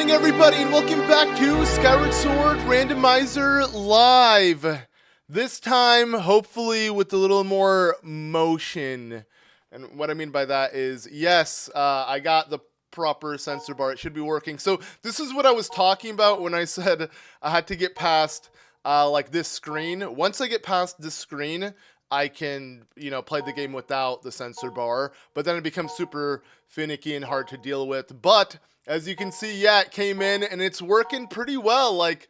morning, everybody, and welcome back to Skyward Sword Randomizer Live. This time, hopefully, with a little more motion. And what I mean by that is, yes, I got the proper sensor bar. It should be working. So this is what I was talking about when I said I had to get past like this screen. Once I get past this screen, I can, play the game without the sensor bar, but then it becomes super finicky and hard to deal with. But as you can see, yeah, it came in and it's working pretty well. Like,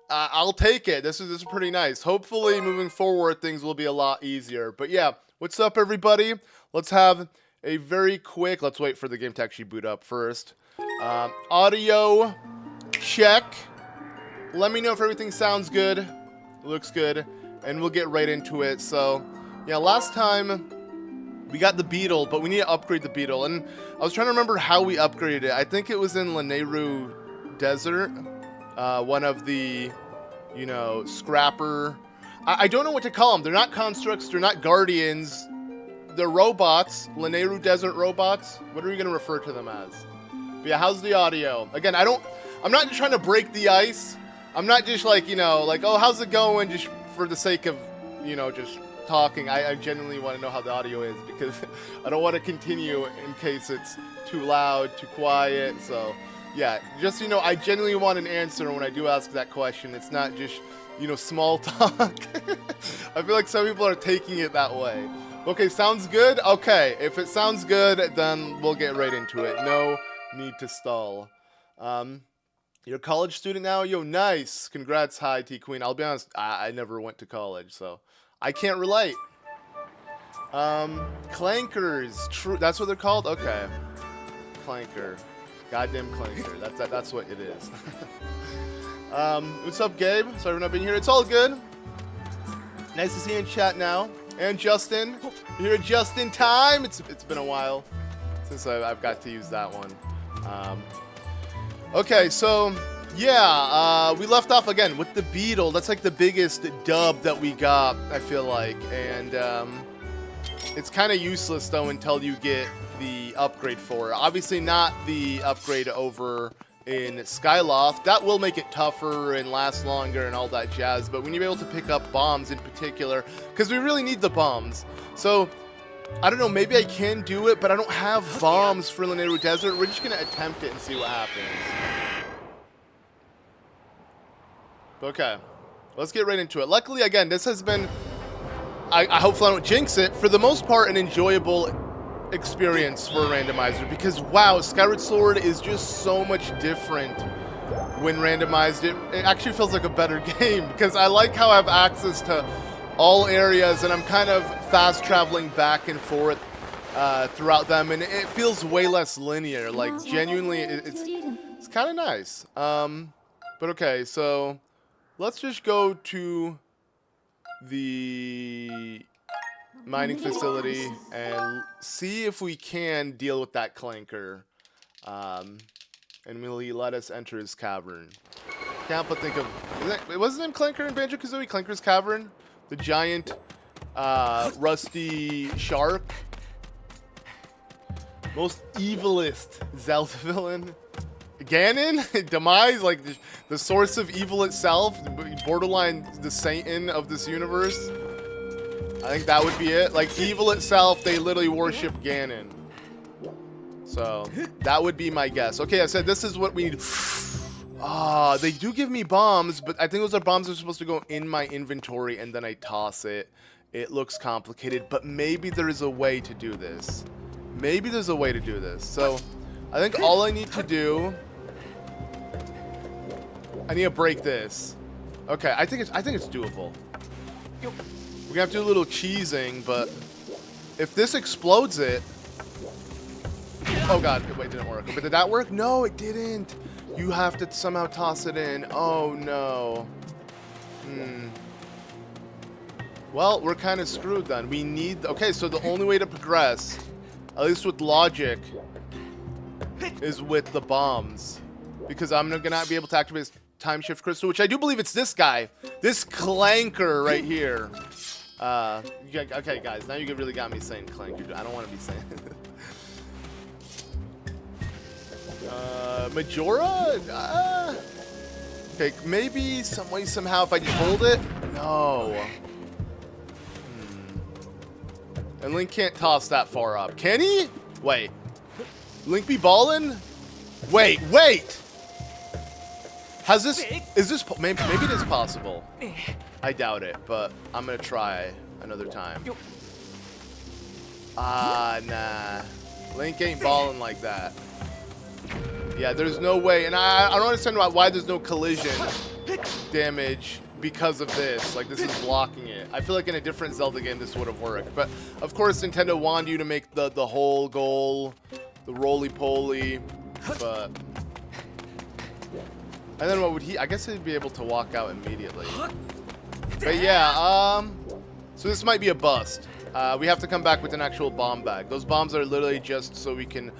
I'll take it. This is pretty nice. Hopefully, moving forward, things will be a lot easier. But yeah, what's up, everybody? Let's have a very quick. Let's wait for the game to actually boot up first. Audio check. Let me know if everything sounds good, looks good, and we'll get right into it. So, yeah, last time we got the Beetle, but we need to upgrade the Beetle. And I was trying to remember how we upgraded it. I think it was in Lanayru Desert. One of the, scrapper. I don't know what to call them. They're not constructs. They're not guardians. They're robots. Lanayru Desert robots. What are we going to refer to them as? But yeah, how's the audio? Again, I'm not just trying to break the ice. I'm not just like, oh, how's it going? Just for the sake of, just talking. I genuinely want to know how the audio is because I don't want to continue in case it's too loud, too quiet. So yeah, just, I genuinely want an answer when I do ask that question. It's not just, small talk. I feel like some people are taking it that way. Okay, sounds good? Okay, if it sounds good, then we'll get right into it. No need to stall. You're a college student now? Yo, nice. Congrats, hi, T-Queen. I'll be honest, I never went to college, so I can't relate. Clankers. True, that's what they're called? Okay. Clanker. Goddamn clanker. That's what it is. What's up, Gabe? Sorry for not being here. It's all good. Nice to see you in chat now. And Justin. You're here just in time. It's been a while since I've got to use that one. Okay, so yeah, we left off again with the Beetle. That's like the biggest dub that we got, I feel like. And it's kind of useless though until you get the upgrade for it. Obviously not the upgrade over in Skyloft. That will make it tougher and last longer and all that jazz. But we need to be able to pick up bombs in particular because we really need the bombs. So I don't know, maybe I can do it, but I don't have bombs for Lanayru Desert. We're just going to attempt it and see what happens. Okay, let's get right into it. Luckily, again, this has been, I hopefully I don't jinx it, for the most part, an enjoyable experience for a randomizer. Because, wow, Skyward Sword is just so much different when randomized. It actually feels like a better game because I like how I have access to all areas, and I'm kind of fast traveling back and forth throughout them, and it feels way less linear. Like, genuinely, it's kind of nice. But okay, so let's just go to the mining facility and see if we can deal with that clanker. And will he let us enter his cavern? Can't but think of, wasn't him Clanker in Banjo-Kazooie? Clanker's Cavern? The giant, rusty shark. Most evilest Zelda villain. Ganon? Demise? Like the source of evil itself? Borderline the Satan of this universe? I think that would be it. Like evil itself, they literally worship Ganon. So, that would be my guess. Okay, I said this is what we need. They do give me bombs, but I think those are bombs that are supposed to go in my inventory and then I toss it. It looks complicated, but maybe there is a way to do this. Maybe there's a way to do this. So, I think all I need to do, I need to break this. Okay, I think it's doable. We're gonna have to do a little cheesing, but if this explodes it, oh god, wait, it didn't work. But did that work? No, it didn't. You have to somehow toss it in. Oh no. Well, we're kind of screwed then. We need, okay, so the only way to progress, at least with logic, is with the bombs. Because I'm gonna not be able to activate this time shift crystal, which I do believe it's this guy. This clanker right here. Okay, guys, now you really got me saying clanker. I don't want to be saying Majora? Okay, maybe some way, somehow, if I just hold it? No. And Link can't toss that far up. Can he? Wait. Link be ballin'? Wait. Has this... Is this... Maybe it is possible. I doubt it, but I'm gonna try another time. Nah. Link ain't ballin' like that. Yeah, there's no way. And I don't understand why there's no collision damage because of this. Like, this is blocking it. I feel like in a different Zelda game this would have worked. But, of course, Nintendo wanted you to make the whole goal, the roly-poly, but... And then what would he... I guess he'd be able to walk out immediately. But, yeah, so this might be a bust. We have to come back with an actual bomb bag. Those bombs are literally just so we can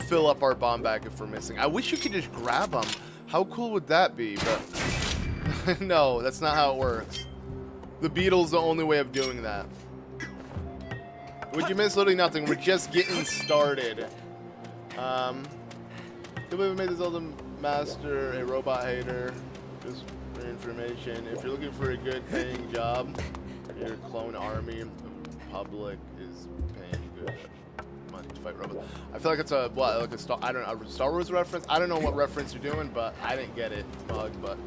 fill up our bomb bag if we're missing. I wish you could just grab them. How cool would that be? But no, that's not how it works. The beetle's the only way of doing that. Would you miss? Literally nothing. We're just getting started. Can't believe we made this Zelda Master a robot hater. Just for information, if you're looking for a good paying job, your clone army, the public is paying good money to fight robots. I feel like it's a a Star Wars reference. I don't know what reference you're doing, but I didn't get it, Mug. But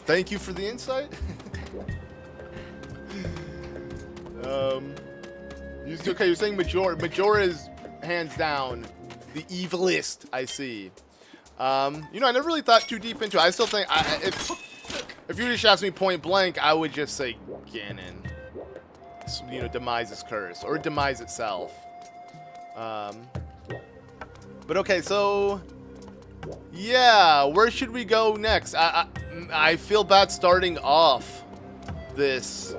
thank you for the insight. Okay, you're saying Majora. Majora is hands down the evilest I see. You know, I never really thought too deep into it. I still think if you just asked me point blank, I would just say Ganon. You know, Demise's curse or Demise itself. But okay, so yeah, where should we go next? I feel bad starting off this,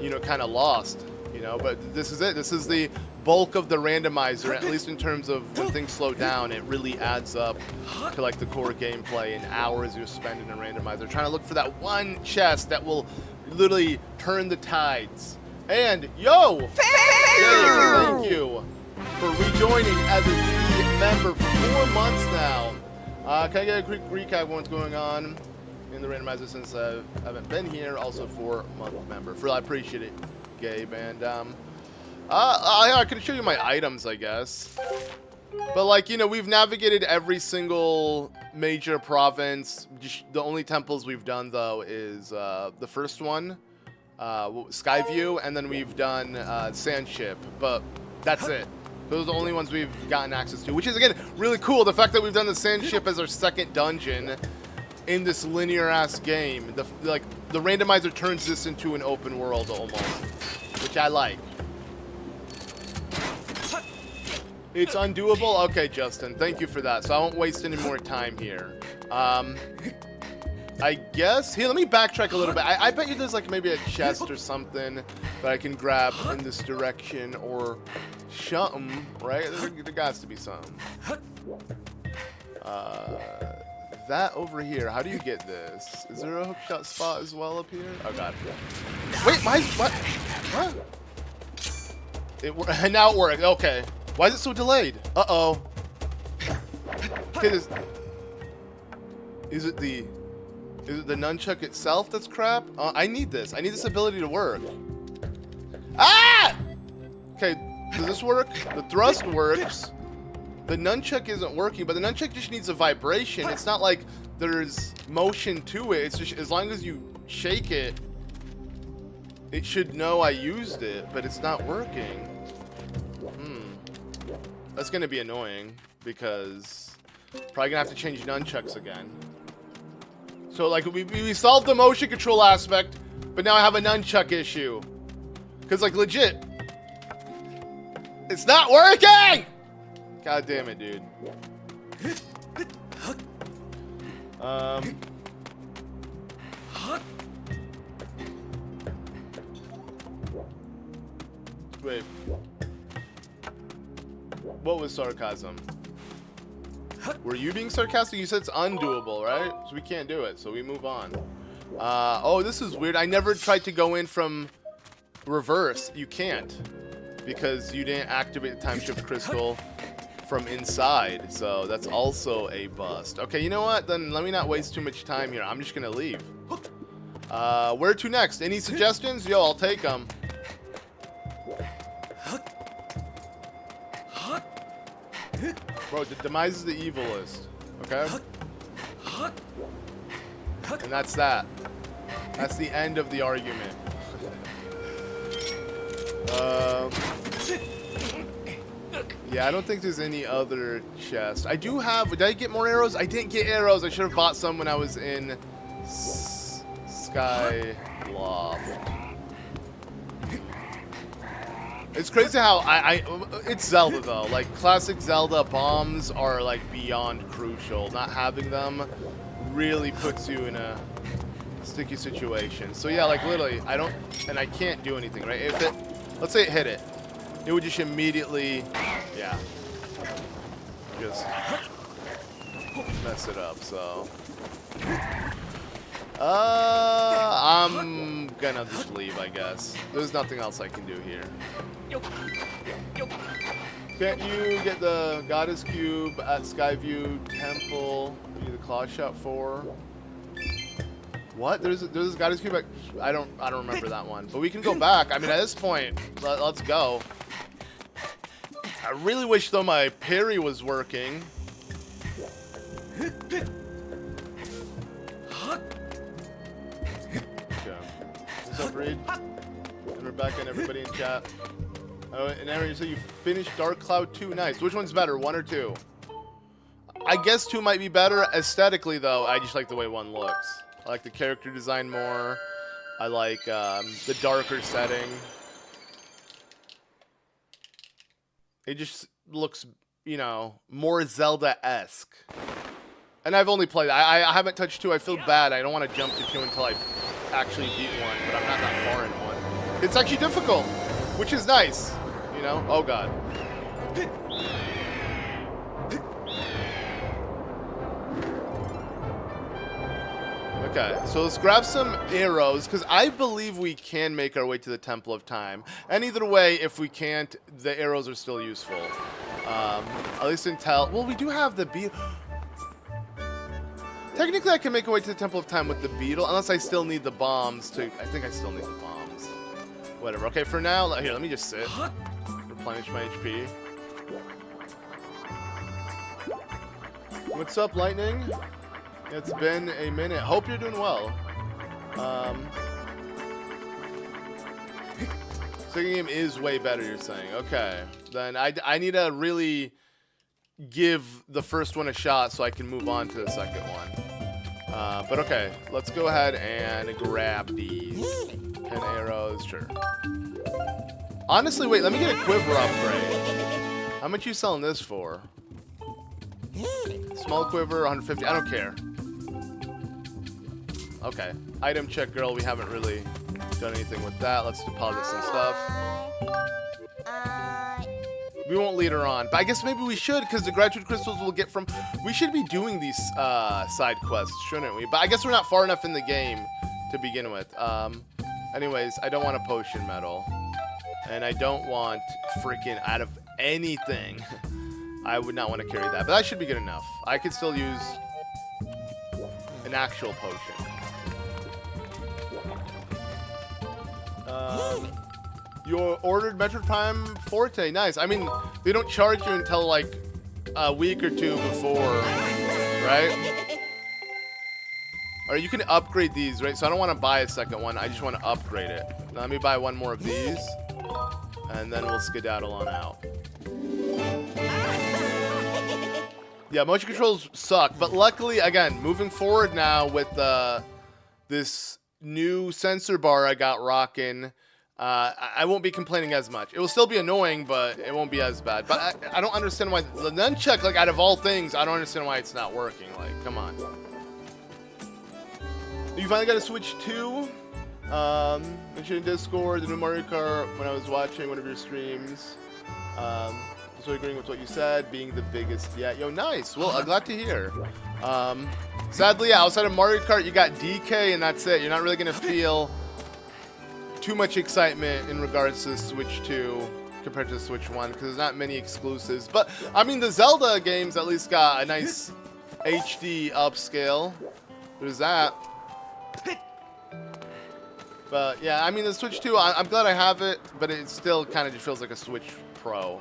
you know, kind of lost, you know, but this is it. This is the bulk of the randomizer, at least in terms of when things slow down. It really adds up to like the core gameplay and hours you spend in a randomizer trying to look for that one chest that will literally turn the tides. And yo, thank you for rejoining as a new member for 4 months now. Can I get a quick recap of what's going on in the randomizer since I haven't been here? Also 4-month member. I appreciate it, Gabe. And I can show you my items, I guess. But like, you know, we've navigated every single major province. The only temples we've done though is the first one, Skyview, and then we've done Sandship. But that's it. Those are the only ones we've gotten access to, which is again really cool. The fact that we've done the Sandship as our second dungeon in this linear-ass game. The randomizer turns this into an open world almost, which I like. It's undoable? Okay, Justin. Thank you for that. So I won't waste any more time here. I guess... Here, let me backtrack a little bit. I bet you there's like maybe a chest or something that I can grab in this direction or something, right? There has to be something. That over here. How do you get this? Is there a hookshot spot as well up here? Oh, God. Wait, what? What? Now it worked. Okay. Why is it so delayed? Uh-oh. Okay, is it the nunchuck itself that's crap? I need this. I need this ability to work. Ah! Okay, does this work? The thrust works. The nunchuck isn't working, but the nunchuck just needs a vibration. It's not like there's motion to it. It's just as long as you shake it, it should know I used it, but it's not working. That's gonna be annoying because probably gonna have to change nunchucks again. So like we solved the motion control aspect, but now I have a nunchuck issue. Cause like legit, it's not working! God damn it, dude. Wait. What was sarcasm? Were you being sarcastic? You said it's undoable, right? So we can't do it, so we move on. Oh, this is weird. I never tried to go in from reverse. You can't. Because you didn't activate the time shift crystal. from inside, so that's also a bust. Okay, you know what? Then let me not waste too much time here. I'm just gonna leave. Where to next? Any suggestions? Yo, I'll take them. Bro, the demise is the evilest. Okay? And that's that. That's the end of the argument. Yeah, I don't think there's any other chest. I do have... Did I get more arrows? I didn't get arrows. I should have bought some when I was in Skyward. It's crazy how it's Zelda though. Like classic Zelda, bombs are like beyond crucial. Not having them really puts you in a sticky situation. So yeah, like literally, I can't do anything, right? If it, let's say it hit it, it would just immediately, yeah, just mess it up. So I'm gonna just leave, I guess. There's nothing else I can do here. Can't you get the Goddess Cube at Skyview Temple? You the Claw Shot for? What? There's a Goddess Cube. I don't remember that one. But we can go back. I mean, at this point, let's go. I really wish though my parry was working. Okay. What's up, Reed? And Rebecca and everybody in chat. Oh, and Aaron, you said you finished Dark Cloud 2. Nice. Which one's better, 1 or 2? I guess 2 might be better. Aesthetically, though, I just like the way 1 looks. I like the character design more. I like the darker setting. It just looks, you know, more Zelda-esque. And I've only played... I haven't touched 2. I feel bad. I don't want to jump to 2 until I actually beat 1, but I'm not that far in 1. It's actually difficult, which is nice. You know? Oh, God. Okay, so let's grab some arrows, because I believe we can make our way to the Temple of Time. And either way, if we can't, the arrows are still useful. At least until... Well, we do have the beetle. Technically, I can make a way to the Temple of Time with the beetle, unless I still need the bombs to... I think I still need the bombs. Whatever. Okay, for now, here, let me just sit. Replenish my HP. What's up, Lightning? It's been a minute. Hope you're doing well. Second game is way better, you're saying. Okay. Then I need to really give the first one a shot so I can move on to the second one. But okay. Let's go ahead and grab these. 10 arrows. Sure. Honestly, wait. Let me get a quiver upgrade. How much are you selling this for? Small quiver, 150. I don't care. Okay. Item check, girl. We haven't really done anything with that. Let's deposit some stuff. We won't lead her on. But I guess maybe we should, because the gratitude crystals we'll get from... We should be doing these side quests, shouldn't we? But I guess we're not far enough in the game to begin with. Anyways, I don't want a potion medal. And I don't want freaking out of anything. I would not want to carry that. But that should be good enough. I could still use an actual potion. Your ordered Metro Prime Forte. Nice. I mean, they don't charge you until like a week or 2 before, right? Or you can upgrade these, right? So I don't want to buy a second one. I just want to upgrade it. Now let me buy one more of these. And then we'll skedaddle on out. Yeah, motion controls suck. But luckily, again, moving forward now with this new sensor bar I got rocking, I won't be complaining as much. It will still be annoying, but it won't be as bad. But I don't understand why the nunchuck, like out of all things, I don't understand why it's not working. Like, come on. You finally got a Switch 2? Mentioned in Discord, the new Mario Kart, when I was watching one of your streams. So agreeing with what you said, being the biggest yet. Yo, nice. Well, I'm glad to hear. Sadly, yeah, outside of Mario Kart, you got DK, and that's it. You're not really going to feel too much excitement in regards to the Switch 2 compared to the Switch 1 because there's not many exclusives. But, I mean, the Zelda games at least got a nice HD upscale. There's that. But, yeah, I mean, the Switch 2, I'm glad I have it, but it still kind of just feels like a Switch Pro.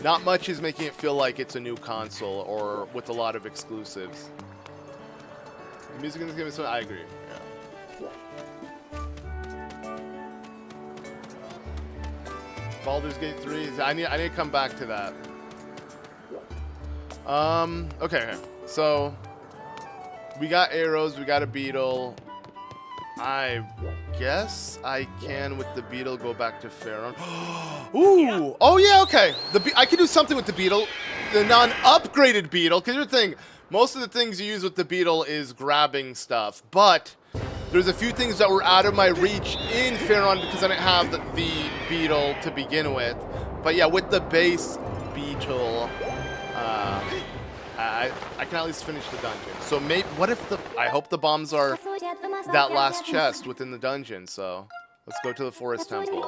Not much is making it feel like it's a new console or with a lot of exclusives. The music in this game is so... I agree. Baldur's Gate 3. I need to come back to that. Okay. So we got arrows. We got a beetle. I guess I can with the beetle go back to Pharaoh. Ooh. Oh yeah. Okay. I can do something with the beetle, the non-upgraded beetle. Because here's the thing: most of the things you use with the beetle is grabbing stuff, but there's a few things that were out of my reach in Pharaoh because I didn't have the beetle to begin with. But yeah, with the base beetle, I can at least finish the dungeon. So maybe, what if I hope the bombs are that last chest within the dungeon. So let's go to the Forest Temple.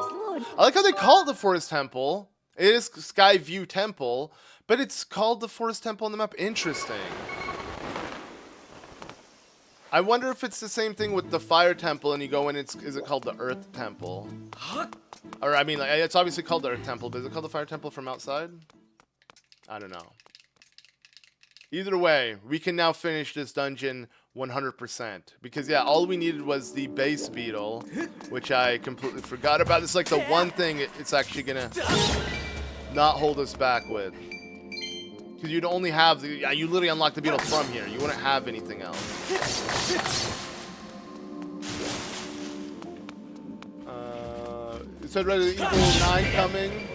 I like how they call it the Forest Temple. It is Sky View Temple, but it's called the Forest Temple on the map. Interesting. I wonder if it's the same thing with the Fire Temple and you go in, is it called the Earth Temple? Or, I mean, like, it's obviously called the Earth Temple, but is it called the Fire Temple from outside? I don't know. Either way, we can now finish this dungeon 100%. Because, yeah, all we needed was the base beetle, which I completely forgot about. It's like the one thing it's actually going to not hold us back with. Because you'd only have you literally unlock the beetle from here. You wouldn't have anything else. It said Resident Evil 9 coming.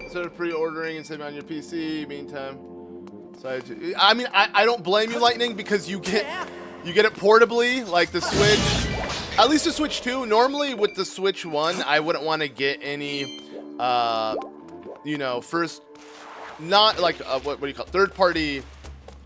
Instead of pre-ordering and saving on your PC. Meantime, so I mean, I don't blame you, Lightning, because you get it portably, like the Switch. At least the Switch 2. Normally with the Switch 1, I wouldn't want to get any, you know, first. Not like what do you call it? Third-party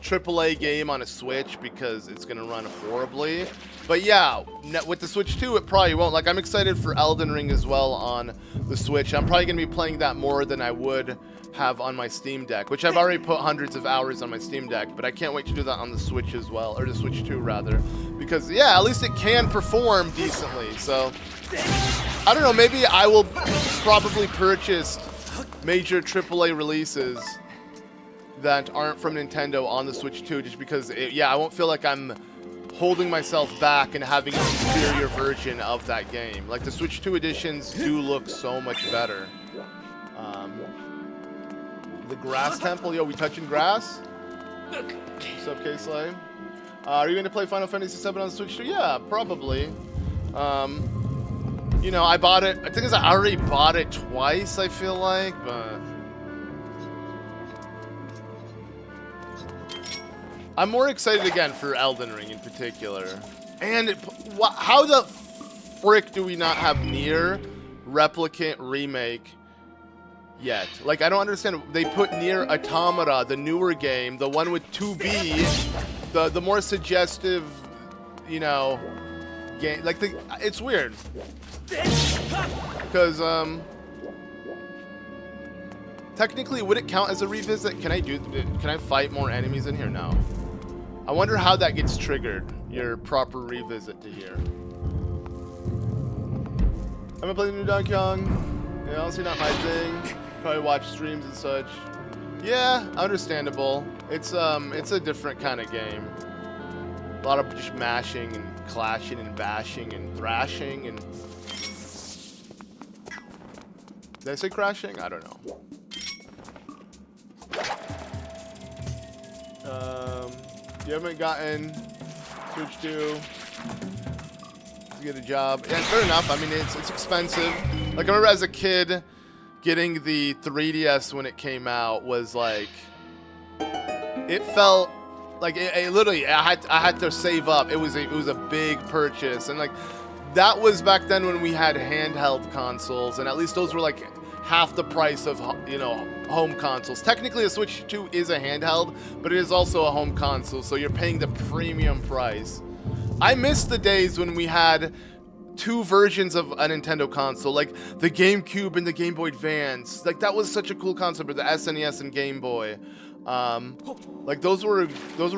AAA game on a Switch because it's gonna run horribly. But yeah, with the Switch 2, it probably won't. Like, I'm excited for Elden Ring as well on the Switch. I'm probably gonna be playing that more than I would have on my Steam Deck, which I've already put hundreds of hours on my Steam Deck. But I can't wait to do that on the Switch as well, or the Switch 2 rather, because yeah, at least it can perform decently. So I don't know. Maybe I will probably purchase major AAA releases that aren't from Nintendo on the Switch 2 just because, I won't feel like I'm holding myself back and having an inferior version of that game. Like, the Switch 2 editions do look so much better. The Grass Temple. Yo, we touching grass? What's up, K-Slay? Are you going to play Final Fantasy VII on the Switch 2? Yeah, probably. You know, I bought it. I think I already bought it twice, I feel like, but I'm more excited again for Elden Ring in particular. And how the frick do we not have Nier Replicant Remake yet? Like, I don't understand. They put Nier Automata, the newer game, the one with 2B, the more suggestive, you know, game. Like, it's weird. Because, technically, would it count as a revisit? Can I fight more enemies in here? No. I wonder how that gets triggered, your proper revisit to here. I'm gonna play the new Donkey Kong. Yeah, honestly, not my thing. Probably watch streams and such. Yeah, understandable. It's a different kind of game. A lot of just mashing and clashing and bashing and thrashing and... Did I say crashing? I don't know. You haven't gotten Switch 2 to get a job. Yeah, fair enough. I mean, it's expensive. Like, I remember as a kid getting the 3DS when it came out was like, it felt like it literally. I had to save up. It was a big purchase, and like that was back then when we had handheld consoles, and at least those were like half the price of, you know, home consoles. Technically, a Switch 2 is a handheld, but it is also a home console, so you're paying the premium price. I miss the days when we had two versions of a Nintendo console, like the GameCube and the Game Boy Advance. Like that was such a cool concept, or the SNES and Game Boy. Like those were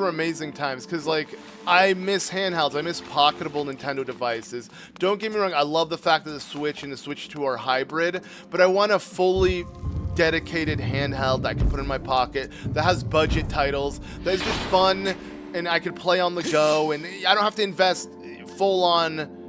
amazing times, because like I miss handhelds, I miss pocketable Nintendo devices. Don't get me wrong, I love the fact that the Switch and the Switch 2 are hybrid, but I want a fully dedicated handheld that I can put in my pocket, that has budget titles, that is just fun, and I can play on the go, and I don't have to invest full on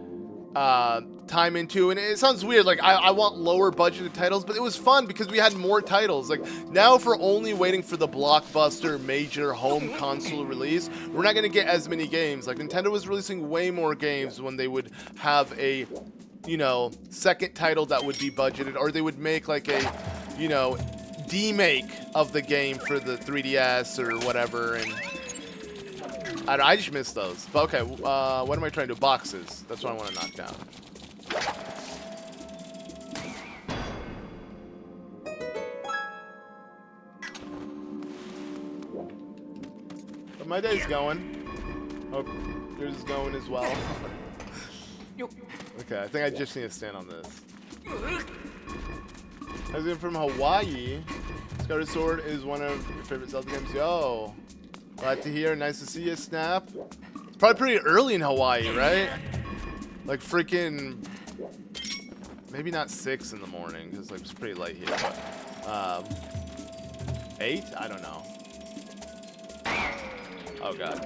time into. And it sounds weird, like I want lower budgeted titles, but it was fun because we had more titles. Like now, if we're only waiting for the blockbuster major home console release, we're not gonna get as many games. Like Nintendo was releasing way more games when they would have a, you know, second title that would be budgeted, or they would make like a, you know, demake of the game for the 3DS or whatever. And I just missed those. But okay, what am I trying to do? Boxes. That's what I want to knock down. But my day's going. Hope yours is going as well. Okay, I think I just need to stand on this. I was in from Hawaii. Skyward Sword is one of your favorite Zelda games. Yo. Glad to hear. Nice to see you, Snap. It's probably pretty early in Hawaii, right? Like freaking, maybe not 6 in the morning, because like it's pretty late here. But 8? I don't know. Oh god.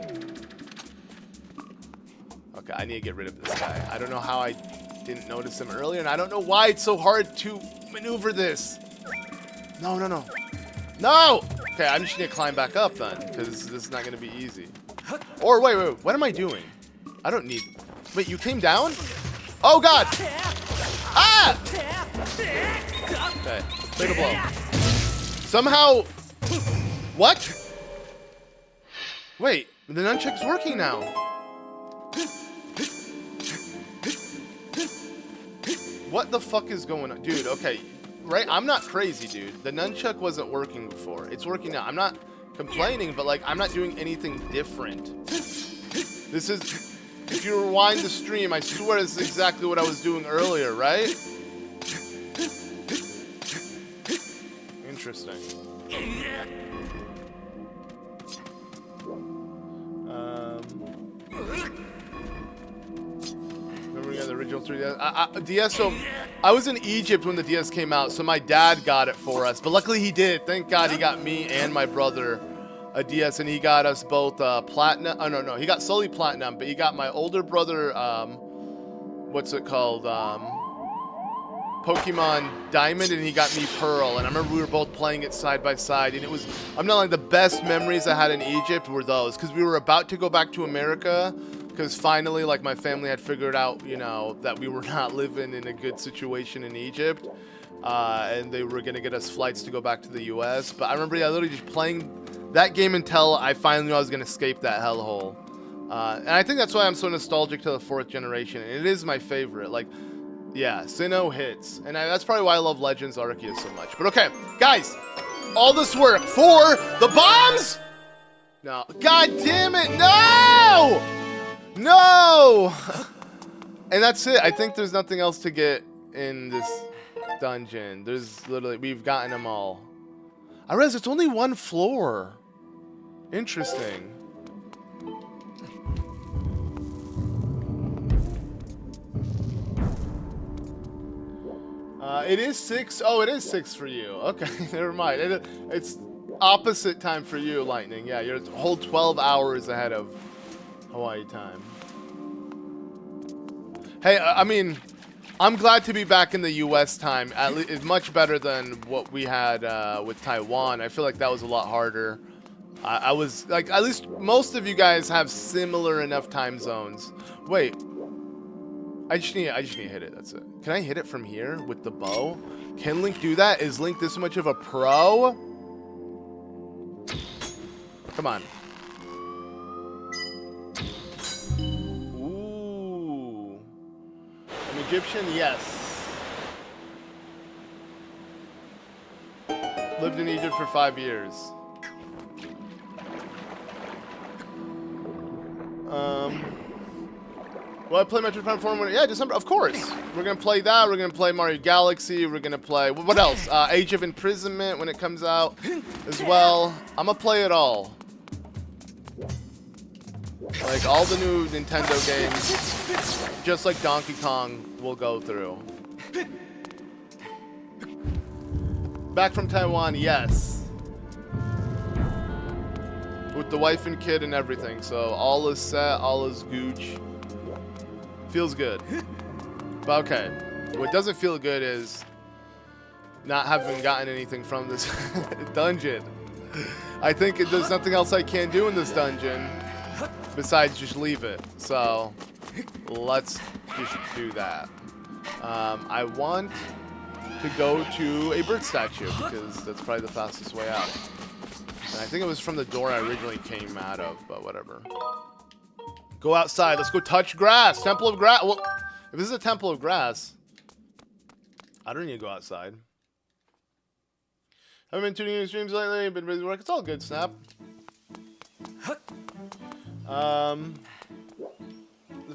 Okay, I need to get rid of this guy. I don't know how I didn't notice him earlier, and I don't know why it's so hard to maneuver this. No, no, no. No! Okay, I just need to climb back up then, because this is not going to be easy. Or wait, what am I doing? I don't need... Wait, you came down? Oh, God! Ah! Okay, take a blow. Somehow... What? Wait, the nunchuck's working now. What the fuck is going on? Dude, okay. Right, I'm not crazy, dude. The nunchuck wasn't working before. It's working now. I'm not complaining, but like I'm not doing anything different. This is, if you rewind the stream, I swear this is exactly what I was doing earlier, right? Interesting. Remember we got the original 3DS? DS, so I was in Egypt when the DS came out, so my dad got it for us. But luckily he did. Thank God he got me and my brother a DS, and he got us both platinum. Oh, no, he got solely platinum, but he got my older brother, what's it called? Pokemon Diamond, and he got me Pearl. And I remember we were both playing it side by side, and it was, I'm not like, the best memories I had in Egypt were those, because we were about to go back to America, because finally, like, my family had figured out, you know, that we were not living in a good situation in Egypt, and they were going to get us flights to go back to the US. But I remember, yeah, literally just playing that game until I finally knew I was going to escape that hellhole. And I think that's why I'm so nostalgic to the 4th generation, and it is my favorite. Like, yeah, Sinnoh hits. And that's probably why I love Legends Arceus so much. But okay, guys, all this work for the bombs? No. God damn it, no! No! And that's it. I think there's nothing else to get in this dungeon. There's literally, we've gotten them all. I realize it's only one floor. Interesting. It is 6. Oh, it is 6 for you. Okay, never mind. It's opposite time for you, Lightning. Yeah, you're a whole 12 hours ahead of Hawaii time. Hey, I mean, I'm glad to be back in the U.S. time. At least it's much better than what we had with Taiwan. I feel like that was a lot harder. I was like, at least most of you guys have similar enough time zones. Wait. I just need to hit it. That's it. Can I hit it from here with the bow? Can Link do that? Is Link this much of a pro? Come on. Ooh. An Egyptian? Yes. Lived in Egypt for 5 years. Will I play Metroid Prime 4 when? Yeah, December. Of course. We're gonna play that. We're gonna play Mario Galaxy. We're gonna play what else? Age of Imprisonment when it comes out as well. I'm gonna play it all. Like all the new Nintendo games, just like Donkey Kong, we'll go through. Back from Taiwan, yes. With the wife and kid and everything, so all is set, all is gooch. Feels good. But okay, what doesn't feel good is not having gotten anything from this dungeon. I think there's nothing else I can do in this dungeon besides just leave it. So let's just do that. I want to go to a bird statue because that's probably the fastest way out. And I think it was from the door I originally came out of, but whatever. Go outside. Let's go touch grass. Temple of Grass. Well, if this is a Temple of Grass, I don't need to go outside. Haven't been tuning in streams lately. Been busy work. It's all good, Snap. The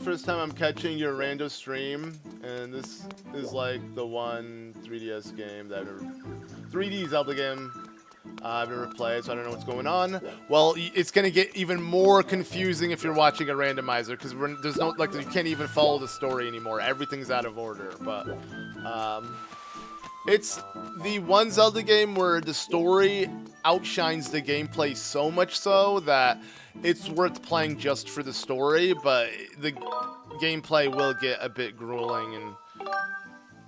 first time I'm catching your rando stream, and this is like the one 3DS game that I've ever, 3D Zelda game I've never played, so I don't know what's going on. Well, it's gonna get even more confusing if you're watching a randomizer, because there's no, like, you can't even follow the story anymore. Everything's out of order. But it's the one Zelda game where the story outshines the gameplay so much so that it's worth playing just for the story, but the gameplay will get a bit grueling and,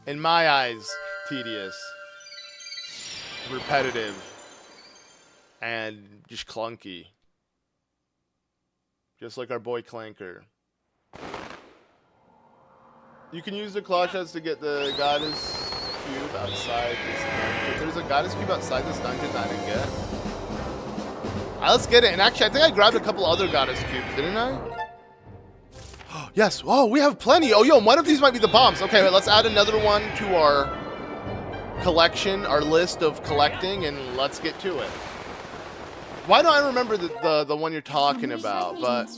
in my eyes, tedious, repetitive, and just clunky. Just like our boy Clanker. You can use the claw shots to get the goddess cube outside this dungeon. There's a goddess cube outside this dungeon that I didn't get. Alright, let's get it. And actually, I think I grabbed a couple other goddess cubes, didn't I? Yes. Oh, we have plenty. Oh, yo, one of these might be the bombs. Okay, wait, let's add another one to our collection, our list of collecting, and let's get to it. Why don't I remember the one you're talking about? But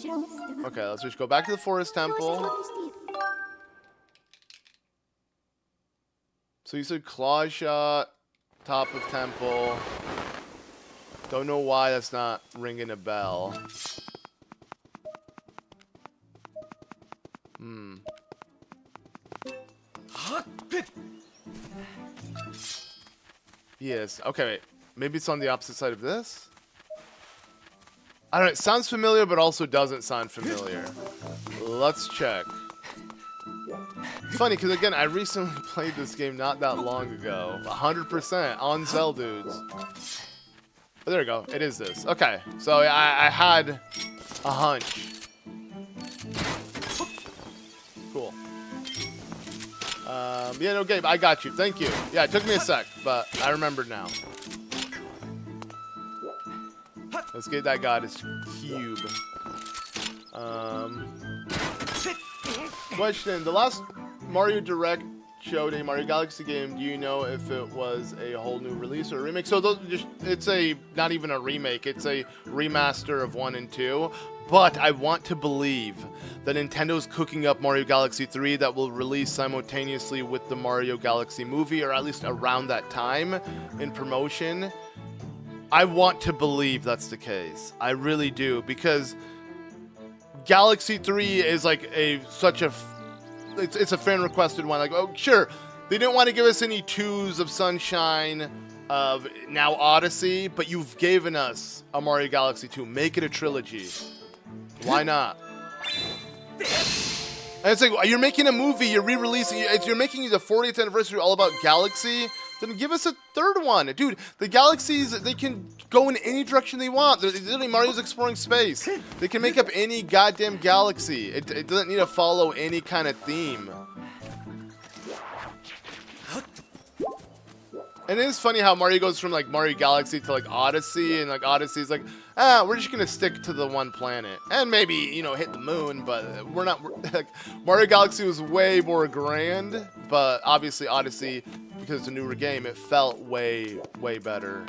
okay, let's just go back to the Forest Temple. So you said claw shot, top of temple. Don't know why that's not ringing a bell. Yes. Okay, wait. Maybe it's on the opposite side of this? I don't know. It sounds familiar, but also doesn't sound familiar. Let's check. It's funny, because again, I recently played this game not that long ago. 100% on Cell Dudes. But there we go. It is this. Okay. So I had a hunch. Cool. Yeah, no, Gabe, I got you. Thank you. Yeah, it took me a sec, but I remembered now. Let's get that goddess cube. Question: the last Mario Direct showed a Mario Galaxy game. Do you know if it was a whole new release or a remake? So those it's not even a remake. It's a remaster of 1 and 2. But I want to believe that Nintendo's cooking up Mario Galaxy 3 that will release simultaneously with the Mario Galaxy movie, or at least around that time in promotion. I want to believe that's the case. I really do, because Galaxy 3 is like it's a fan requested one. Like, oh sure, they didn't want to give us any 2s of Sunshine, of now Odyssey, but you've given us a Mario Galaxy 2. Make it a trilogy. Why not? And it's like, you're making a movie, you're re-releasing, you're making the 40th anniversary all about Galaxy. Then give us a 3rd one. Dude, the galaxies, they can go in any direction they want. Literally, Mario's exploring space. They can make up any goddamn galaxy. It doesn't need to follow any kind of theme. And it is funny how Mario goes from like Mario Galaxy to like Odyssey, and like Odyssey's like, we're just gonna stick to the one planet and maybe, you know, hit the moon, but we're not. Like, Mario Galaxy was way more grand, but obviously Odyssey, because it's a newer game, it felt way better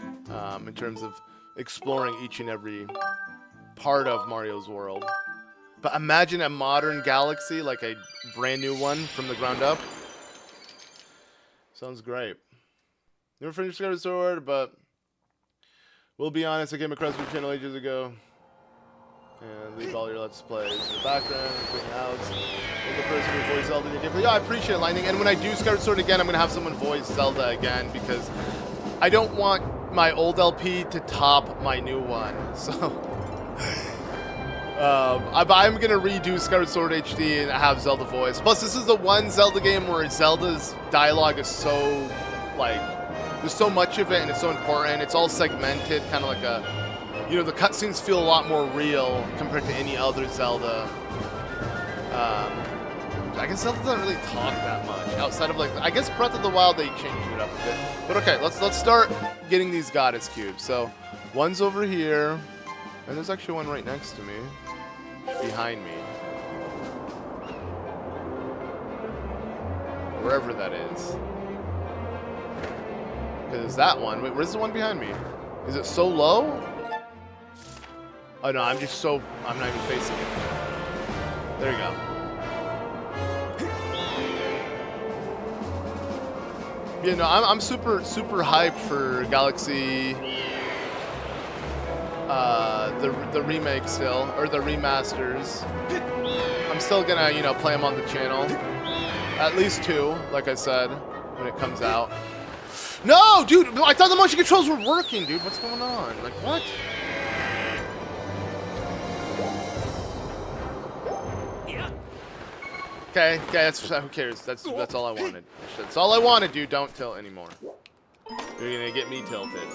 in terms of exploring each and every part of Mario's world. But imagine a modern Galaxy, like a brand new one from the ground up. Sounds great. Never finished Skyward Sword, but we'll be honest, I came across your channel ages ago. And leave all your Let's Plays in the background, clean the house. The person who voiced Zelda in your gameplay. Yeah, I appreciate it, Lightning. And when I do Skyward Sword again, I'm going to have someone voice Zelda again because I don't want my old LP to top my new one. So, I'm going to redo Skyward Sword HD and have Zelda voice. Plus, this is the one Zelda game where Zelda's dialogue is so, like, there's so much of it and it's so important. It's all segmented, kind of like a... You know, the cutscenes feel a lot more real compared to any other Zelda. I guess Zelda doesn't really talk that much outside of like, I guess Breath of the Wild they changed it up a bit. But okay, let's start getting these goddess cubes. So one's over here, and there's actually one right next to me, behind me, wherever that is. Because that one. Wait, where's the one behind me? Is it so low? Oh no, I'm not even facing it. There you go. Yeah, no, I'm super hyped for Galaxy, the remake still, or the remasters. I'm still gonna, you know, play them on the channel. At least 2, like I said, when it comes out. No, dude, I thought the motion controls were working, dude. What's going on? Like, what? Okay, who cares? That's all I wanted. That's all I wanted, dude. Don't tilt anymore. You're gonna get me tilted.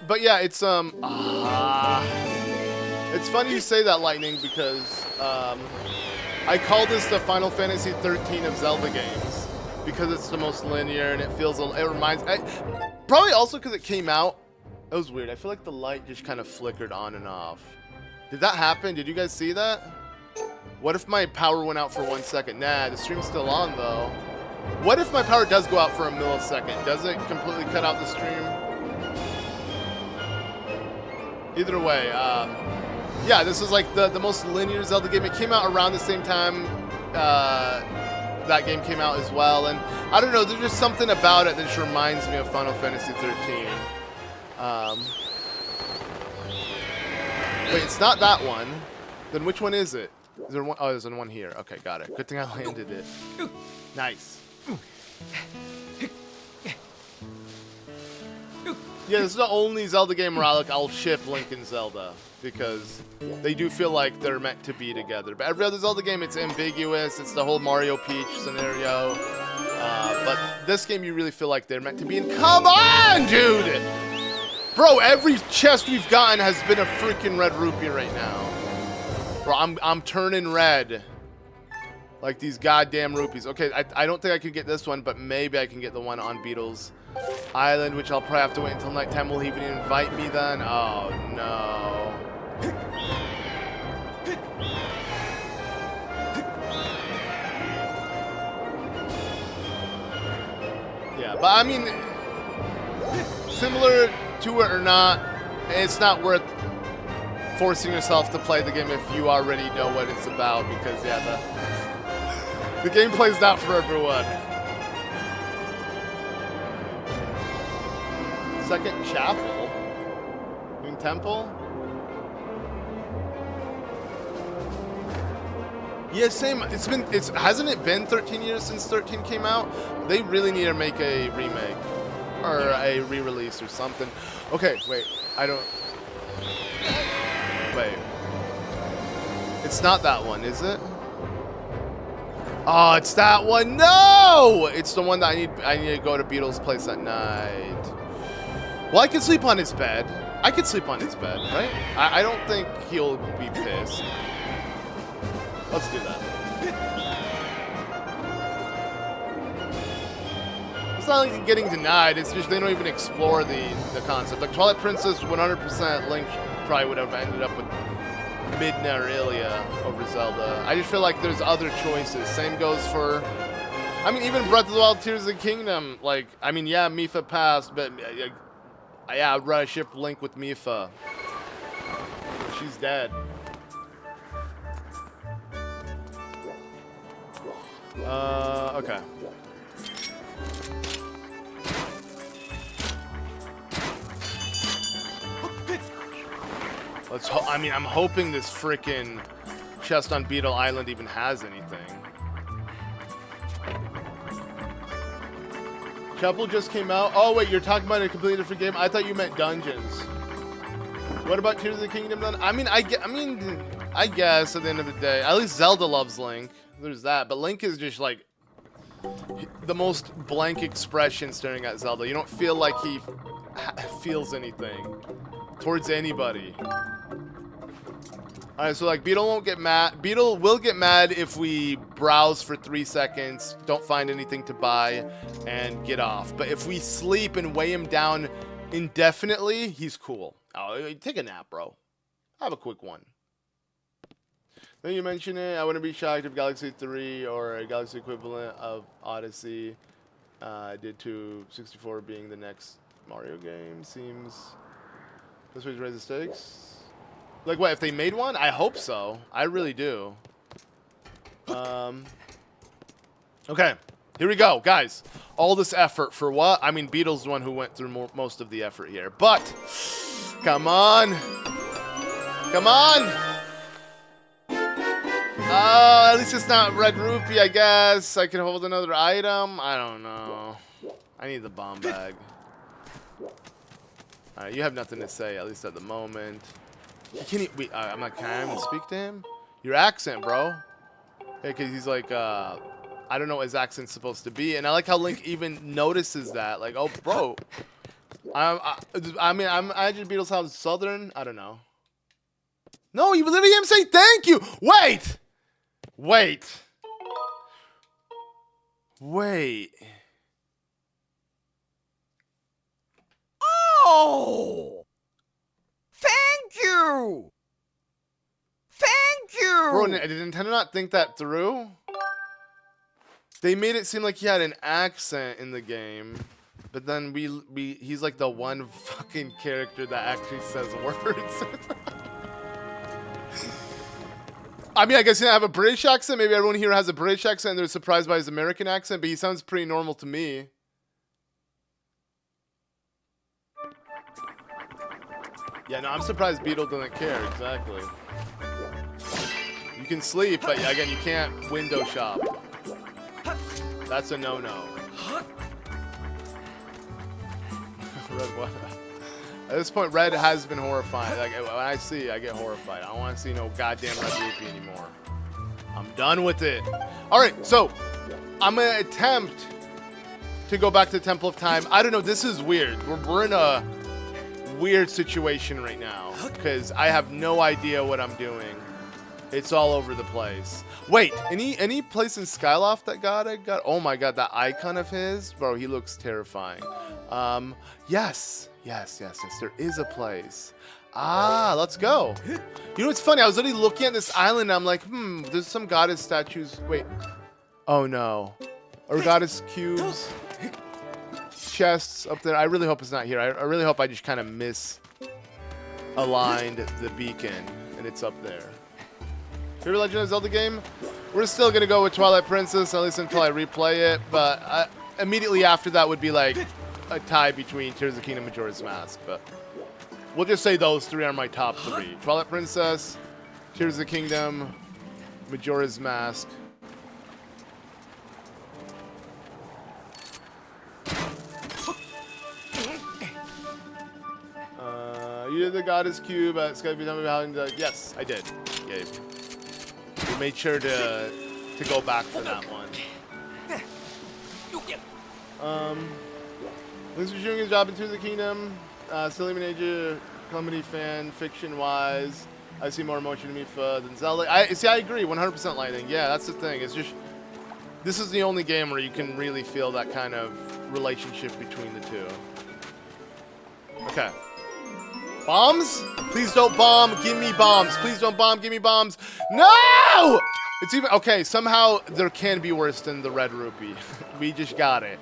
But yeah, it's it's funny you say that, Lightning, because I call this the Final Fantasy 13 of Zelda games because it's the most linear and it reminds. Probably also because it came out. It was weird. I feel like the light just kind of flickered on and off. Did that happen? Did you guys see that? What if my power went out for 1 second? Nah, the stream's still on though. What if my power does go out for a millisecond? Does it completely cut out the stream? Either way, yeah, this is like the most linear Zelda game. It came out around the same time that game came out as well. And I don't know, there's just something about it that just reminds me of Final Fantasy 13. Wait, it's not that one. Then which one is it? Is there one? Oh, there's one here. Okay, got it. Good thing I landed it. Nice. Yeah, this is the only Zelda game where I'll ship Link and Zelda because they do feel like they're meant to be together. But every other Zelda game, it's ambiguous. It's the whole Mario Peach scenario. But this game, you really feel like they're meant to be. And come on, dude! Bro, every chest we've gotten has been a freaking red rupee right now. Bro, I'm turning red. Like these goddamn rupees. Okay, I don't think I could get this one, but maybe I can get the one on Beetle's Island, which I'll probably have to wait until nighttime. Will he even invite me then? Oh, no. Yeah, but I mean, similar to it or not, it's not worth forcing yourself to play the game if you already know what it's about, because yeah, the gameplay's not for everyone. Second chapel? Moon Temple? Yeah, same. Hasn't it been 13 years since 13 came out? They really need to make a remake or a re-release or something. Okay, wait. Wait. It's not that one, is it? Oh, it's that one. No! It's the one that I need to go to Beetle's place at night. Well, I can sleep on his bed. I could sleep on his bed, right? I don't think he'll be pissed. Let's do that. It's not like getting denied. It's just they don't even explore the concept. Like Twilight Princess, 100% Link probably would have ended up with Midna Aurelia over Zelda. I just feel like there's other choices. Same goes for, I mean, even Breath of the Wild, Tears of the Kingdom. Like, I mean, yeah, Mipha passed, but yeah, I'd rather ship Link with Mipha. She's dead. Okay. I mean, I'm hoping this frickin' chest on Beetle Island even has anything. Chapel just came out. Oh, wait, you're talking about a completely different game? I thought you meant dungeons. What about Tears of the Kingdom then? I mean, I guess at the end of the day, at least Zelda loves Link. There's that. But Link is just like the most blank expression staring at Zelda. You don't feel like he feels anything towards anybody. Alright, so like Beetle won't get mad. Beetle will get mad if we browse for 3 seconds, don't find anything to buy, and get off. But if we sleep and weigh him down indefinitely, he's cool. Oh, take a nap, bro. Have a quick one. Then you mention it. I wouldn't be shocked if Galaxy 3 or a Galaxy equivalent of Odyssey did to 64 being the next Mario game. Seems this way to raise the stakes. Like what, if they made one? I hope so. I really do. Okay, here we go, guys. All this effort for what? I mean, Beetle's the one who went through most of the effort here. But, come on. Come on. Oh, at least it's not Red Rupee, I guess. I can hold another item. I don't know. I need the bomb bag. Alright, you have nothing to say, at least at the moment. Can I even speak to him? Your accent, bro. Yeah, because he's like, I don't know what his accent's supposed to be. And I like how Link even notices that. Like, oh, bro. I imagine Beetle sounds southern. I don't know. No, you literally hear him say thank you. Wait. Wait. Wait. Oh! Thank you! Thank you! Bro, did Nintendo not think that through? They made it seem like he had an accent in the game, but then he's like the one fucking character that actually says words. I mean, I guess he didn't have a British accent. Maybe everyone here has a British accent and they're surprised by his American accent, but he sounds pretty normal to me. Yeah, no, I'm surprised Beetle doesn't care, exactly. You can sleep, but again, you can't window shop. That's a no-no. Red, what? At this point, Red has been horrifying. Like, when I see it, I get horrified. I don't want to see no goddamn Red Rupee anymore. I'm done with it. Alright, so, I'm going to attempt to go back to the Temple of Time. I don't know, this is weird. We're in a weird situation right now because I have no idea what I'm doing. It's all over the place. Wait, any place in Skyloft that got it? Oh my god, that icon of his, bro, he looks terrifying. Yes, there is a place. Ah, let's go. You know what's funny? I was literally looking at this island and I'm like, there's some goddess statues. Wait. Oh no. Or goddess cubes. Chests up there. I really hope it's not here. I really hope I just kind of misaligned the beacon and it's up there. Favorite Legend of Zelda game? We're still gonna go with Twilight Princess, at least until I replay it, but immediately after that would be like a tie between Tears of the Kingdom and Majora's Mask, but we'll just say those three are my top three. Twilight Princess, Tears of the Kingdom, Majora's Mask. You did the Goddess Cube at Skyward. Yes, I did, Gabe. We made sure to go back for that one. Link's doing his job in Tears of the Kingdom. Still even age comedy fan, fiction-wise. I see more emotion in Mifa than Zelda. I agree, 100% Lightning. Yeah, that's the thing. It's just, this is the only game where you can really feel that kind of relationship between the two. Okay. Bombs? Please don't bomb. Give me bombs. Please don't bomb. Give me bombs. No! It's even... Okay, somehow there can be worse than the Red Rupee. We just got it.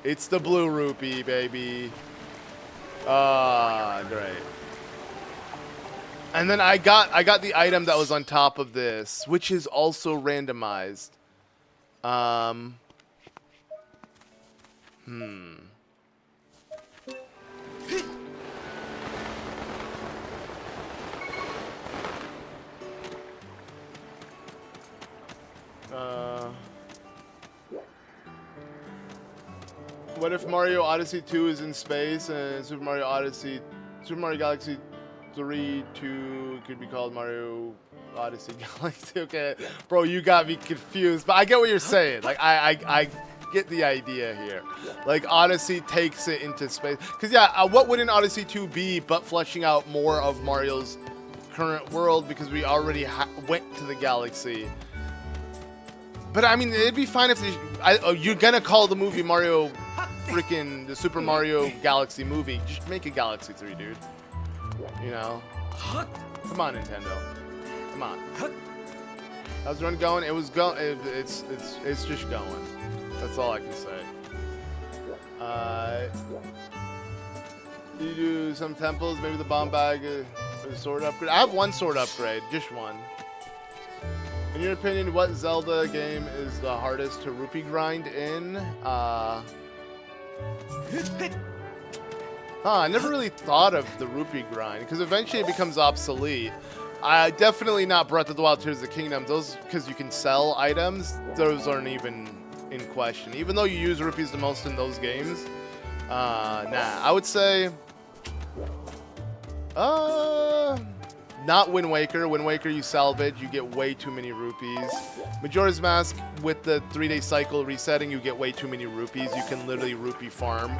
It's the Blue Rupee, baby. Ah, great. And then I got the item that was on top of this, which is also randomized. What if Mario Odyssey 2 is in space and Super Mario Galaxy 3 2 could be called Mario Odyssey Galaxy? Okay, bro, you got me confused, but I get what you're saying. Like, I get the idea here. Like, Odyssey takes it into space. Because, yeah, what would an Odyssey 2 be but fleshing out more of Mario's current world, because we already went to the galaxy. But, I mean, it'd be fine if you're going to call the movie Mario freaking the Super Mario Galaxy movie. Just make a Galaxy 3, dude. You know? Come on, Nintendo. Come on. How's the run going? It was going. It's just going. That's all I can say. You do some temples, maybe the bomb bag, the sword upgrade. I have one sword upgrade, just one. In your opinion, what Zelda game is the hardest to rupee grind in? I never really thought of the rupee grind, because eventually it becomes obsolete. Definitely not Breath of the Wild, Tears of the Kingdom. Those, because you can sell items, those aren't even in question. Even though you use rupees the most in those games. Nah, I would say... not Wind Waker. Wind Waker you salvage, you get way too many rupees. Majora's Mask, with the 3-day cycle resetting, you get way too many rupees. You can literally rupee farm.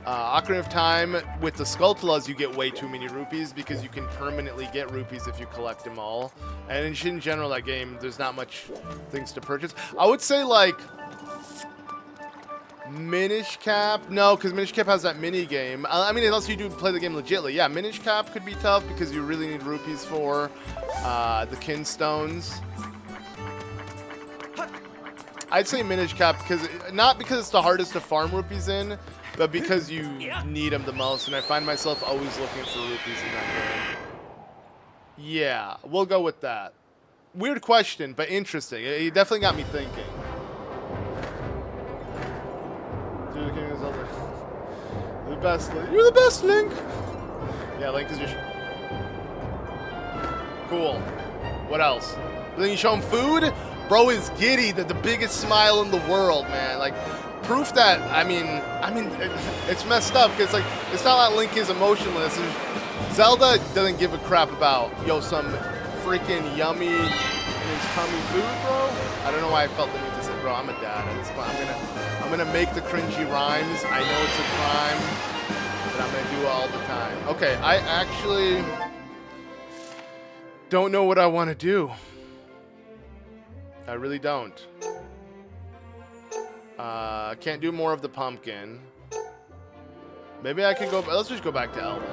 Ocarina of Time, with the Skulltulas, you get way too many rupees because you can permanently get rupees if you collect them all. And in general, that game, there's not much things to purchase. I would say, like, Minish Cap. No, because Minish Cap has that mini game. I mean, unless you do play the game legitly. Yeah, Minish Cap could be tough because you really need rupees for the Kinstones. I'd say Minish Cap, because not because it's the hardest to farm rupees in, but because you need them the most, and I find myself always looking for rupees in that game. Yeah, we'll go with that. Weird question, but interesting. It definitely got me thinking. Dude, the King of Zelda. The best Link. You're the best, Link! Yeah, Link is just... Cool. What else? Then you show him food? Bro is giddy, the biggest smile in the world, man. Like, proof that, I mean, it's messed up, because, like, it's not like Link is emotionless. Zelda doesn't give a crap about, yo, some freaking yummy in his tummy food, bro. I don't know why I felt the need to say, bro, I'm a dad at this point. I'm gonna make the cringy rhymes. I know it's a crime, but I'm gonna do it all the time. Okay, I actually don't know what I want to do. I really don't. Can't do more of the pumpkin. Maybe I can go... Let's just go back to Elden.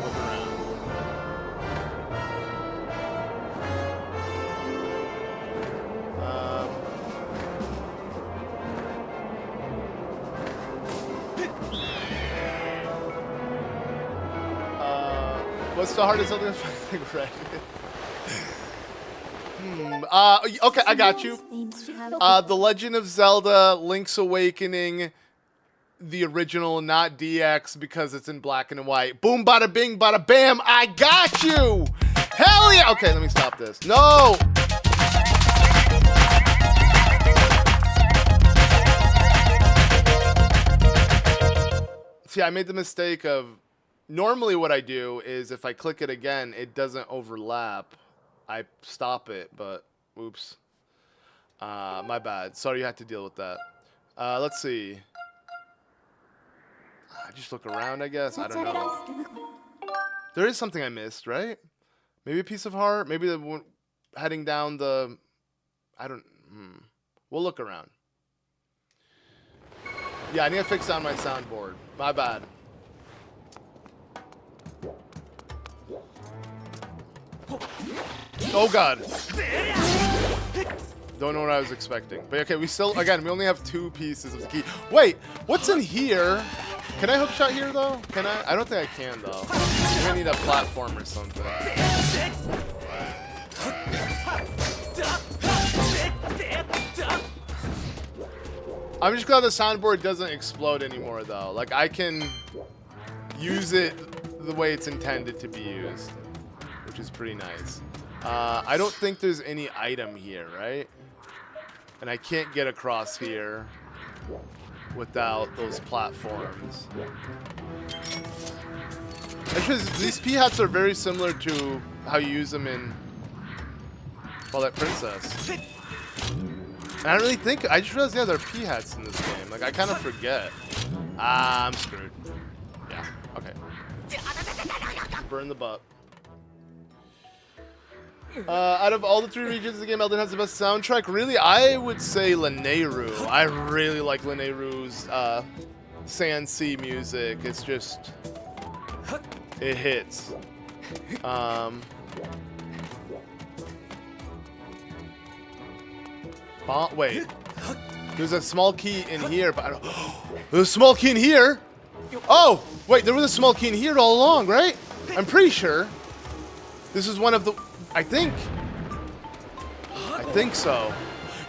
Look around. What's the hardest Zelda thing, right? Okay, I got you. The Legend of Zelda Link's Awakening, the original, not DX, because it's in black and white. Boom, bada bing, bada bam, I got you! Hell yeah! Okay, let me stop this. No! See, I made the mistake of... Normally what I do is if I click it again, it doesn't overlap. I stop it, but oops. My bad. Sorry you had to deal with that. Let's see. I just look around, I guess. I don't know. There is something I missed, right? Maybe a piece of heart. Maybe the one heading down the... I don't... We'll look around. Yeah, I need to fix that on my soundboard. My bad. Oh god. Don't know what I was expecting. But okay, we still, again, we only have 2 pieces of the key. Wait, what's in here? Can I hookshot here though? Can I? I don't think I can though. I'm gonna need a platform or something. I'm just glad the soundboard doesn't explode anymore though. Like I can use it the way it's intended to be used, which is pretty nice. I don't think there's any item here, right? And I can't get across here without those platforms. Actually, these P-hats are very similar to how you use them in Twilight Princess. And I don't really think, I just realized, yeah, there are P-hats in this game. Like, I kind of forget. I'm screwed. Yeah, okay. Burn the butt. Out of all the 3 regions of the game, Elden has the best soundtrack. Really, I would say Lanayru. I really like Lanayru's Sand Sea music. It's just, it hits. Wait, there's a small key in here, but I don't. There's a small key in here. Oh, wait, there was a small key in here all along, right? I'm pretty sure. This is one of the. I think so.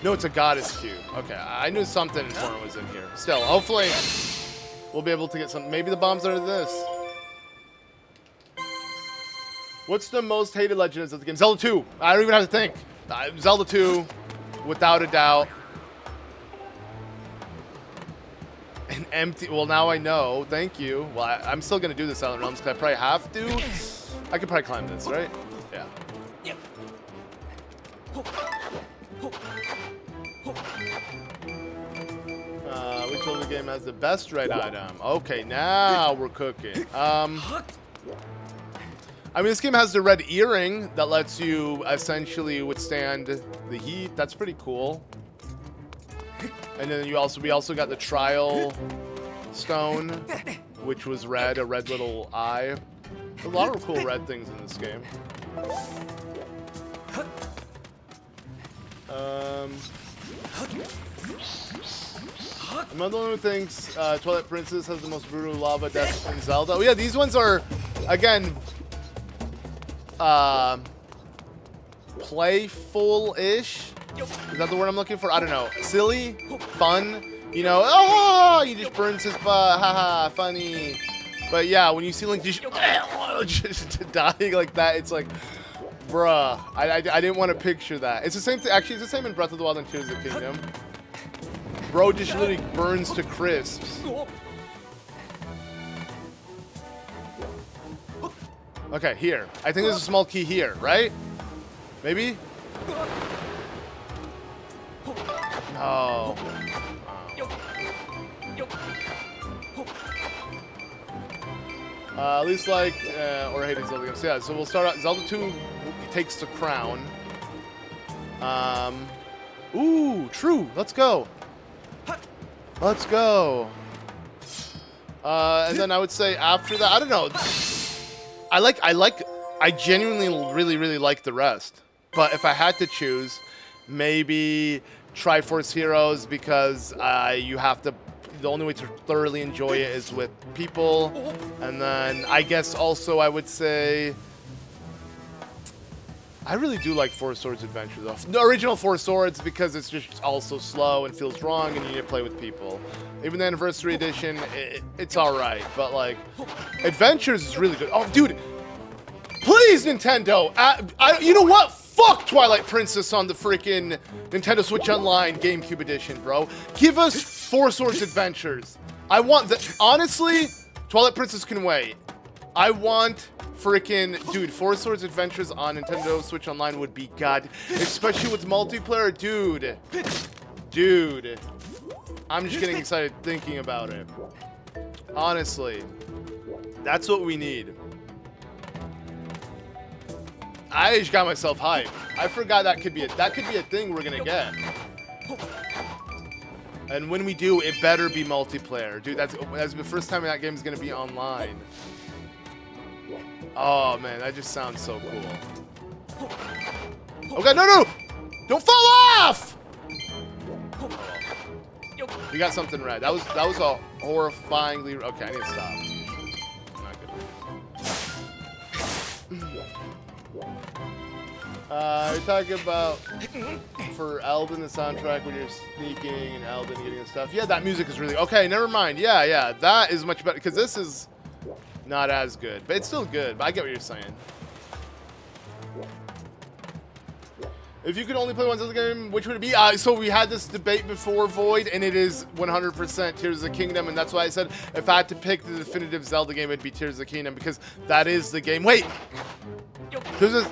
No, it's a goddess cube. Okay, I knew something important was in here. Still, hopefully, we'll be able to get some. Maybe the bombs are this. What's the most hated Legends of the game? Zelda 2. I don't even have to think. Zelda 2, without a doubt. An empty. Well, now I know. Thank you. Well, I'm still gonna do the Silent Realms because I probably have to. I could probably climb this, right? Yeah. Which one of the game has the best red item? Okay, now we're cooking. I mean, this game has the red earring that lets you essentially withstand the heat. That's pretty cool. And then we also got the trial stone, which was red, a red little eye. A lot of cool red things in this game. I'm not the one who thinks Twilight Princess has the most brutal lava deaths in Zelda. Oh yeah, these ones are, again, playful-ish. Is that the word I'm looking for? I don't know. Silly, fun. You know, oh, he just burns his butt. Haha, funny. But yeah, when you see Link just dying like that, it's like, bruh. I didn't want to picture that. It's the same thing. Actually, it's the same in Breath of the Wild and Tears of the Kingdom. Bro just literally burns to crisps. Okay, here. I think there's a small key here, right? Maybe? No. Oh. At least like, or hating Zelda games. So yeah, so we'll start out. Zelda 2 takes the crown. Ooh, true. Let's go. Let's go. And then I would say after that, I don't know. I genuinely really like the rest. But if I had to choose, maybe Triforce Heroes, because you have to. The only way to thoroughly enjoy it is with people. And then I guess also I would say I really do like Four Swords Adventure though. The original Four Swords, because it's just also slow and feels wrong and you need to play with people. Even the Anniversary Edition, it's alright. But like, Adventures is really good. Oh, dude. Please, Nintendo. You know what? Fuck Twilight Princess on the freaking Nintendo Switch Online GameCube Edition, bro. Give us Four Swords Adventures. I want that. Honestly, Twilight Princess can wait. I want freaking, dude, Four Swords Adventures on Nintendo Switch Online would be god. Especially with multiplayer, dude. Dude. I'm just getting excited thinking about it. Honestly. That's what we need. I just got myself hyped. I forgot that could be a thing we're gonna get. And when we do, it better be multiplayer, dude. That's the first time that game is gonna be online. Oh man, that just sounds so cool. Oh god, no! Don't fall off! You got something red. That was a horrifyingly. Okay, I need to stop. I'm not good. You're talking about for Eldin the soundtrack when you're sneaking and Eldin getting the stuff. Yeah, that music is really okay. Never mind. Yeah, that is much better because this is not as good, but it's still good. But I get what you're saying. If you could only play one Zelda game, which would it be? So we had this debate before, Void, and it is 100% Tears of the Kingdom, and that's why I said if I had to pick the definitive Zelda game, it'd be Tears of the Kingdom, because that is the game. Wait! There's a...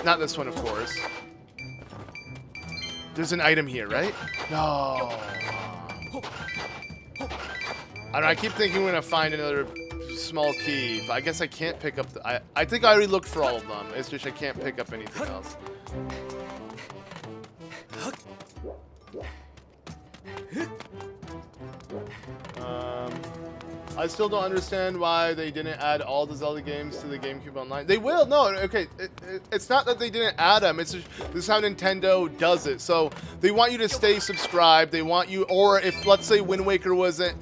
Not this one, of course. There's an item here, right? No. I don't know, I keep thinking we're going to find another small key, but I guess I can't pick up the... I think I already looked for all of them. It's just I can't pick up anything else. I still don't understand why they didn't add all the Zelda games to the GameCube Online. They will. No, okay. It's not that they didn't add them. It's just, this is how Nintendo does it. So they want you to stay subscribed. They want you, or if, let's say, Wind Waker wasn't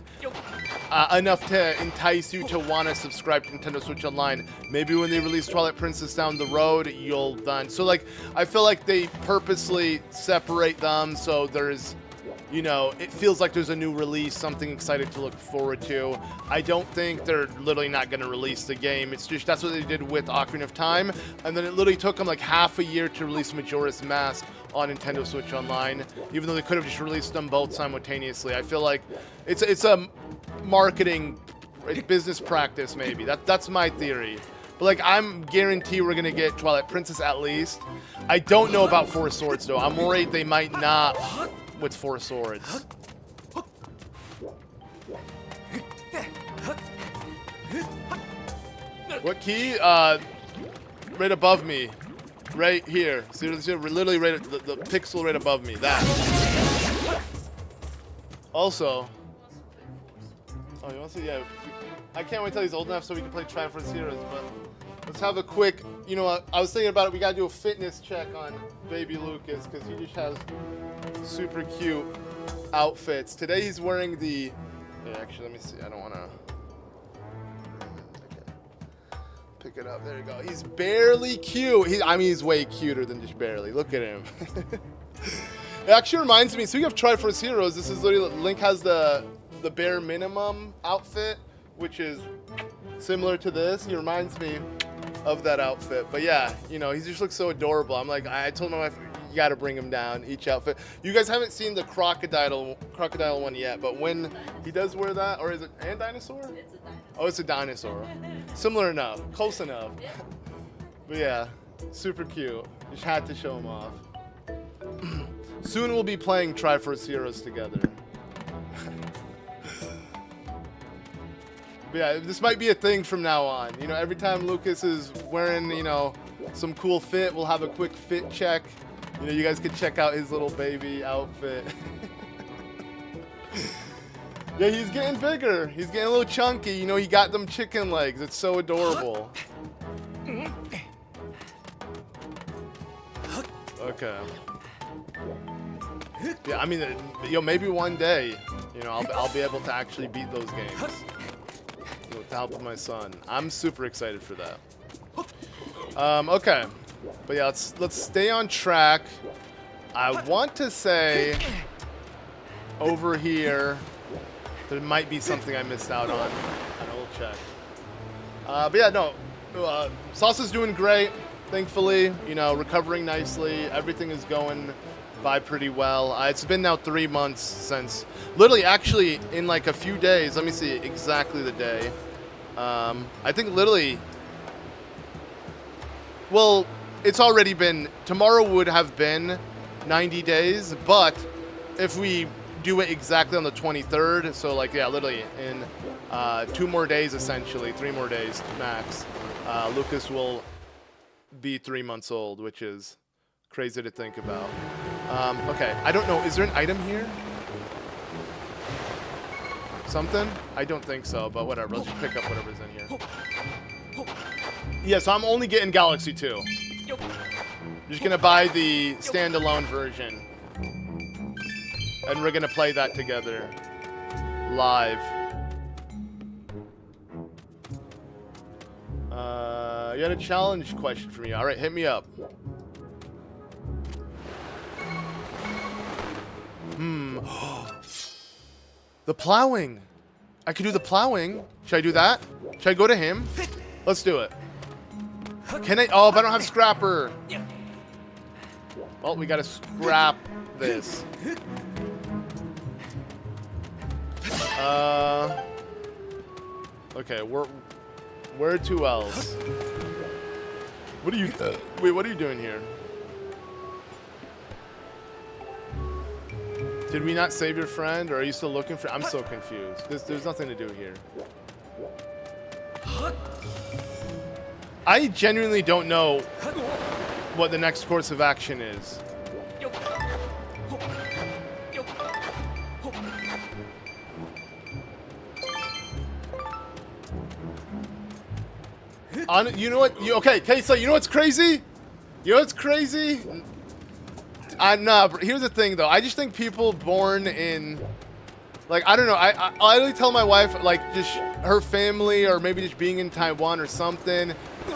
enough to entice you to want to subscribe to Nintendo Switch Online, maybe when they release Twilight Princess down the road, you'll then. So, like, I feel like they purposely separate them so there's, you know, it feels like there's a new release, something exciting to look forward to. I don't think they're literally not going to release the game. It's just that's what they did with Ocarina of Time, and then it literally took them like half a year to release Majora's Mask on Nintendo Switch Online, even though they could have just released them both simultaneously. I feel like it's a marketing business practice, maybe. That's my theory. But like, I'm guarantee we're gonna get Twilight Princess at least. I don't know about Four Swords though. I'm worried they might not with Four Swords. What key? Right above me. Right here. See, literally right at the pixel right above me. That. Also. Oh, you want to see? Yeah. I can't wait till he's old enough so we can play Triforce Heroes, but let's have a quick, you know what, I was thinking about it, we gotta do a fitness check on baby Lucas, because he just has super cute outfits. Today he's wearing the, yeah, actually, let me see, I don't wanna, okay. Pick it up, there you go. He's barely cute. I mean, he's way cuter than just barely. Look at him. It actually reminds me, speaking of Triforce Heroes, this is literally, Link has the bare minimum outfit, which is similar to this. He reminds me of that outfit. But yeah, you know, he just looks so adorable. I'm like, I told my wife, you gotta bring him down, each outfit. You guys haven't seen the crocodile one yet, but when he does wear that, or is it a dinosaur? It's a dinosaur. Oh, it's a dinosaur. Similar enough, close enough. Yeah. But yeah, super cute. Just had to show him off. Soon we'll be playing Triforce Heroes together. But yeah, this might be a thing from now on. You know, every time Lucas is wearing, you know, some cool fit, we'll have a quick fit check. You know, you guys can check out his little baby outfit. Yeah, he's getting bigger. He's getting a little chunky. You know, he got them chicken legs. It's so adorable. Okay. Yeah, I mean, you know, maybe one day, you know, I'll be able to actually beat those games. With the help of my son. I'm super excited for that. Okay. But yeah, let's stay on track. I want to say over here there might be something I missed out on. I will check. But yeah, no. Salsa's doing great, thankfully. You know, recovering nicely. Everything is going by pretty well. It's been now 3 months since, literally actually in like a few days, let me see exactly the day. I think literally, well, it's already been, tomorrow would have been 90 days, but if we do it exactly on the 23rd, so like, yeah, literally in 2 more days, essentially, 3 more days max, Lucas will be 3 months old, which is crazy to think about. Okay, I don't know. Is there an item here? Something? I don't think so, but whatever. Let's just pick up whatever's in here. Yeah, so I'm only getting Galaxy 2. Just gonna buy the standalone version. And we're gonna play that together. Live. You had a challenge question for me. Alright, hit me up. The plowing. I could do the plowing. Should I do that? Should I go to him? Let's do it. Can I? Oh, but I don't have scrapper. Well, we gotta scrap this. Okay, where to else? What are you? Wait, what are you doing here? Did we not save your friend, or are you still looking for? I'm so confused. There's nothing to do here. I genuinely don't know what the next course of action is. You know what? Okay, so you know what's crazy? You know what's crazy? Nah, here's the thing though. I just think people born in, like, I don't know. I always tell my wife, like, just her family, or maybe just being in Taiwan or something,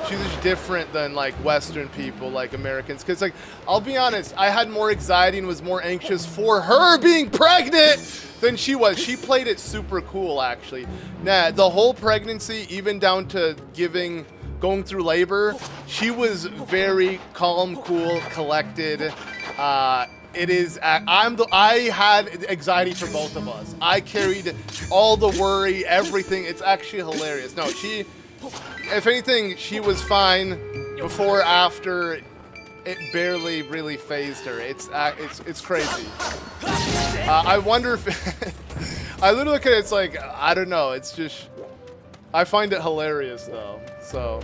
she's just different than like Western people, like Americans. Cause like, I'll be honest, I had more anxiety and was more anxious for her being pregnant than she was. She played it super cool, actually. Nah, the whole pregnancy, even down to going through labor, she was very calm, cool, collected. I had anxiety for both of us. I carried all the worry, everything. It's actually hilarious. No, if anything, she was fine before, after. It barely really phased her. It's crazy. I wonder if I literally look at it, it's like, I don't know. It's just, I find it hilarious though. So,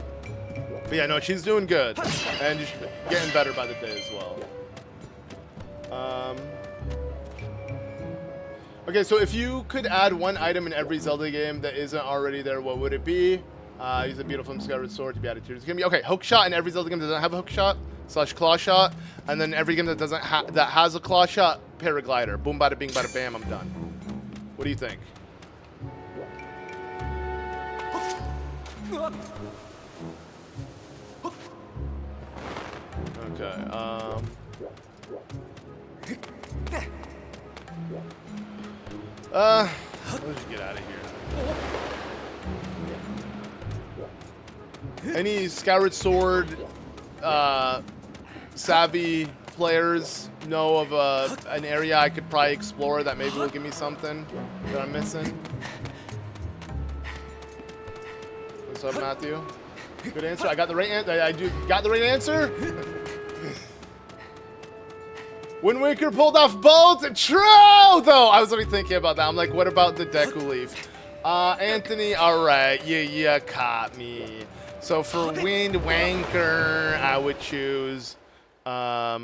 but yeah, no, she's doing good and just getting better by the day as well. Okay, so if you could add one item in every Zelda game that isn't already there, what would it be? Use a beautiful Skyward sword to be added to. It's gonna be okay. Hook shot in every Zelda game that doesn't have a hook shot / claw shot, and then every game that doesn't that has a claw shot, paraglider. Boom, bada, bing, bada, bam. I'm done. What do you think? Okay. Let's just get out of here. Any Skyward Sword savvy players know of an area I could probably explore that maybe will give me something that I'm missing? What's up, Matthew? Good answer. I got the right answer. Got the right answer. Wind Waker pulled off both. True, though. I was already thinking about that. I'm like, what about the Deku Leaf? Anthony, all right. You caught me. So for Wind Wanker, I would choose I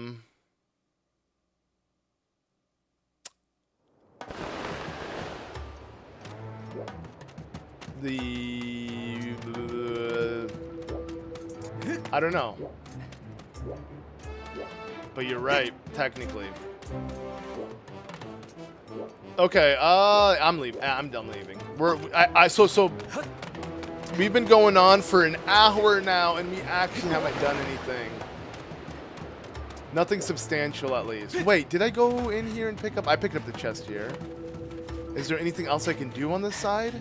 don't know. But you're right, technically. Okay, I'm leaving. I'm done leaving. So we've been going on for an hour now, and we actually haven't done anything. Nothing substantial, at least. Wait, did I go in here and pick up? I picked up the chest here. Is there anything else I can do on this side?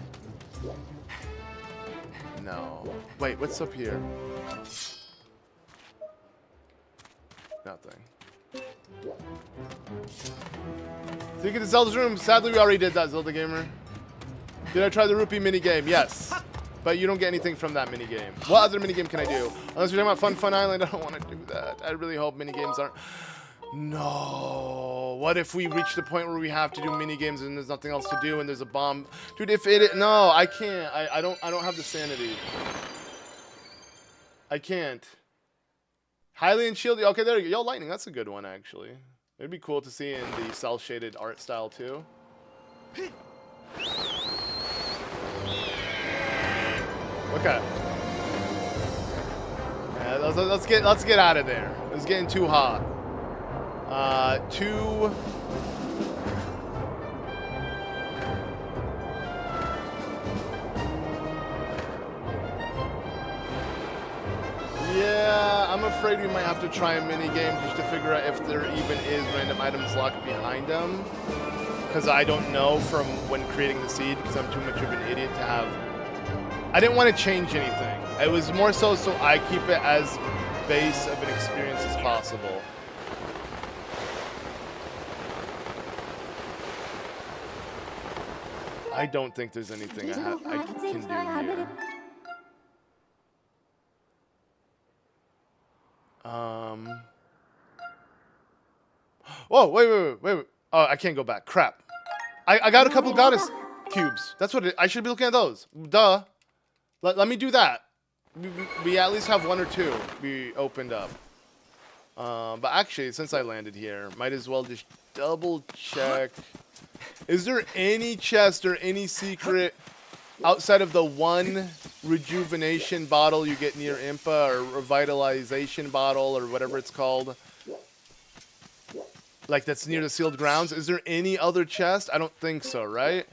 No. Wait, what's up here? Nothing. So you get to Zelda's room. Sadly, we already did that, Zelda Gamer. Did I try the rupee minigame? Yes. But you don't get anything from that minigame. What other minigame can I do? Unless you're talking about Fun Island, I don't want to do that. I really hope minigames aren't... No. What if we reach the point where we have to do minigames and there's nothing else to do and there's a bomb? Dude, if it... No, I can't. I don't have the sanity. I can't. Hylian Shield. Okay, there you go. Yo, Lightning. That's a good one, actually. It'd be cool to see in the cel-shaded art style, too. Okay. Yeah, let's get out of there. It's getting too hot. afraid we might have to try a mini game just to figure out if there even is random items locked behind them. Because I don't know from when creating the seed, because I'm too much of an idiot to have. I didn't want to change anything. It was more so I keep it as base of an experience as possible. I don't think there's anything I can do here. Whoa, wait. Oh, I can't go back. Crap. I got a couple goddess cubes. That's what I should be looking at those. Duh. Let me do that. We at least have one or two we opened up. But actually, since I landed here, might as well just double check. Is there any chest or any secret outside of the one rejuvenation bottle you get near Impa, or revitalization bottle, or whatever it's called? Like that's near the sealed grounds? Is there any other chest? I don't think so, right?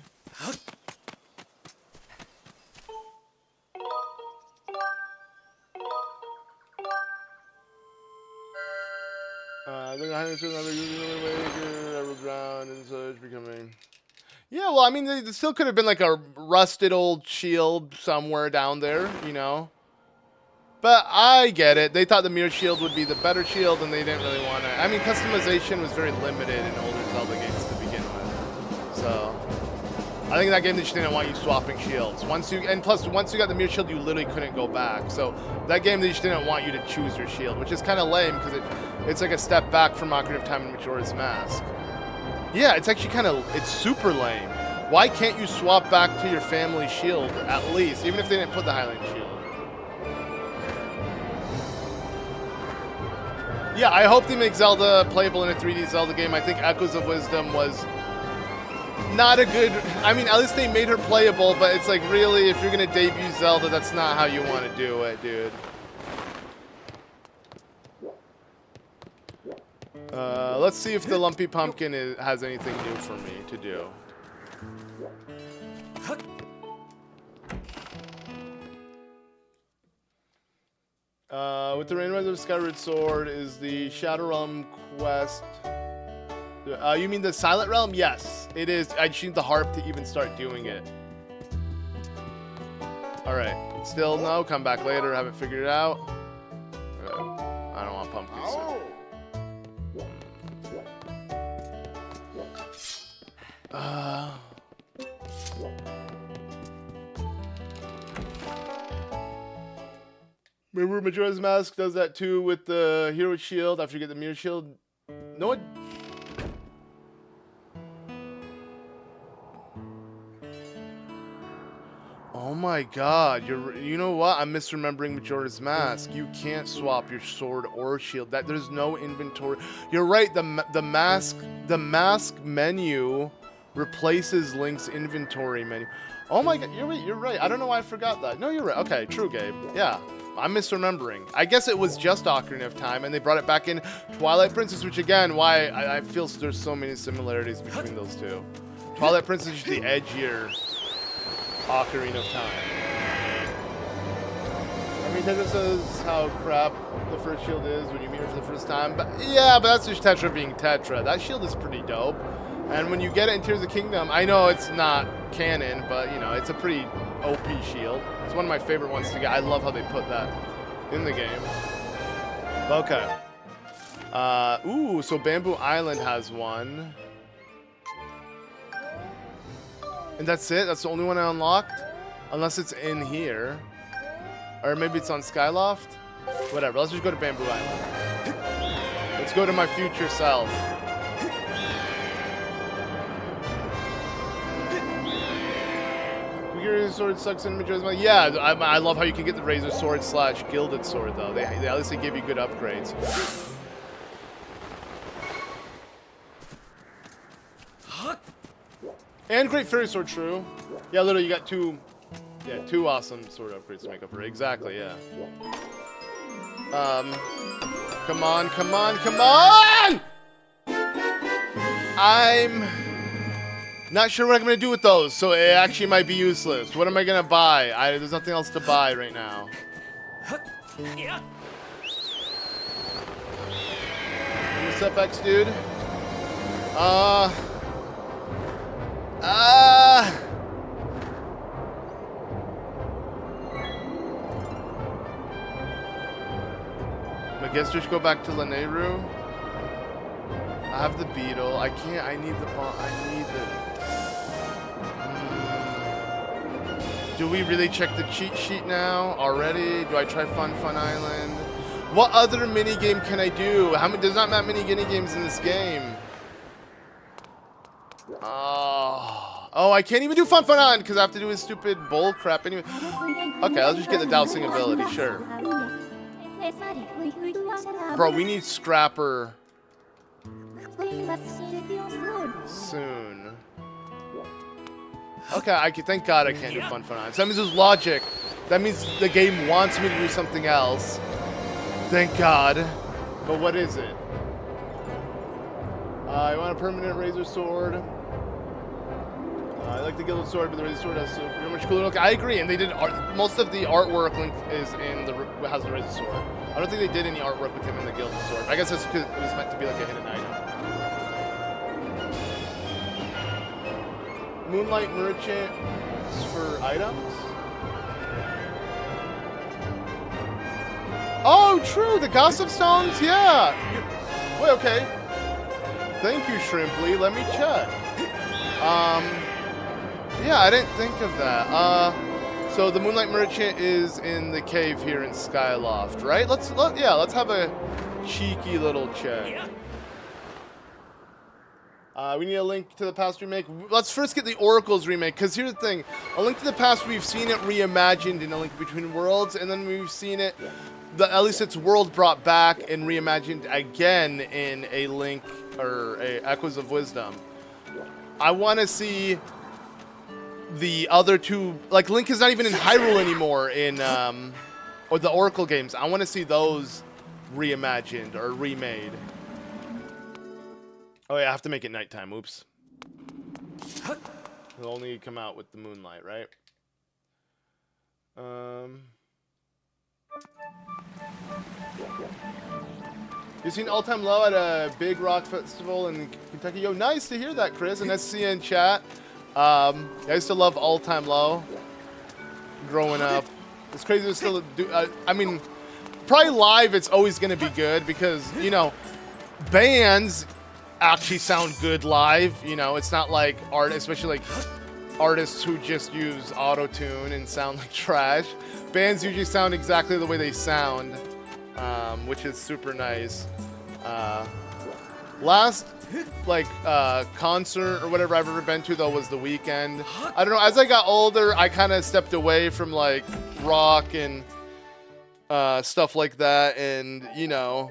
Yeah, well, I mean, there still could have been like a rusted old shield somewhere down there, you know? But I get it. They thought the mirror shield would be the better shield, and they didn't really want to. I mean, customization was very limited in older Zelda games to begin with. So, I think in that game they just didn't want you swapping shields. Plus, once you got the mirror shield, you literally couldn't go back. So, that game they just didn't want you to choose your shield, which is kind of lame because it's like a step back from Ocarina of Time and Majora's Mask. Yeah, it's actually it's super lame. Why can't you swap back to your family shield at least, even if they didn't put the Highland shield? Yeah, I hope they make Zelda playable in a 3D Zelda game. I think Echoes of Wisdom was not a good... I mean, at least they made her playable, but it's like, really, if you're going to debut Zelda, that's not how you want to do it, dude. Let's see if the Lumpy Pumpkin has anything new for me to do. With the Randomizer of Skyward Sword is the Shadow Realm quest. You mean the Silent Realm? Yes, it is. I just need the harp to even start doing it. Alright. Still no? Come back later. Haven't figured it out. I don't want pumpkin soup. Remember Majora's Mask does that too with the hero shield after you get the mirror shield? No, it... Oh my god, you know what? I'm misremembering Majora's Mask. You can't swap your sword or shield. There's no inventory. You're right, the mask menu replaces Link's inventory menu. Oh my god, you're right. I don't know why I forgot that. No, you're right. Okay, true, Gabe. Yeah. I'm misremembering. I guess it was just Ocarina of Time, and they brought it back in Twilight Princess, which again, why I feel there's so many similarities between those two. Twilight Princess is the edgier Ocarina of Time. I mean, Tetra says how crap the first shield is when you meet her for the first time, but yeah, but that's just Tetra being Tetra. That shield is pretty dope, and when you get it in Tears of the Kingdom, I know it's not canon, but you know, it's a pretty OP shield. It's one of my favorite ones to get. I love how they put that in the game. Okay. Ooh, so Bamboo Island has one. And that's it? That's the only one I unlocked? Unless it's in here. Or maybe it's on Skyloft? Whatever, let's just go to Bamboo Island. Let's go to my future self. Razor sword sucks in Majora's Mask. Yeah, I love how you can get the razor sword / gilded sword though. They at least they give you good upgrades. And great fairy sword, true. Yeah, literally you got two awesome sword upgrades to make up for it. Exactly, yeah. Come on. I'm not sure what I'm going to do with those, so it actually might be useless. What am I going to buy? There's nothing else to buy right now. What's up, X dude? I guess just go back to Lanayru. I have the beetle. I can't. I need the bomb. I need the. Do we really check the cheat sheet now already? Do I try Fun Island? What other mini game can I do? How many? There's not that many mini games in this game. Oh, I can't even do Fun Island because I have to do his stupid bull crap anyway. Okay, I'll just get the dousing ability. Sure. Bro, we need Scrapper soon. Okay, thank God I can't do Fun Island. So that means there's logic. That means the game wants me to do something else. Thank God. But what is it? I want a permanent razor sword. I like the Gilded Sword, but the Razor Sword has so much cooler look. I agree, and they did most of the artwork Link is in the has the Razor Sword. I don't think they did any artwork with him in the Gilded Sword. I guess that's because it was meant to be like a hidden item. Moonlight Merchant for items. Oh, true, the Gossip Stones. Yeah. Wait, okay. Thank you, Shrimply. Let me check. Yeah, I didn't think of that. So the Moonlight Merchant is in the cave here in Skyloft, right? Let's have a cheeky little check. We need a Link to the Past remake. Let's first get the Oracle's remake, because here's the thing. A Link to the Past, we've seen it reimagined in A Link Between Worlds, and then we've seen it, at least its world brought back and reimagined again in a Link, or a Echoes of Wisdom. I want to see the other two, like Link is not even in Hyrule anymore in, or the Oracle games. I want to see those reimagined or remade. Oh yeah, I have to make it nighttime. Oops. It'll only come out with the moonlight, right? You seen All Time Low at a big rock festival in Kentucky? Yo, nice to hear that, Chris. And SC in chat. I used to love All Time Low growing up. It's crazy to still do. I mean, probably live it's always going to be good because, you know, bands actually sound good live. You know, it's not like art, especially like artists who just use auto-tune and sound like trash. Bands usually sound exactly the way they sound, which is super nice. Last like concert or whatever I've ever been to though was The Weeknd. I don't know, as I got older I kind of stepped away from like rock and stuff like that, and you know,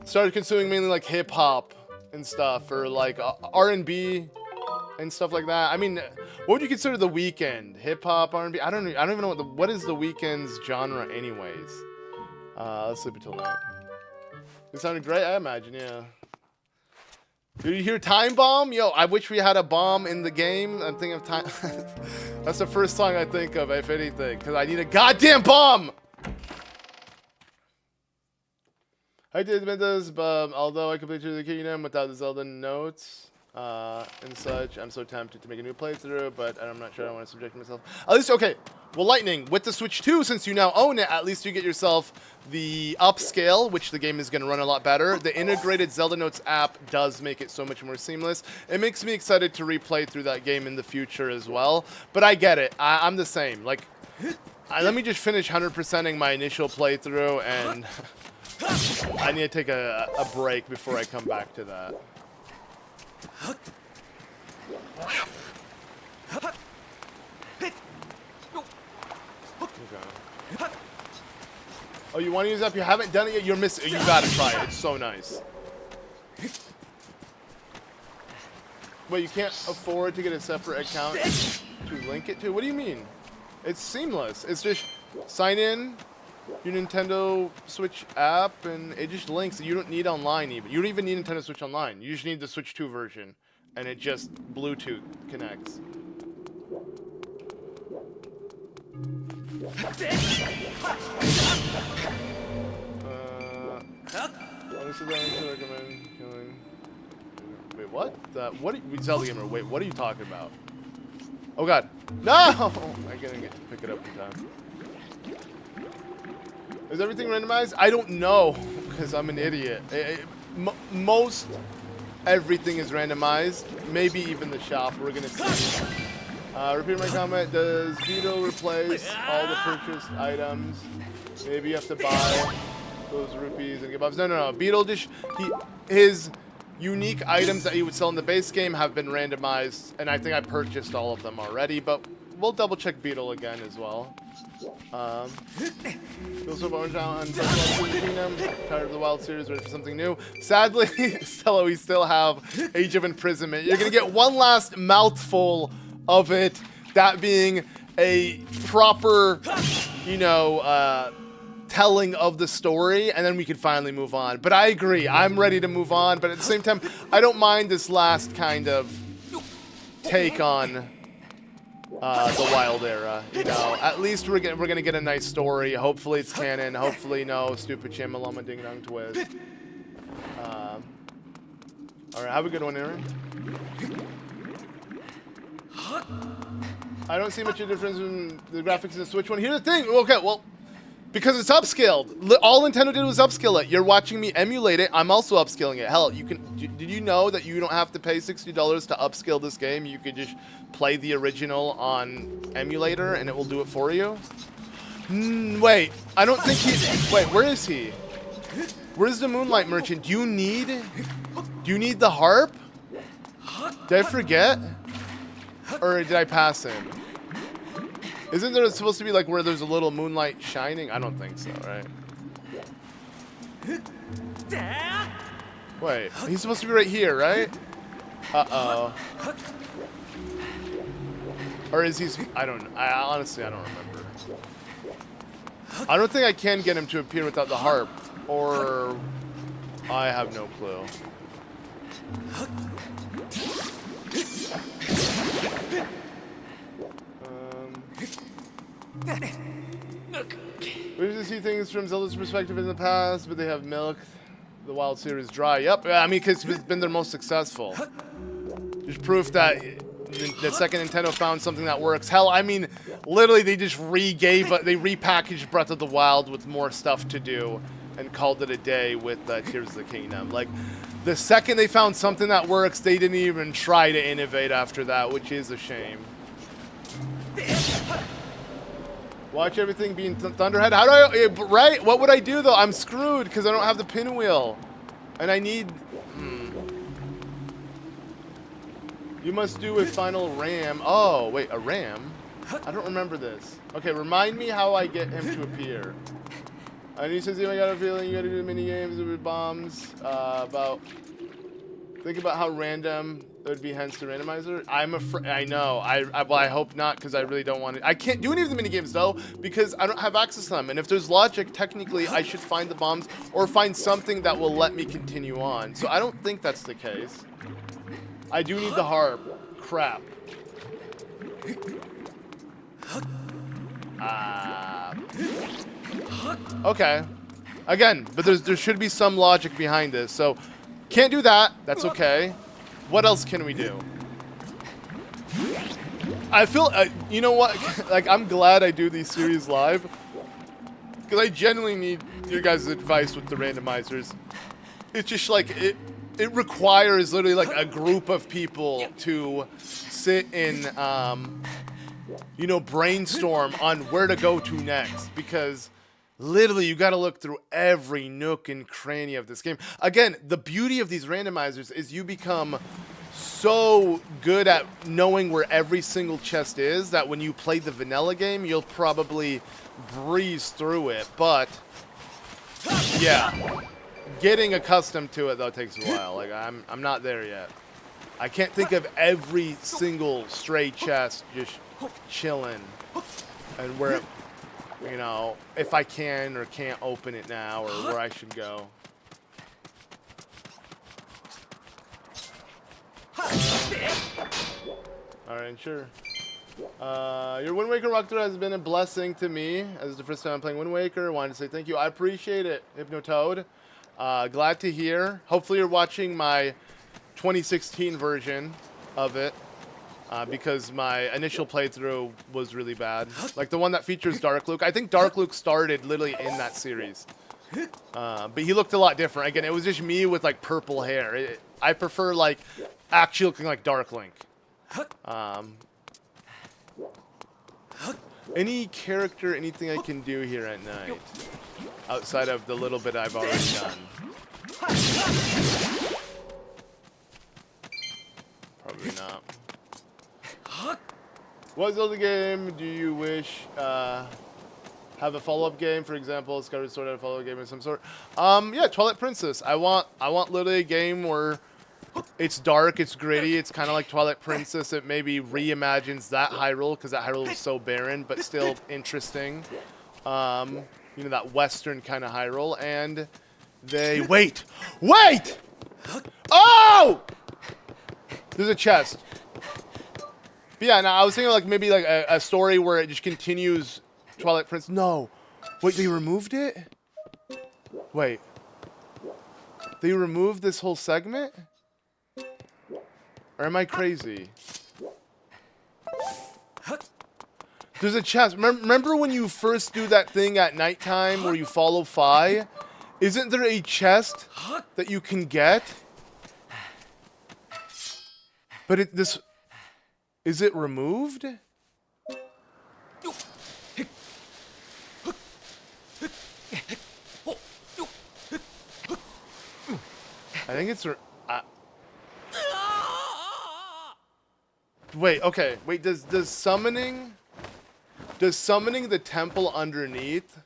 started consuming mainly like hip hop and stuff, or like R&B and stuff like that. I mean, what would you consider The Weeknd? Hip hop, R&B? I don't even know what is The Weeknd's genre anyways. Let's sleep until night. It sounded great, I imagine, yeah. Did you hear Time Bomb? Yo, I wish we had a bomb in the game. I'm thinking of Time. That's the first song I think of, if anything, because I need a goddamn bomb! I did Mendes, but although I completed the Kingdom without the Zelda notes and such, I'm so tempted to make a new playthrough, but I'm not sure I want to subject myself. At least, okay, well, Lightning, with the Switch 2, since you now own it, at least you get yourself the upscale, which the game is going to run a lot better. The integrated Zelda Notes app does make it so much more seamless. It makes me excited to replay through that game in the future as well, but I get it. I'm the same. Like, let me just finish 100%ing my initial playthrough, and I need to take a break before I come back to that. Okay. Oh, you want to use that? You haven't done it yet? You're missing. You gotta try it. It's so nice. Wait, you can't afford to get a separate account to link it to? What do you mean? It's seamless. It's just sign in your Nintendo Switch app, and it just links. You don't need online even. You don't even need Nintendo Switch Online. You just need the Switch 2 version, and it just Bluetooth connects. Honestly, I recommend killing. Wait, what? We tell the gamer. Wait, what are you talking about? Oh God, no! I couldn't get to pick it up in time. Is everything randomized? I don't know, because I'm an idiot. Most everything is randomized. Maybe even the shop. We're gonna see. Repeat my comment. Does Beetle replace all the purchased items? Maybe you have to buy those rupees and kebabs. No. Beetle just his unique items that he would sell in the base game have been randomized, and I think I purchased all of them already. But we'll double check Beetle again as well. Also, Orange Island, Kingdom, tired of the Wild series, ready for something new. Sadly, Stella, we still have Age of Imprisonment. You're gonna get one last mouthful of it, that being a proper, you know, telling of the story, and then we can finally move on. But I agree, I'm ready to move on, but at the same time, I don't mind this last kind of take on the Wild era. You know, at least we're gonna get a nice story. Hopefully it's canon. Hopefully no stupid Chimalama Ding Dong twist. All right, have a good one, Aaron. I don't see much of a difference in the graphics in the Switch one. Here's the thing. Okay, well, because it's upscaled. All Nintendo did was upscale it. You're watching me emulate it. I'm also upscaling it. Hell, you can. Did you know that you don't have to pay $60 to upscale this game? You could just play the original on emulator, and it will do it for you. Wait, I don't think he. Wait, where is he? Where's the Moonlight Merchant? Do you need the harp? Did I forget? Or did I pass him? Isn't there supposed to be like where there's a little moonlight shining? I don't think so, right? Wait, he's supposed to be right here, right? Uh-oh. Or is he? I don't know. Honestly, I don't remember. I don't think I can get him to appear without the harp. Or I have no clue. We used to see things from Zelda's perspective in the past, but they have milked the Wild series dry. Yep, I mean, because it's been their most successful. There's proof that the second Nintendo found something that works. Hell, I mean, literally they just they repackaged Breath of the Wild with more stuff to do and called it a day with Tears of the Kingdom. Like, the second they found something that works, they didn't even try to innovate after that, which is a shame. Watch everything being Thunderhead. How do I, right? What would I do though? I'm screwed because I don't have the pinwheel. And I need, You must do a final ram. Oh, wait, a ram? I don't remember this. Okay, remind me how I get him to appear. And he says, I got a feeling you gotta do mini games with bombs. Think about how random it would be, hence the randomizer. I'm afraid. I know. Well, I hope not, because I really don't want to. I can't do any of the mini games though, because I don't have access to them. And if there's logic, technically, I should find the bombs or find something that will let me continue on. So I don't think that's the case. I do need the harp. Crap. Okay. Again, but there should be some logic behind this. So, can't do that. That's okay. What else can we do? I feel, you know what? Like, I'm glad I do these series live. Because I genuinely need your guys' advice with the randomizers. It's just like, it requires literally like a group of people to sit and, you know, brainstorm on where to go to next. Because literally, you got to look through every nook and cranny of this game. Again, the beauty of these randomizers is you become so good at knowing where every single chest is that when you play the vanilla game, you'll probably breeze through it. But, yeah, getting accustomed to it, though, takes a while. Like, I'm not there yet. I can't think of every single stray chest just chilling and where, you know, if I can or can't open it now or where I should go. Alright, sure. Your Wind Waker walkthrough has been a blessing to me. As the first time I'm playing Wind Waker, I wanted to say thank you. I appreciate it, Hypnotoad. Glad to hear. Hopefully you're watching my 2016 version of it. Because my initial playthrough was really bad. Like the one that features Dark Luke. I think Dark Luke started literally in that series. But he looked a lot different. Again, it was just me with like purple hair. I prefer like actually looking like Dark Link. Any character, anything I can do here at night? Outside of the little bit I've already done. Probably not. What Zelda game do you wish have a follow-up game? For example, Skyward Sword had a follow-up game of some sort. Yeah, Twilight Princess. I want literally a game where it's dark, it's gritty, it's kind of like Twilight Princess. It maybe reimagines that Hyrule because that Hyrule is so barren, but still interesting. You know, that Western kind of Hyrule. And they wait. Oh! There's a chest. But yeah, now I was thinking like maybe like a story where it just continues Twilight Princess. No. Wait, they removed it? Wait. They removed this whole segment? Or am I crazy? There's a chest. Remember when you first do that thing at nighttime where you follow Fi? Isn't there a chest that you can get? But is it removed? I think it's... wait, okay. Wait, does summoning the temple underneath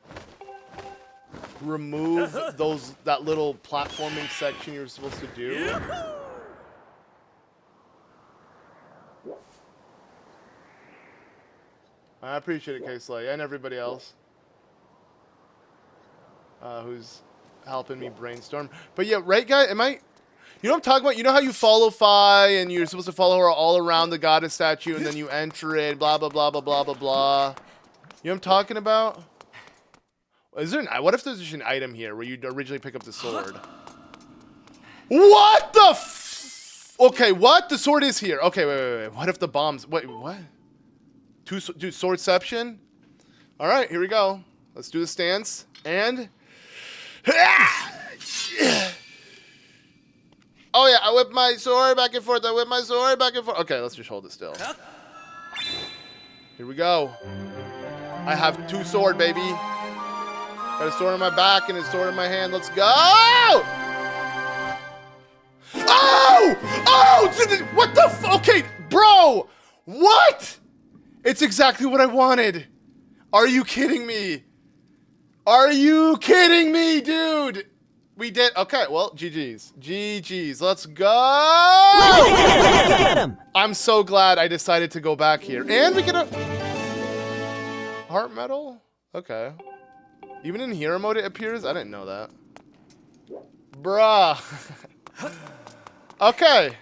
remove that little platforming section you're supposed to do? I appreciate it, K-Slay, and everybody else who's helping me brainstorm. But yeah, right, guy? You know what I'm talking about? You know how you follow Fi and you're supposed to follow her all around the goddess statue and then you enter it, blah, blah, blah, blah, blah, blah, blah. You know what I'm talking about? Is there what if there's just an item here where you originally pick up the sword? What the okay, what? The sword is here. Okay, wait. What if the bombs... Wait, what? Do swordception? All right, here we go. Let's do the stance. And... oh, yeah, I whip my sword back and forth. Okay, let's just hold it still. Here we go. I have two sword, baby. Got a sword on my back and a sword in my hand. Let's go! Oh! Oh! What the okay, bro! What? It's exactly what I wanted. Are you kidding me? Are you kidding me, dude? We did. Okay, well, GG's. GG's. Let's go! Get him! I'm so glad I decided to go back here. And we get a... heart medal? Okay. Even in hero mode it appears? I didn't know that. Bruh. Okay.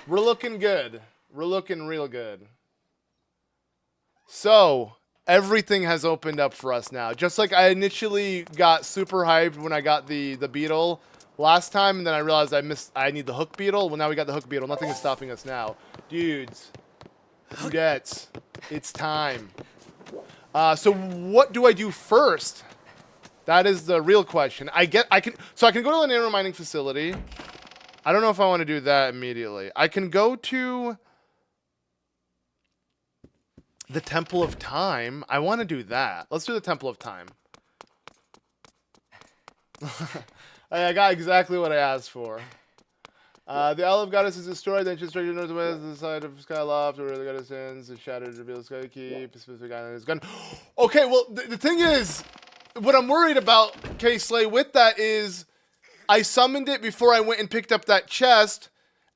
We're looking good. We're looking real good. So, everything has opened up for us now. Just like I initially got super hyped when I got the beetle last time, and then I realized I need the hook beetle. Well, now we got the hook beetle. Nothing is stopping us now. Dudes. Dudettes. It's time. So what do I do first? That is the real question. I can go to the nano mining facility. I don't know if I want to do that immediately. I can go to the Temple of Time. I want to do that. Let's do the Temple of Time. I got exactly what I asked for. The Olive Goddess is destroyed, then she's straight northwest, the side of Skyloft, where the goddess stands, the shattered, revealed Sky Keep, Pacific Island is gone. Okay, well, the thing is, what I'm worried about, K-Slay, with that is, I summoned it before I went and picked up that chest,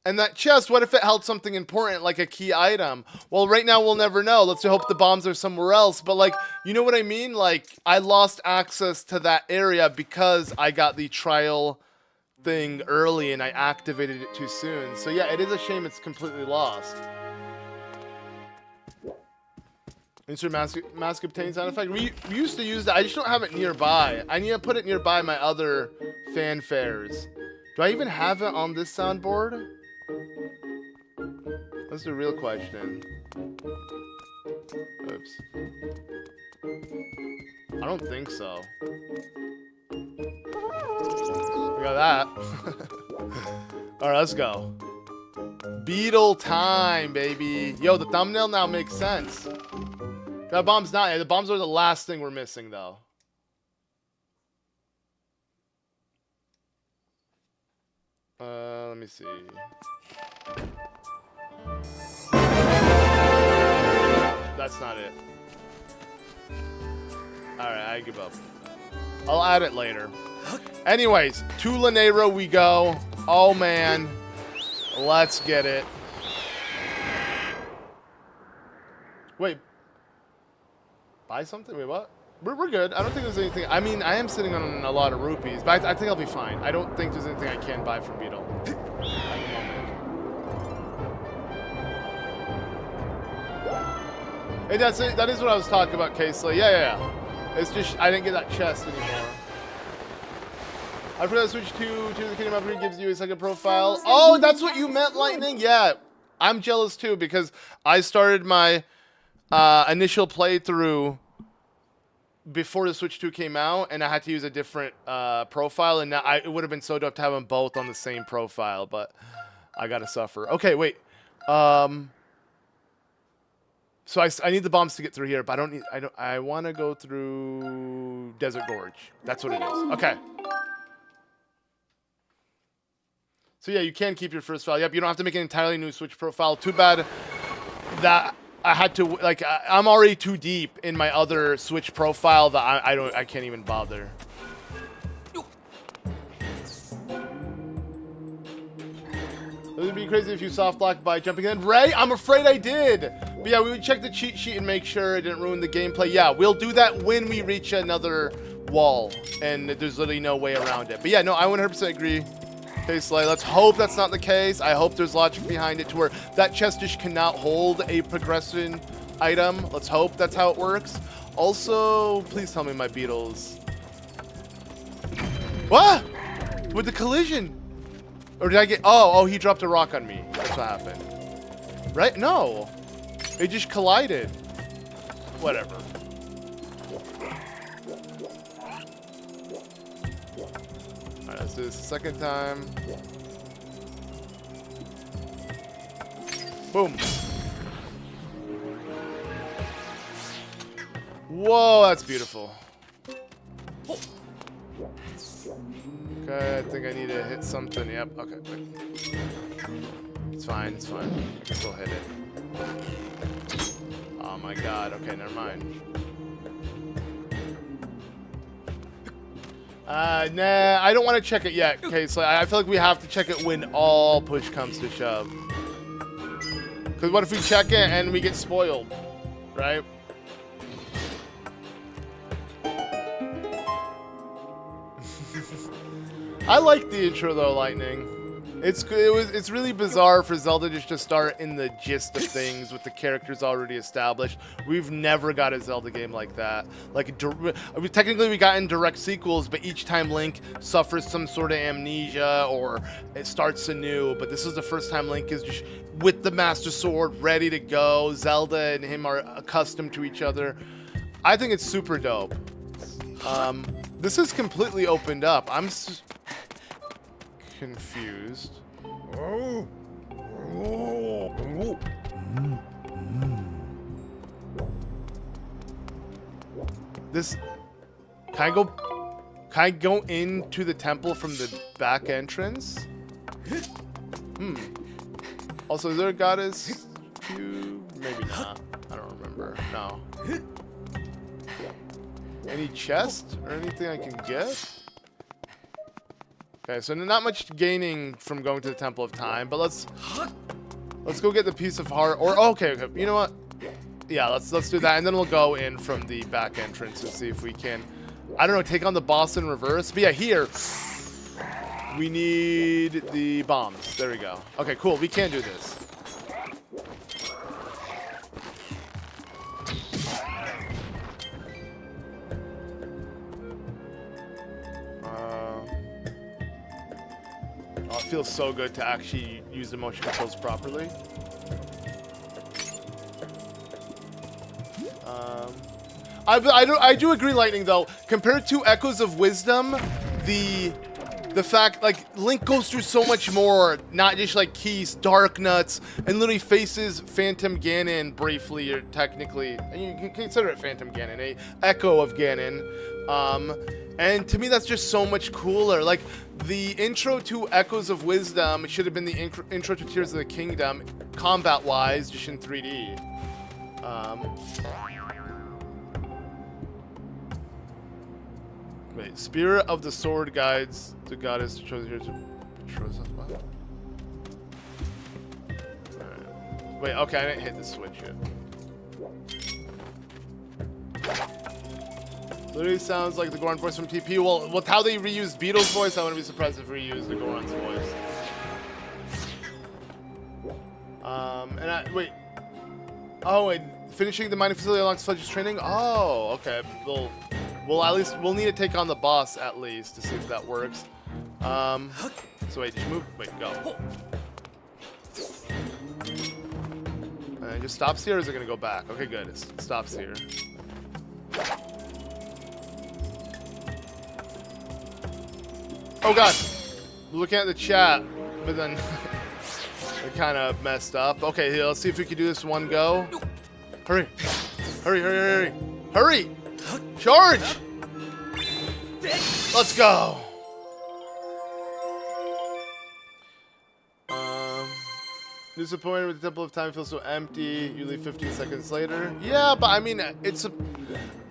and that chest, what if it held something important, like a key item? Well, right now, we'll never know. Let's hope the bombs are somewhere else, but, like, you know what I mean? Like, I lost access to that area because I got the trial thing early and I activated it too soon. So yeah, it is a shame it's completely lost. Insert mask obtain sound effect. We used to use that. I just don't have it nearby. I need to put it nearby my other fanfares. Do I even have it on this soundboard? That's the real question. Oops. I don't think so. We got that. Alright, let's go. Beetle time, baby. Yo, the thumbnail now makes sense. That bomb's not. The bombs are the last thing we're missing, though. Let me see. That's not it. Alright, I give up. I'll add it later. Anyways, to Lanero we go. Oh, man. Let's get it. Wait. Buy something? Wait, what? We're good. I don't think there's anything. I mean, I am sitting on a lot of rupees, but I think I'll be fine. I don't think there's anything I can buy from Beetle. At the moment. Hey, that is what I was talking about, Casely. Yeah. It's just, I didn't get that chest anymore. I forgot to switch to the Kingdom Upgrade gives you a second profile. Oh, that's what you meant, Lightning? Yeah. I'm jealous too because I started my initial playthrough before the Switch 2 came out, and I had to use a different profile, and now it would have been so dope to have them both on the same profile, but I gotta suffer. Okay, wait. So I need the bombs to get through here, but I want to go through Desert Gorge. That's what it is. Okay. So yeah, you can keep your first file. Yep, you don't have to make an entirely new Switch profile. Too bad that I had to, like, I'm already too deep in my other Switch profile that I can't even bother. It would be crazy if you soft blocked by jumping in. Ray, I'm afraid I did. But yeah, we would check the cheat sheet and make sure it didn't ruin the gameplay. Yeah, we'll do that when we reach another wall, and there's literally no way around it. But yeah, no, I 100% agree. Okay, Slay, let's hope that's not the case. I hope there's logic behind it to where that chest dish cannot hold a progression item. Let's hope that's how it works. Also, please tell me my Beetles. What? With the collision? Or did I get... Oh, he dropped a rock on me. That's what happened. Right? No. It just collided. Whatever. Alright, let's do this a second time. Boom. Whoa, that's beautiful. Okay, I think I need to hit something. Yep, okay. It's fine, it's fine. I can still hit it. Oh my god, okay, never mind. Nah, I don't want to check it yet. Okay, so I feel like we have to check it when all push comes to shove. Because what if we check it and we get spoiled, right? I like the intro though, Lightning. It's really bizarre for Zelda just to start in the gist of things with the characters already established. We've never got a Zelda game like that. Like, technically we got in direct sequels, but each time Link suffers some sort of amnesia or it starts anew. But this is the first time Link is just with the Master Sword, ready to go. Zelda and him are accustomed to each other. I think it's super dope. This is completely opened up. I'm confused. This, can I go into the temple from the back entrance? Also, is there a goddess cube? Maybe not. I don't remember. No. Any chest or anything I can get? Okay, so not much gaining from going to the Temple of Time, but let's go get the piece of heart. Or okay, you know what? Yeah, let's do that, and then we'll go in from the back entrance and see if we can, I don't know, take on the boss in reverse. But yeah, here we need the bombs. There we go. Okay, cool. We can do this. Oh, it feels so good to actually use the motion controls properly. I do agree, Lightning, though. Compared to Echoes of Wisdom, the fact, like, Link goes through so much more, not just, like, keys, dark nuts, and literally faces Phantom Ganon briefly, or technically, and you can consider it Phantom Ganon, a echo of Ganon. And to me, that's just so much cooler. Like, the intro to Echoes of Wisdom should have been the intro to Tears of the Kingdom, combat-wise, just in 3D. Wait, Spirit of the Sword guides the goddess to choose here to patrol us. Alright. Wait, okay, I didn't hit the switch yet. Literally sounds like the Goron voice from TP. Well, with how they reused Beetle's voice, I wouldn't be surprised if we reused the Goron's voice. Wait. Oh, and finishing the mining facility along Sledge's training? Oh, okay. We'll need to take on the boss at least to see if that works. So wait, just move. Wait, go. And it just stops here, or is it gonna go back? Okay, good. It stops here. Oh god, looking at the chat, but then it kind of messed up. Okay, here, let's see if we can do this one go. Hurry, hurry, hurry, hurry, hurry! Charge! Let's go. Disappointed with the Temple of Time feels so empty. You leave 15 seconds later. Yeah, but I mean,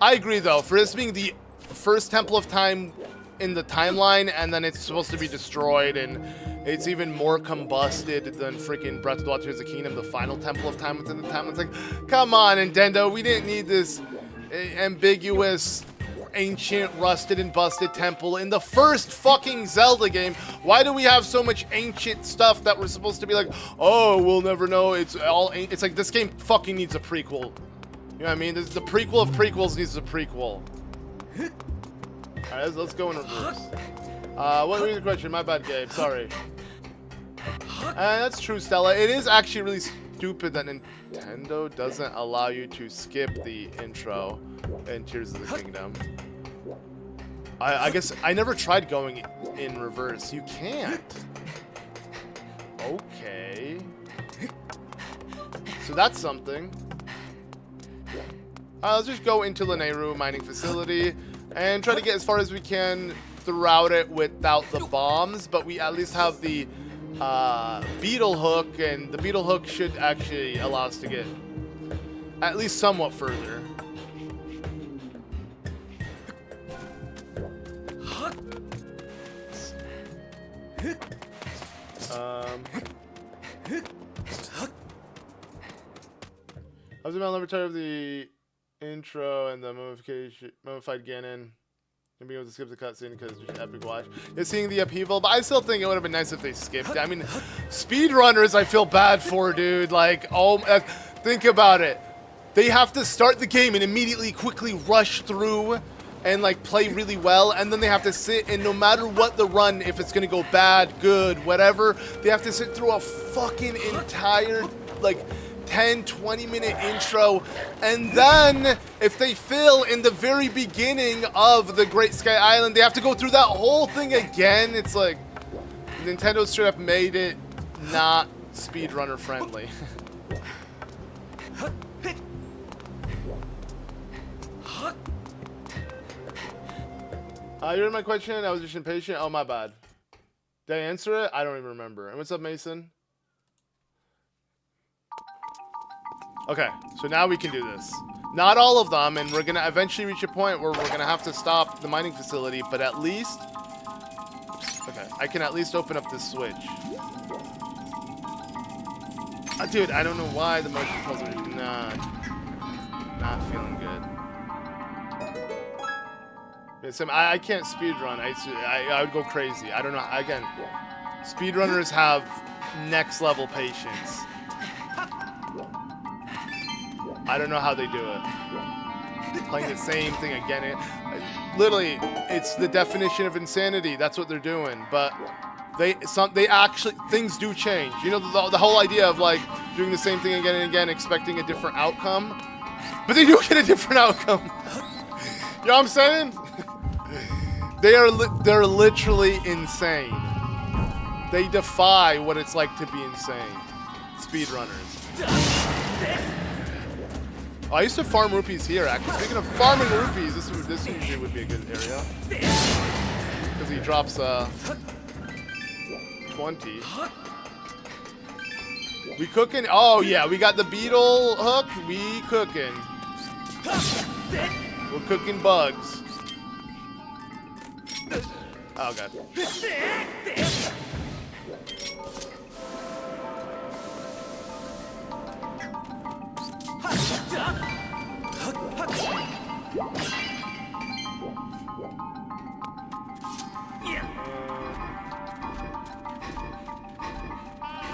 I agree though. For this being the first Temple of Time in the timeline, and then it's supposed to be destroyed, and it's even more combusted than freaking Breath of the Wild Tears of the Kingdom, the final Temple of Time within the time. It's like, come on, Nintendo, we didn't need this ambiguous, ancient, rusted and busted temple in the first fucking Zelda game. Why do we have so much ancient stuff that we're supposed to be like, oh, we'll never know, it's all it's like, this game fucking needs a prequel. You know what I mean? The prequel of prequels needs a prequel. Alright, let's go in reverse. What was the question? My bad, Gabe. Sorry. That's true, Stella. It is actually really stupid that Nintendo doesn't allow you to skip the intro in Tears of the Kingdom. I guess I never tried going in reverse. You can't. Okay. So that's something. Let's just go into Lanayru mining facility and try to get as far as we can throughout it without the bombs, but we at least have the beetle hook, and the beetle hook should actually allow us to get at least somewhat further. I was about to tired of the intro and the mummified Ganon. And being able to skip the cutscene because it's just epic watch. It's seeing the upheaval, but I still think it would have been nice if they skipped it. I mean, speedrunners I feel bad for, dude. Like, oh, think about it. They have to start the game and immediately quickly rush through and like play really well, and then they have to sit, and no matter what the run, if it's gonna go bad, good, whatever, they have to sit through a fucking entire like 10-20 minute intro, and then if they fail in the very beginning of the Great Sky Island, they have to go through that whole thing again. It's like Nintendo straight up made it not speedrunner friendly. You heard my question? I was just impatient. Oh, my bad. Did I answer it? I don't even remember. And what's up, Mason? Okay, so now we can do this. Not all of them, and we're gonna eventually reach a point where we're gonna have to stop the mining facility, but at least... Okay, I can at least open up this switch. Dude, I don't know why the motion controls are not feeling good. I can't speedrun. I would go crazy. I don't know. Again, speedrunners have next level patience. I don't know how they do it. Playing the same thing again. literally, it's the definition of insanity. That's what they're doing. But they actually, things do change. You know, the whole idea of like doing the same thing again and again, expecting a different outcome. But they do get a different outcome. You know what I'm saying? They're literally insane. They defy what it's like to be insane. Speedrunners. Oh, I used to farm rupees here, actually. Speaking of farming rupees, this usually would be a good area. Because he drops 20. We cooking? Oh, yeah, we got the beetle hook. We cooking. We're cooking bugs. Oh, God.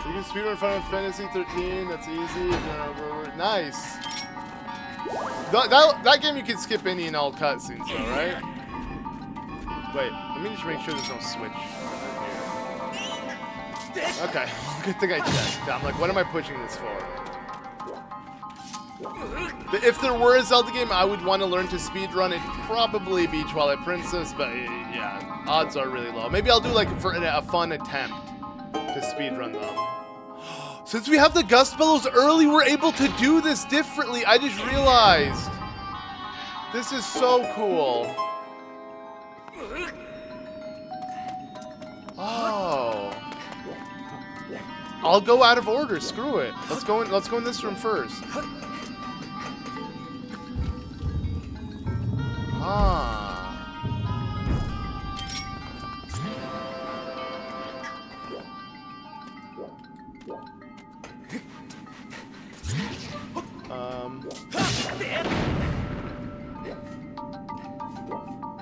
You can speedrun Final Fantasy 13. That's easy. Nice. That game you can skip any and all cutscenes, though, right? Wait, let me just make sure there's no switch. Okay, good thing I checked. I'm like, what am I pushing this for? But if there were a Zelda game I would want to learn to speedrun, it'd probably be Twilight Princess, but yeah, odds are really low. Maybe I'll do like a fun attempt to speedrun them. Since we have the Gust Bellows early, we're able to do this differently. I just realized. This is so cool. Oh. I'll go out of order. Screw it. Let's go in this room first.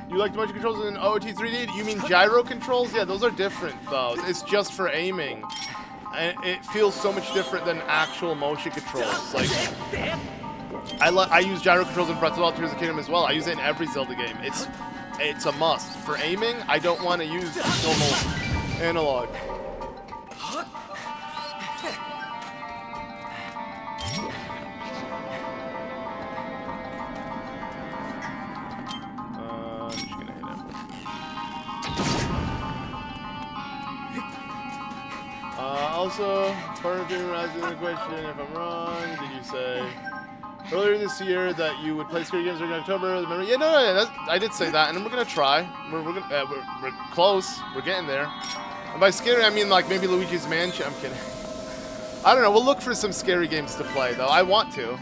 You like the motion controls in OOT 3D? You mean gyro controls? Yeah, those are different though. It's just for aiming. And it feels so much different than actual motion controls. Like, I use gyro controls in Breath of the Wild, Tears of the Kingdom as well. I use it in every Zelda game. It's a must. For aiming, I don't want to use normal analog. I'm just gonna hit him. Also, part of the rising the question, if I'm wrong, did you say earlier this year that you would play scary games during October? Remember? Yeah, no, I did say that, and we're gonna try. We're close. We're getting there. And by scary, I mean like maybe Luigi's Mansion. I'm kidding. I don't know. We'll look for some scary games to play, though. I want to.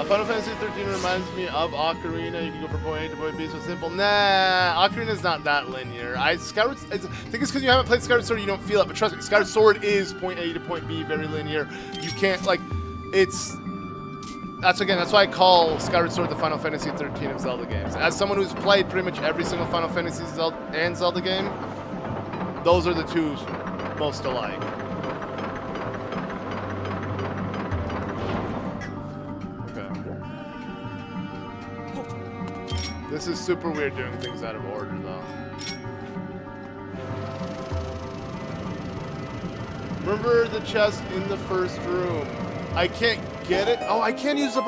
Final Fantasy 13 reminds me of Ocarina. You can go from point A to point B, so simple. Nah, Ocarina's not that linear. Skyward, I think it's because you haven't played Skyward Sword, you don't feel it. But trust me, Skyward Sword is point A to point B, very linear. You can't, like, that's why I call Skyward Sword the Final Fantasy 13 of Zelda games. As someone who's played pretty much every single Final Fantasy and Zelda game, those are the two most alike. This is super weird doing things out of order, though. Remember the chest in the first room. I can't get it. Oh, I can't use the.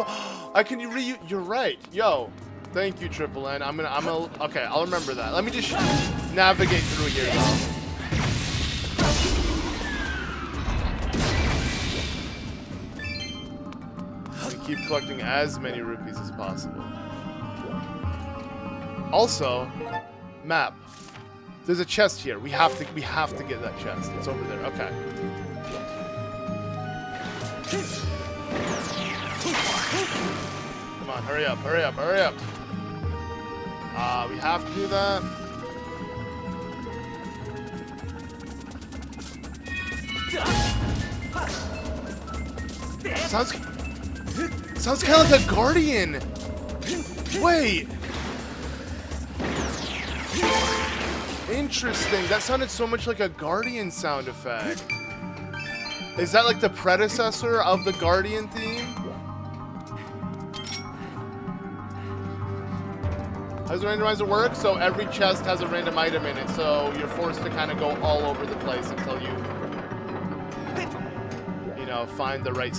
I can reuse. You're right. Yo, thank you, Triple N. I'm gonna. Okay, I'll remember that. Let me just navigate through here, though. Let me keep collecting as many rupees as possible. Also, map. There's a chest here. We have to get that chest. It's over there. Okay. Come on, hurry up, hurry up, hurry up. We have to do that. Sounds kind of like a guardian. Wait. Interesting. That sounded so much like a Guardian sound effect. Is that like the predecessor of the Guardian theme? How does the randomizer work? So every chest has a random item in it, so you're forced to kind of go all over the place until you know, find the right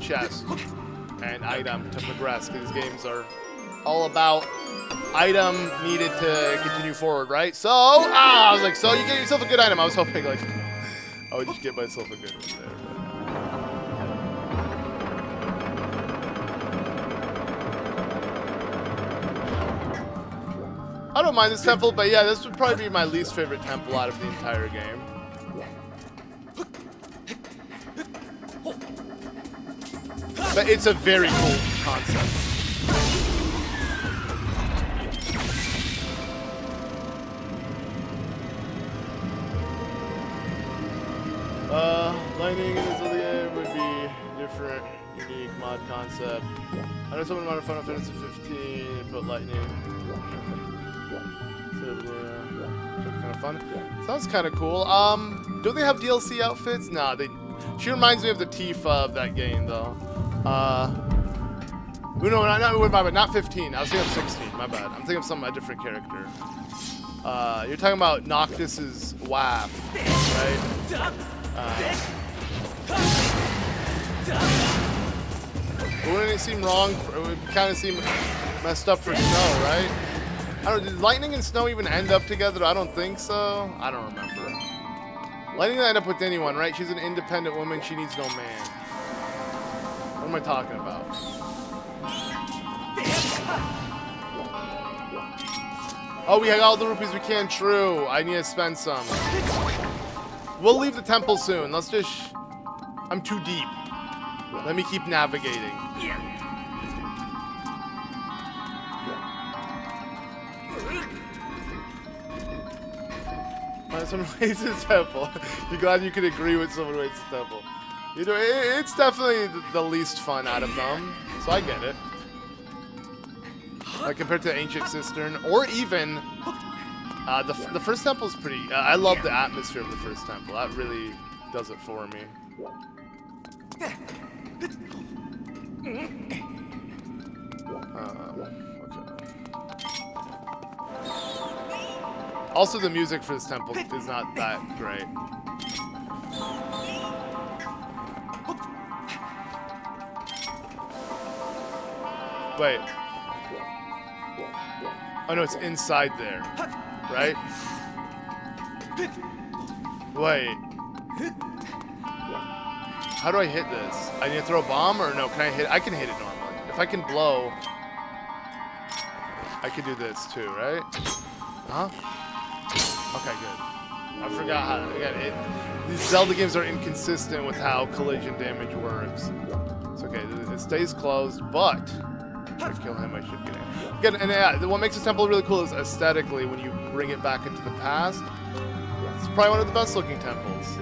chest and item to progress. These games are all about item needed to continue forward, right? So, I was like, so you get yourself a good item. I was hoping like I would just get myself a good one there. I don't mind this temple, but yeah, this would probably be my least favorite temple out of the entire game. But it's a very cool concept. Lightning in this other game would be different, unique mod concept. I know someone wanted Final Fantasy 15 and put lightning. Kind of fun. Sounds kind of cool. Do they have DLC outfits? Nah, they. She reminds me of the Tifa of that game, though. No, not 15. I was thinking of 16. My bad. I'm thinking of a different character. You're talking about Noctis's wife, right? Wouldn't it seem wrong? It would kind of seem messed up for Snow, right? I don't know, did Lightning and Snow even end up together? I don't think so. I don't remember. Lightning didn't end up with anyone, right? She's an independent woman. She needs no man. What am I talking about? Oh, we had all the rupees we can. True. I need to spend some. We'll leave the temple soon. Let's just... I'm too deep. Let me keep navigating. Someone hates the temple. You're glad you could agree with someone who hates the temple. You know, it's definitely the least fun out of them, so I get it. Like compared to Ancient Cistern, or even the first temple is pretty. I love the atmosphere of the first temple. That really does it for me. Okay. Also, the music for this temple is not that great. Wait. Oh no, it's inside there, right? Wait. How do I hit this? I need to throw a bomb or no? Can I hit? I can hit it normally. If I can blow, I could do this too, right? Huh? Okay, good. I forgot how. Again, these Zelda games are inconsistent with how collision damage works. It's okay. It stays closed, but if I kill him, I should get it. Again, and yeah, what makes the temple really cool is aesthetically when you bring it back into the past. It's probably one of the best looking temples.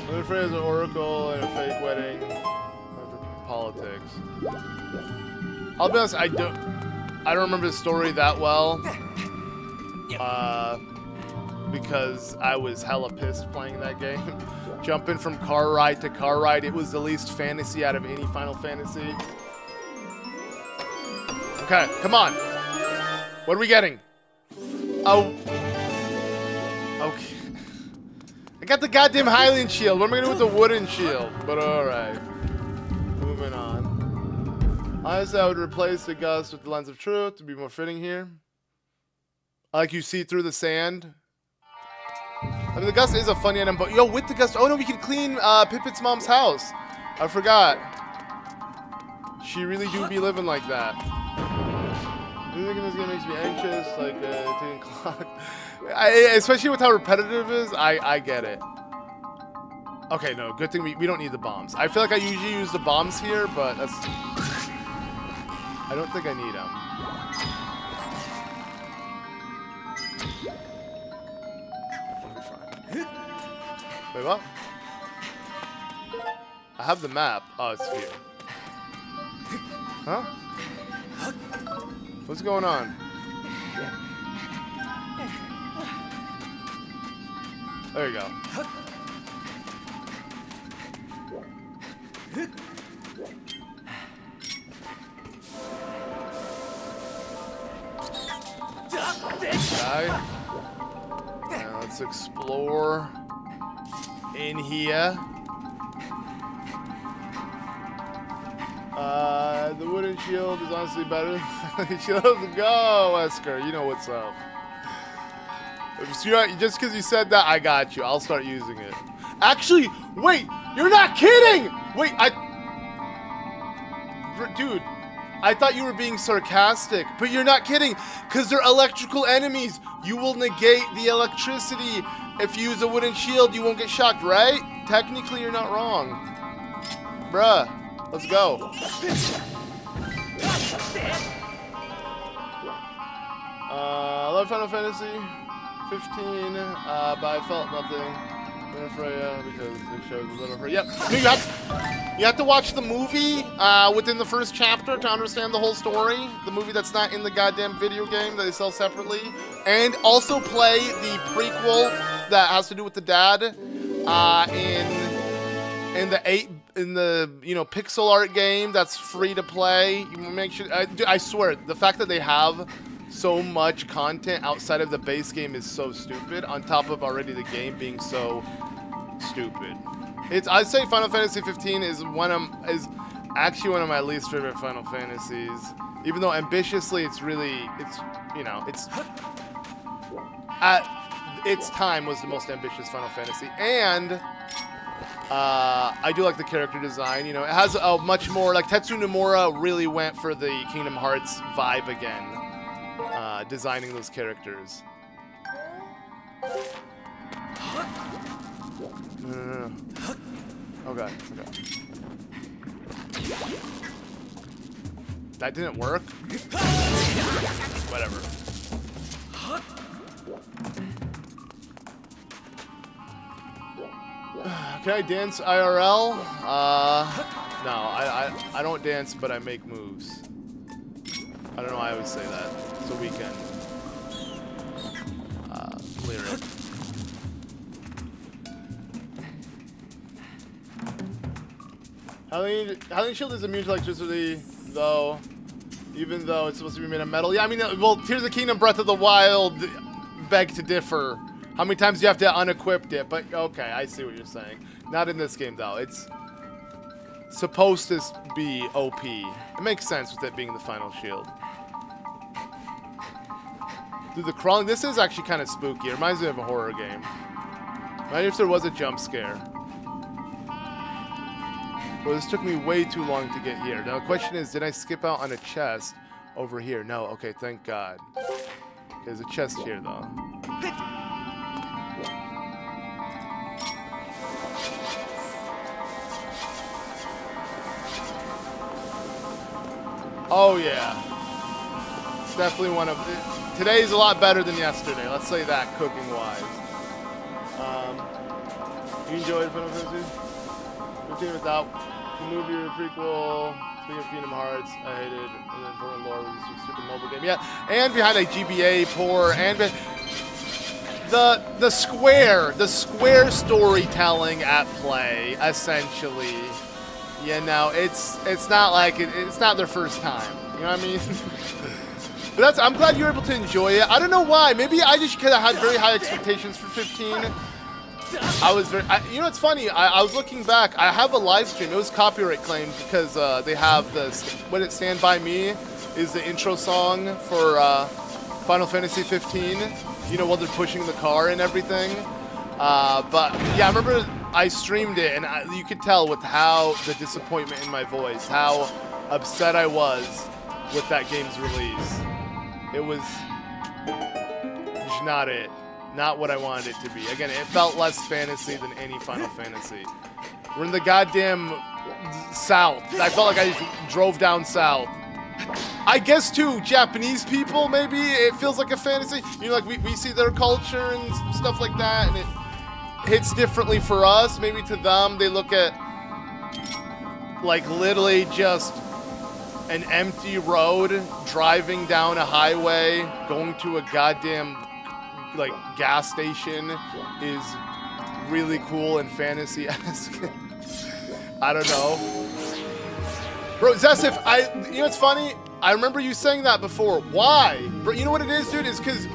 Another phrase, an oracle and a fake wedding for politics. I'll be honest, I don't remember the story that well. Because I was hella pissed playing that game. Jumping from car ride to car ride, it was the least fantasy out of any Final Fantasy. Okay, come on. What are we getting? Oh. Okay. I got the goddamn Hylian shield. What am I gonna do with the wooden shield? But alright. Moving on. Honestly, I would replace the gust with the lens of truth to be more fitting here. Like you see through the sand. I mean, the gust is a funny item, but yo, with the gust, oh no, we can clean Pippin's mom's house. I forgot. She really do be living like that. Music in this game makes me anxious, like ticking clock. Especially with how repetitive it is, I get it. Okay, no, good thing we don't need the bombs. I feel like I usually use the bombs here, but that's... I don't think I need them. Wait, what? I have the map. Oh, it's here. Huh? What's going on? There you go. Okay. Now let's explore in here. The wooden shield is honestly better than the shield. Go, Wesker. You know what's up. Just because you said that, I got you. I'll start using it. Actually, wait. You're not kidding. Wait, dude, I thought you were being sarcastic, but you're not kidding, because they're electrical enemies. You will negate the electricity. If you use a wooden shield, you won't get shocked, right? Technically, you're not wrong. Bruh, let's go. I love Final Fantasy 15, but I felt nothing. Freya, because it shows a little Freya. Yep, you have to watch the movie within the first chapter to understand the whole story. The movie that's not in the goddamn video game that they sell separately, and also play the prequel that has to do with the dad in the pixel art game that's free to play. You make sure. Dude, I swear, the fact that they have so much content outside of the base game is so stupid, on top of already the game being so stupid. I'd say Final Fantasy 15 is actually one of my least favorite Final Fantasies. Even though ambitiously it's at its time was the most ambitious Final Fantasy. And I do like the character design. It has a much more, like, Tetsu Nomura really went for the Kingdom Hearts vibe again. Designing those characters. No. Okay. That didn't work? Whatever. Can I dance IRL? No, I don't dance, but I make moves. I don't know why I always say that. It's a weekend lyric. Howling Shield is immune to electricity, though, even though it's supposed to be made of metal. Yeah, I mean, well, Tears of the Kingdom, Breath of the Wild beg to differ. How many times do you have to unequip it? But, okay, I see what you're saying. Not in this game, though. It's supposed to be OP. It makes sense with it being the final shield. Dude, the crawling, this is actually kind of spooky. It reminds me of a horror game. Imagine if there was a jump scare. Well, this took me way too long to get here. Now, the question is, did I skip out on a chest over here? No, okay, thank God. There's a chest here, though. Oh, yeah. It's definitely one of... Today's a lot better than yesterday. Let's say that, cooking-wise. You enjoyed Final Fantasy 15 without the movie or prequel? Speaking of Kingdom Hearts, I hated the important lore was just a stupid mobile game. Yeah, and behind a GBA poor, and the square storytelling at play, essentially. It's not like it's not their first time. You know what I mean? But I'm glad you were able to enjoy it. I don't know why. Maybe I just kind of had very high expectations for 15. It's funny. I was looking back. I have a live stream. It was copyright claimed because they have this. When It Stand By Me is the intro song for Final Fantasy 15. While they're pushing the car and everything. But yeah, I remember I streamed it, and you could tell with how the disappointment in my voice, how upset I was with that game's release. It was just not it. Not what I wanted it to be. Again, it felt less fantasy than any Final Fantasy. We're in the goddamn south. I felt like I just drove down south. I guess, too, Japanese people, maybe, it feels like a fantasy. Like we see their culture and stuff like that, and it hits differently for us. Maybe to them, they look at, like, literally just an empty road, driving down a highway, going to a goddamn like gas station is really cool and fantasy-esque. I don't know. Bro, Zesif, you know what's funny? I remember you saying that before. Why? Bro, you know what it is, dude? It's because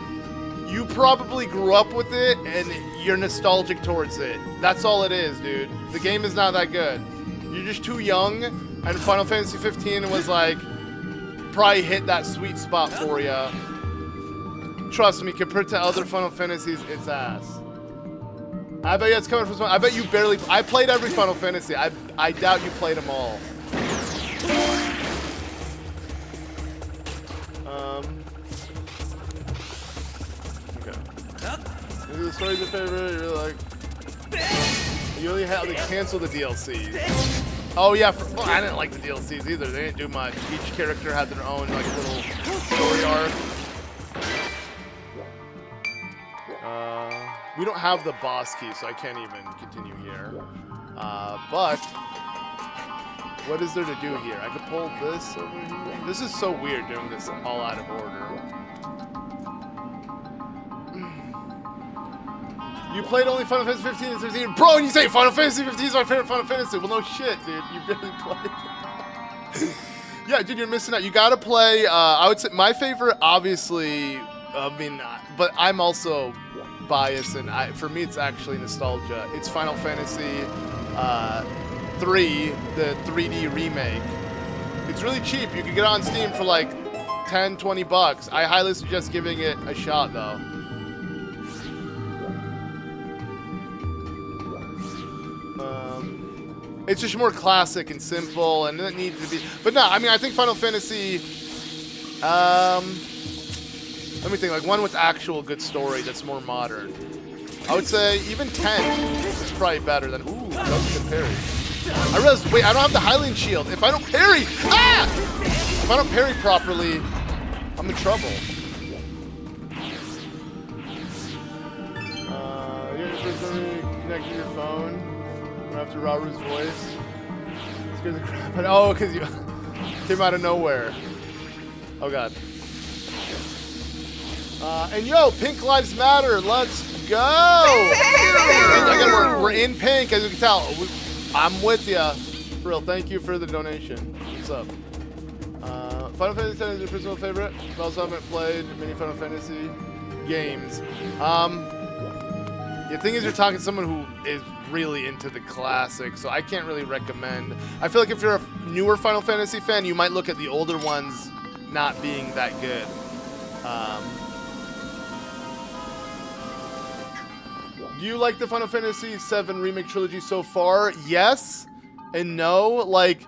you probably grew up with it and you're nostalgic towards it. That's all it is, dude. The game is not that good. You're just too young, and Final Fantasy 15 was like, probably hit that sweet spot for you. Trust me, compared to other Final Fantasies, it's ass. I bet you it's coming from. I bet you barely. I played every Final Fantasy. I doubt you played them all. Okay. Maybe the story's your favorite. You're like. You only had to cancel the DLCs. Oh yeah. Well, I didn't like the DLCs either. They didn't do much. Each character had their own like little story arc. We don't have the boss key, so I can't even continue here. But what is there to do here? I could pull this over here. This is so weird doing this all out of order. You played only Final Fantasy 15 and 13. Bro, and you say Final Fantasy 15 is my favorite Final Fantasy. Well, no shit, dude. You barely played. Yeah, dude, you're missing out. You gotta play, I would say, my favorite, obviously, I mean, but I'm also biased, and for me, it's actually nostalgia. It's Final Fantasy 3, the 3D remake. It's really cheap. You can get it on Steam for like 10, 20 bucks. I highly suggest giving it a shot, though. It's just more classic and simple, and it needed to be. But no, I mean, I think Final Fantasy. Let me think, like one with actual good story that's more modern. I would say even 10 is probably better than. Ooh, that's good parry. I realized, wait, I don't have the Hylian shield. If I don't parry, if I don't parry properly, I'm in trouble. You're just connect to your phone. After Raru's voice. It scares the crap out. Oh, because you came out of nowhere. Oh god. And yo, Pink Lives Matter. Let's go. Again, we're in pink, as you can tell. I'm with ya. For real, thank you for the donation. What's up? Final Fantasy X is your personal favorite. I also haven't played many Final Fantasy games. The thing is, you're talking to someone who is really into the classics, so I can't really recommend. I feel like if you're a newer Final Fantasy fan, you might look at the older ones not being that good. Do you like the Final Fantasy VII Remake Trilogy so far? Yes and no. Like,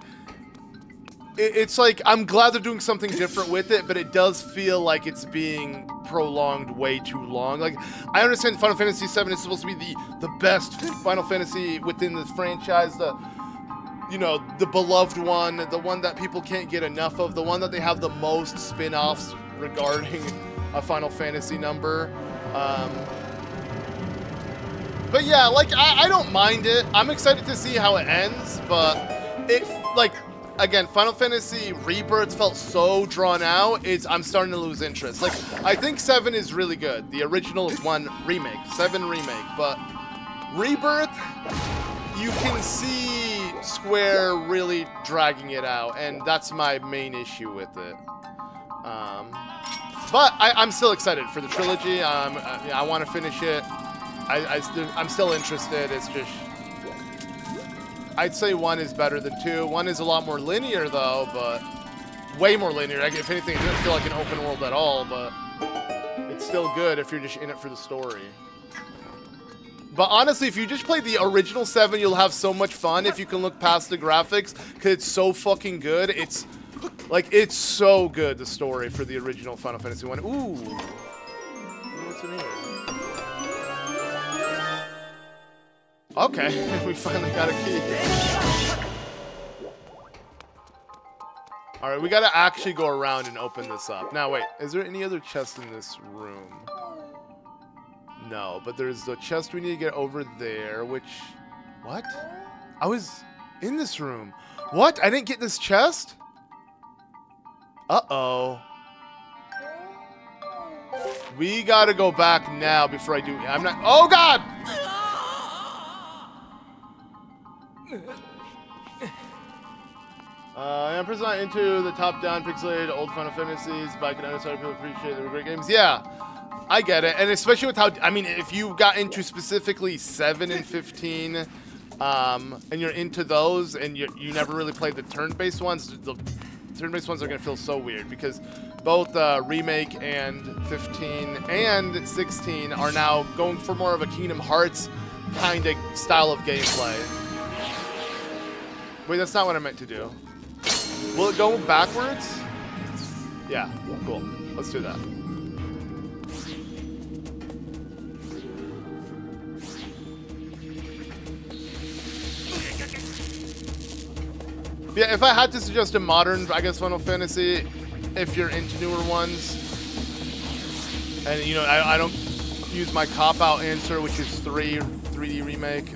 it's like, I'm glad they're doing something different with it, but it does feel like it's being prolonged way too long. Like, I understand Final Fantasy VII is supposed to be the best Final Fantasy within this franchise, the beloved one, the one that people can't get enough of, the one that they have the most spin-offs regarding a Final Fantasy number. But yeah, like, I don't mind it. I'm excited to see how it ends, but it, like, again, Final Fantasy Rebirth felt so drawn out, I'm starting to lose interest. Like, I think 7 is really good. The original 1 remake, 7 remake, but Rebirth, you can see Square really dragging it out, and that's my main issue with it. But I'm still excited for the trilogy. I want to finish it. I'm still interested. It's just, I'd say 1 is better than 2. 1 is a lot more linear, though, but way more linear. If anything, it doesn't feel like an open world at all, but it's still good if you're just in it for the story. But honestly, if you just play the original 7, you'll have so much fun if you can look past the graphics, because it's so fucking good. It's, like, it's so good, the story for the original Final Fantasy 1. Ooh. What's in here? Okay, we finally got a key. Alright, we gotta actually go around and open this up. Now, wait, is there any other chest in this room? No, but there's the chest we need to get over there, which... What? I was in this room. What? I didn't get this chest? Uh-oh. We gotta go back now before I do. I'm not. Oh God! I'm personally not into the top-down pixelated old Final Fantasies, but I can understand people appreciate they were great games. Yeah, I get it, and especially with how, I mean, if you got into specifically 7 and 15, and you're into those, and you never really played the turn-based ones, the turn-based ones are gonna feel so weird because both Remake and 15 and 16 are now going for more of a Kingdom Hearts kind of style of gameplay. Wait, that's not what I meant to do. Will it go backwards? Yeah, cool. Let's do that. Yeah, if I had to suggest a modern, I guess, Final Fantasy, if you're into newer ones, and you know, I don't use my cop-out answer, which is 3D remake.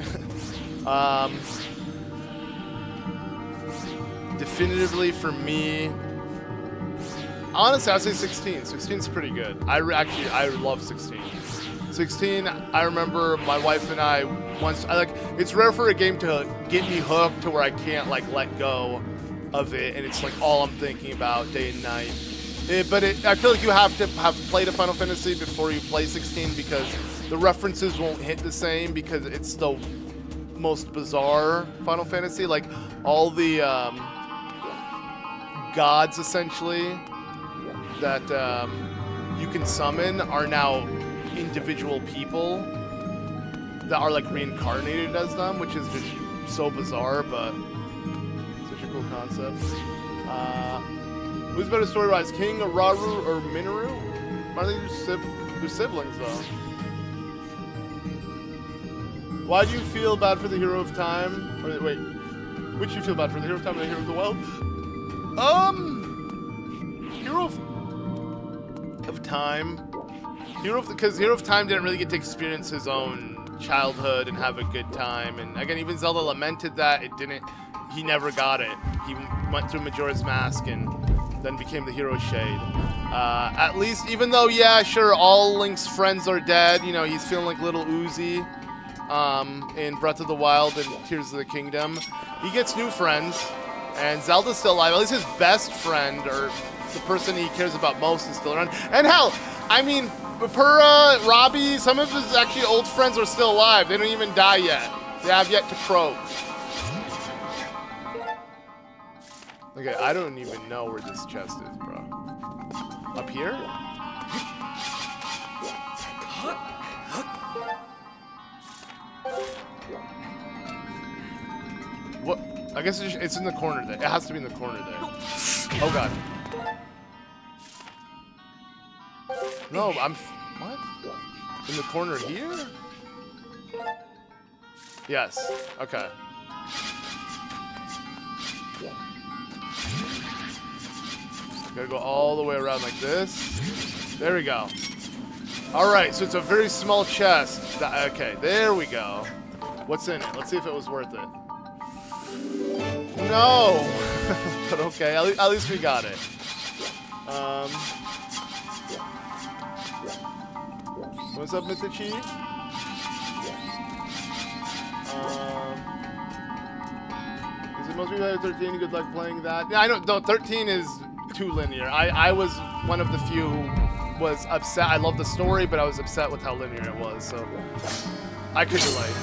Definitively for me, honestly, I'd say 16. 16's pretty good. I love 16. 16, I remember my wife and I once, it's rare for a game to get me hooked to where I can't like let go of it, and it's like all I'm thinking about day and night. I feel like you have to have played a Final Fantasy before you play 16 because the references won't hit the same because it's the most bizarre Final Fantasy. Like all the gods essentially that you can summon are now individual people that are like reincarnated as them, which is just so bizarre, but such a cool concept. Who's better story-wise, King, Rauru, or Minoru? Are they they're siblings though? Why do you feel bad for the Hero of Time? Or wait, which do you feel bad for, the Hero of Time or the Hero of the Wild? Hero of Time. Because Hero of Time didn't really get to experience his own childhood and have a good time. And again, even Zelda lamented that he never got it. He went through Majora's Mask and then became the Hero Shade. At least, even though, yeah, sure, all Link's friends are dead, you know, he's feeling like little Uzi in Breath of the Wild and Tears of the Kingdom. He gets new friends, and Zelda's still alive. At least his best friend, or the person he cares about most, is still around. And hell, I mean, per Robbie, some of his actually old friends are still alive. They don't even die yet. They have yet to croak. Okay, I don't even know where this chest is, bro. Up here? What? I guess it's in the corner there. It has to be in the corner there. Oh god. No, what? In the corner here? Yes. Okay. Gotta go all the way around like this. There we go. Alright, so it's a very small chest. Okay, there we go. What's in it? Let's see if it was worth it. No! But okay, at least we got it. What's up, Mr. Chief? Is it most people that 13? Good luck playing that. Yeah, I don't. No, 13 is too linear. I was one of the few who was upset. I love the story, but I was upset with how linear it was, so I could relate.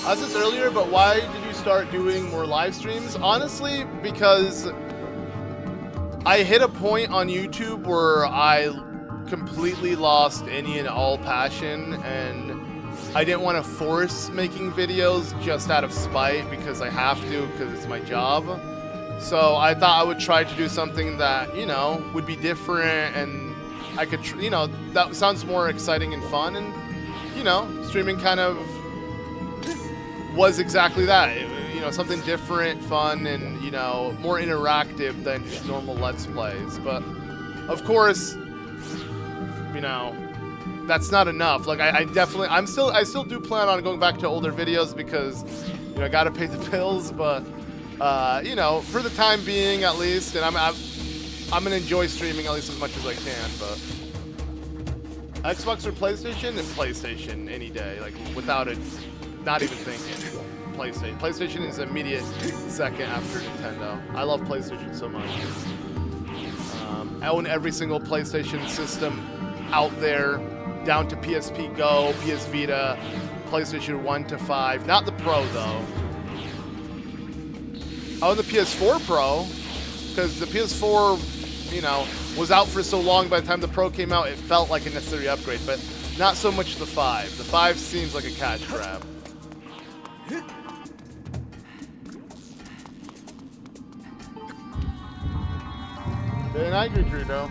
I was this earlier, but why did you start doing more live streams? Honestly, because I hit a point on YouTube where I completely lost any and all passion, and I didn't want to force making videos just out of spite because I have to, because it's my job. So I thought I would try to do something that, you know, would be different, and I could, you know, that sounds more exciting and fun, and, you know, streaming kind of was exactly that. You know, something different, fun, and, you know, more interactive than just normal Let's Plays. But, of course, you know, that's not enough. Like, I still do plan on going back to older videos because, you know, I gotta pay the bills, but You know, for the time being at least, and I'm gonna enjoy streaming at least as much as I can. But Xbox or PlayStation? And PlayStation any day, like without it, not even thinking. PlayStation. PlayStation is immediate second after Nintendo. I love PlayStation so much. I own every single PlayStation system out there, down to PSP Go, PS Vita, PlayStation 1 to 5. Not the Pro though. I own the PS4 Pro because the PS4, you know, was out for so long. By the time the Pro came out, it felt like a necessary upgrade, but not so much the 5. The 5 seems like a cash grab. And I agree, Trudeau.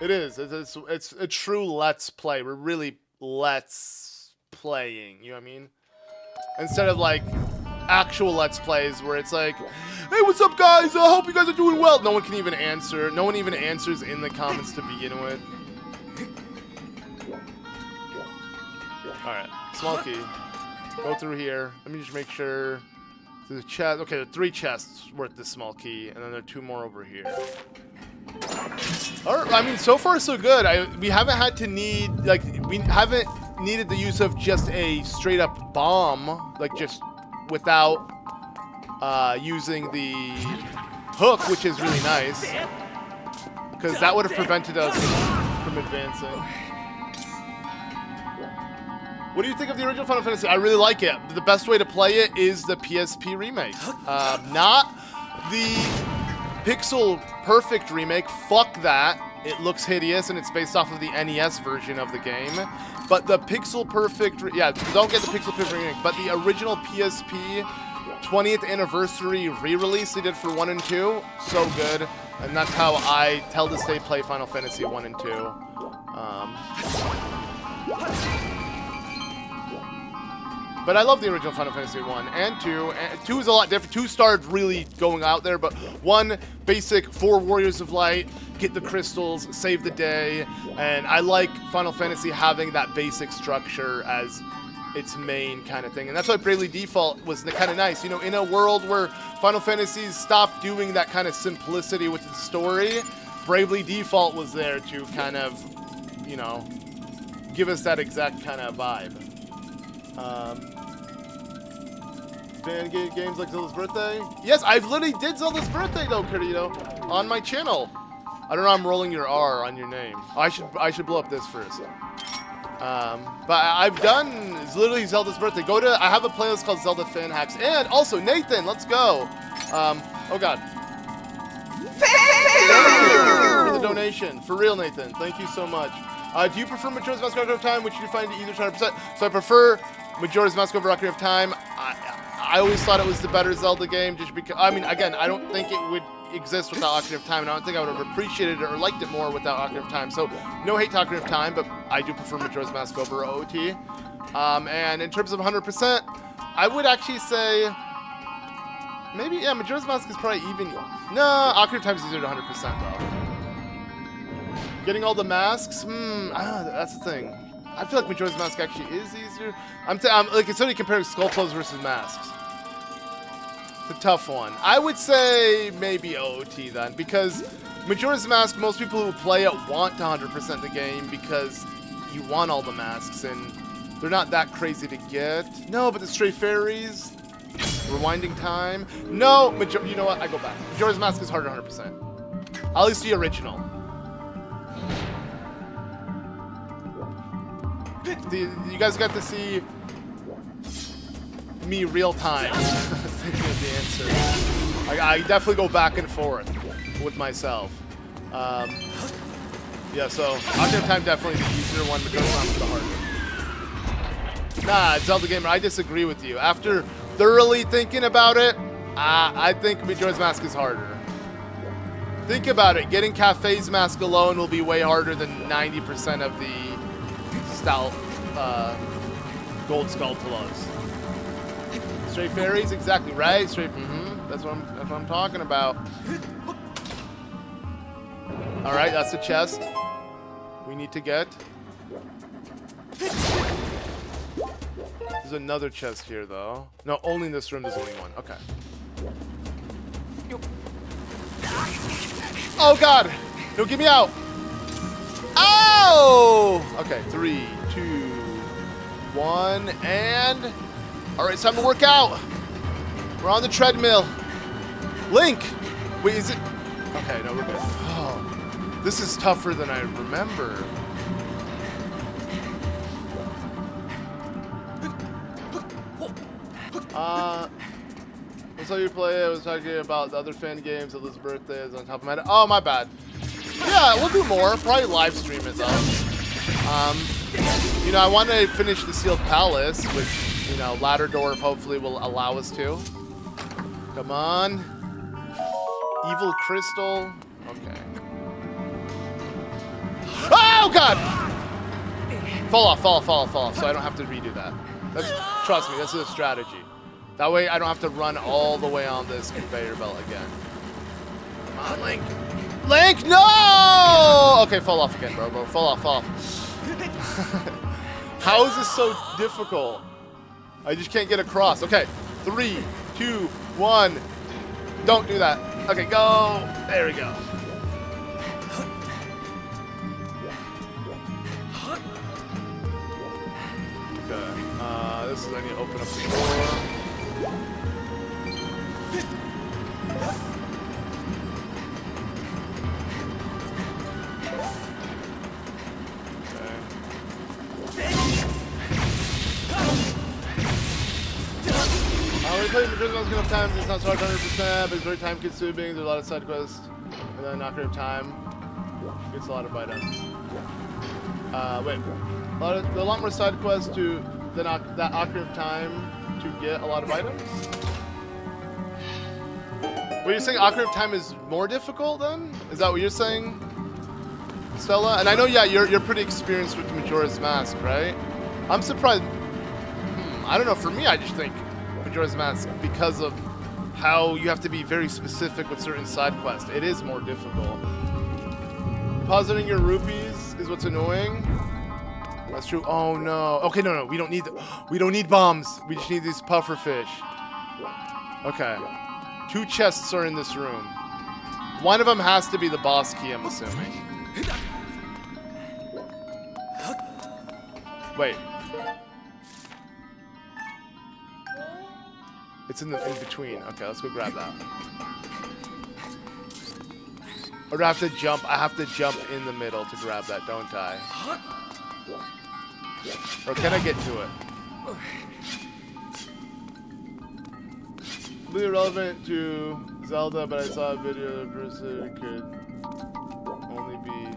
It is. It's a true let's play. We're really let's playing. You know what I mean? Instead of like actual let's plays where it's like, hey, what's up, guys? I hope you guys are doing well. No one can even answer. No one even answers in the comments to begin with. All right, small key. Go through here. Let me just make sure. There's a chest. Okay, there are 3 chests worth this small key, and then there are 2 more over here. All right, I mean, so far so good. We haven't had to we haven't needed the use of just a straight up bomb, like just without using the hook, which is really nice, because that would have prevented us from advancing. What do you think of the original Final Fantasy? I really like it. The best way to play it is the PSP remake, not the Pixel Perfect remake. Fuck that. It looks hideous and it's based off of the NES version of the game. But the Pixel Perfect, yeah, don't get the Pixel Perfect remake, but the original PSP 20th anniversary re-release they did for 1 and 2, so good. And that's how I till this day play Final Fantasy 1 and 2. But I love the original Final Fantasy 1 and 2. And 2 is a lot different. 2 started really going out there, but 1, basic 4 Warriors of Light, get the crystals, save the day. And I like Final Fantasy having that basic structure as its main kind of thing. And that's why Bravely Default was kind of nice. You know, in a world where Final Fantasies stopped doing that kind of simplicity with the story, Bravely Default was there to kind of, you know, give us that exact kind of vibe. Fan games like Zelda's Birthday? Yes, I've literally did Zelda's Birthday though, Cardito, on my channel. I don't know, I'm rolling your R on your name. I should blow up this first. But I've done, it's literally Zelda's Birthday. I have a playlist called Zelda Fan Hacks. And also, Nathan, let's go. Oh God. Thank you for the donation. For real, Nathan. Thank you so much. Do you prefer Majora's Mask Ocarina of Time, which you find to either 100%? So I prefer Majora's Mask over Ocarina of Time. I always thought it was the better Zelda game just because, I mean, again, I don't think it would exist without Ocarina of Time, and I don't think I would have appreciated it or liked it more without Ocarina of Time. So no hate to Ocarina of Time, but I do prefer Majora's Mask over OOT. And in terms of 100%, I would actually say maybe, yeah, Majora's Mask is probably even. No, Ocarina of Time is easier to 100% though. Getting all the masks, that's the thing. I feel like Majora's Mask actually is easier. I'm like, it's only comparing skull clothes versus masks. It's a tough one. I would say maybe OOT then, because Majora's Mask, most people who play it want to 100% the game because you want all the masks, and they're not that crazy to get. No, but the Stray Fairies, Rewinding Time. No, you know what? I go back. Majora's Mask is harder 100%. At least the original. You guys got to see me real time thinking of the answer. I definitely go back and forth with myself. Yeah, so Ocarina of Time definitely the easier one, but that's not the harder. Nah, Zelda Gamer, I disagree with you. After thoroughly thinking about it, I think Majora's Mask is harder. Think about it. Getting Cafe's Mask alone will be way harder than 90% of the Stout Gold Skulltulas. Stray Fairies, exactly right. That's what I'm talking about. All right, that's the chest we need to get. There's another chest here, though. No, only in this room. There's only one. Okay. Oh God! No, get me out! Oh! Okay, 3, 2, 1, and all right, it's time to work out. We're on the treadmill. Link! Wait, is it? Okay, no, we're good. Oh, this is tougher than I remember. That's how you play. I was talking about the other fan games. That Liz's birthday is on top of my head. Oh, my bad. Yeah, we'll do more. Probably live stream it though. You know, I want to finish the Sealed Palace, which, you know, Ladder Dwarf hopefully will allow us to. Come on. Evil Crystal. Okay. Oh, God! Fall off, fall off, fall off, fall off, so I don't have to redo that. Trust me, this is a strategy. That way I don't have to run all the way on this conveyor belt again. Come on, Link. Link, no! Okay, fall off again, bro. Fall off, fall off. How is this so difficult? I just can't get across. Okay, 3, 2, 1. Don't do that. Okay, go. There we go. Okay, this is, I need to open up the door. We played Majora's Mask enough times, it's not so hard 100%, but it's very time consuming, there's a lot of side quests, and then Ocarina of Time gets a lot of items. Wait, a lot more side quests to than that Ocarina of Time to get a lot of items? Were you saying Ocarina of Time is more difficult then? Is that what you're saying, Stella? And I know, yeah, you're pretty experienced with Majora's Mask, right? I'm surprised. I don't know, for me, I just think Majora's Mask, because of how you have to be very specific with certain side quests, it is more difficult. Depositing your rupees is what's annoying. That's true. Oh no. Okay, no, we don't need bombs. We just need these puffer fish. Okay. 2 chests are in this room. One of them has to be the boss key, I'm assuming. Wait. It's in between. Okay, let's go grab that. Or do I have to jump? I have to jump in the middle to grab that, don't I? Or can I get to it? Really relevant to Zelda, but I saw a video of a person could only be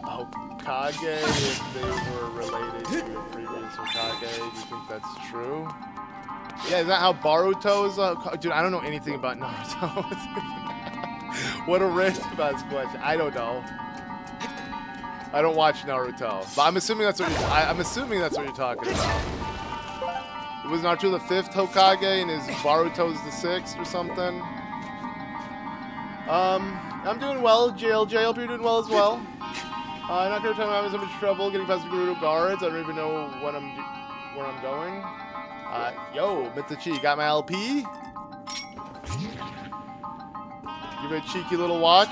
Hokage if they were related to a previous Hokage. Do you think that's true? Yeah, is that how Boruto's? Dude, I don't know anything about Naruto. What a random-ass question. I don't know. I don't watch Naruto, but I'm assuming that's what I'm assuming that's what you're talking about. Was Naruto the 5th Hokage and is Boruto's the 6th or something? I'm doing well, JLJ. I hope you're doing well as well. I'm not gonna tell me I'm having so much trouble getting past the Gerudo guards. I don't even know where I'm going. Yo, Mitsuchi, got my LP? Give it a cheeky little watch.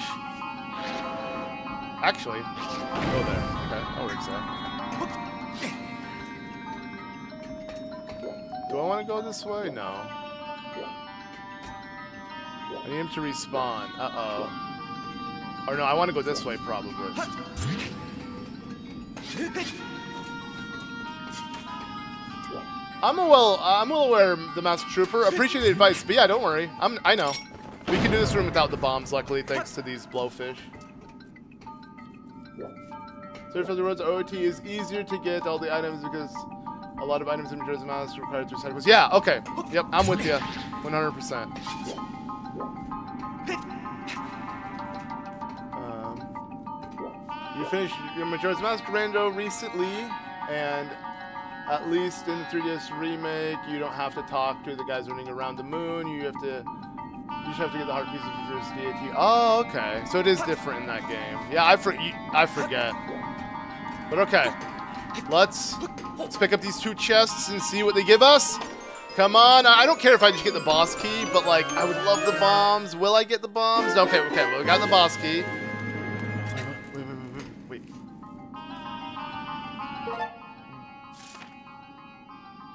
Actually, go there. Okay, that works out. Do I want to go this way? No. I need him to respawn. Uh-oh. Or no, I want to go this way, probably. I'm well aware, the Master Trooper. Appreciate the advice, but yeah, don't worry. I know. We can do this room without the bombs, luckily, thanks to these blowfish. Search for the roads OOT is easier to get all the items because a lot of items in Majora's Mask require 2 side quests. Yeah, okay. Yep, I'm with you. 100%. You finished your Majora's Mask Rando recently, and at least in the 3DS remake, you don't have to talk to the guys running around the moon. You just have to get the heart piece of Majora's deity. Oh, okay. So it is different in that game. Yeah, I forget. But okay. Let's pick up these 2 chests and see what they give us. Come on. I don't care if I just get the boss key, but like, I would love the bombs. Will I get the bombs? Okay, well, we got the boss key. Wait.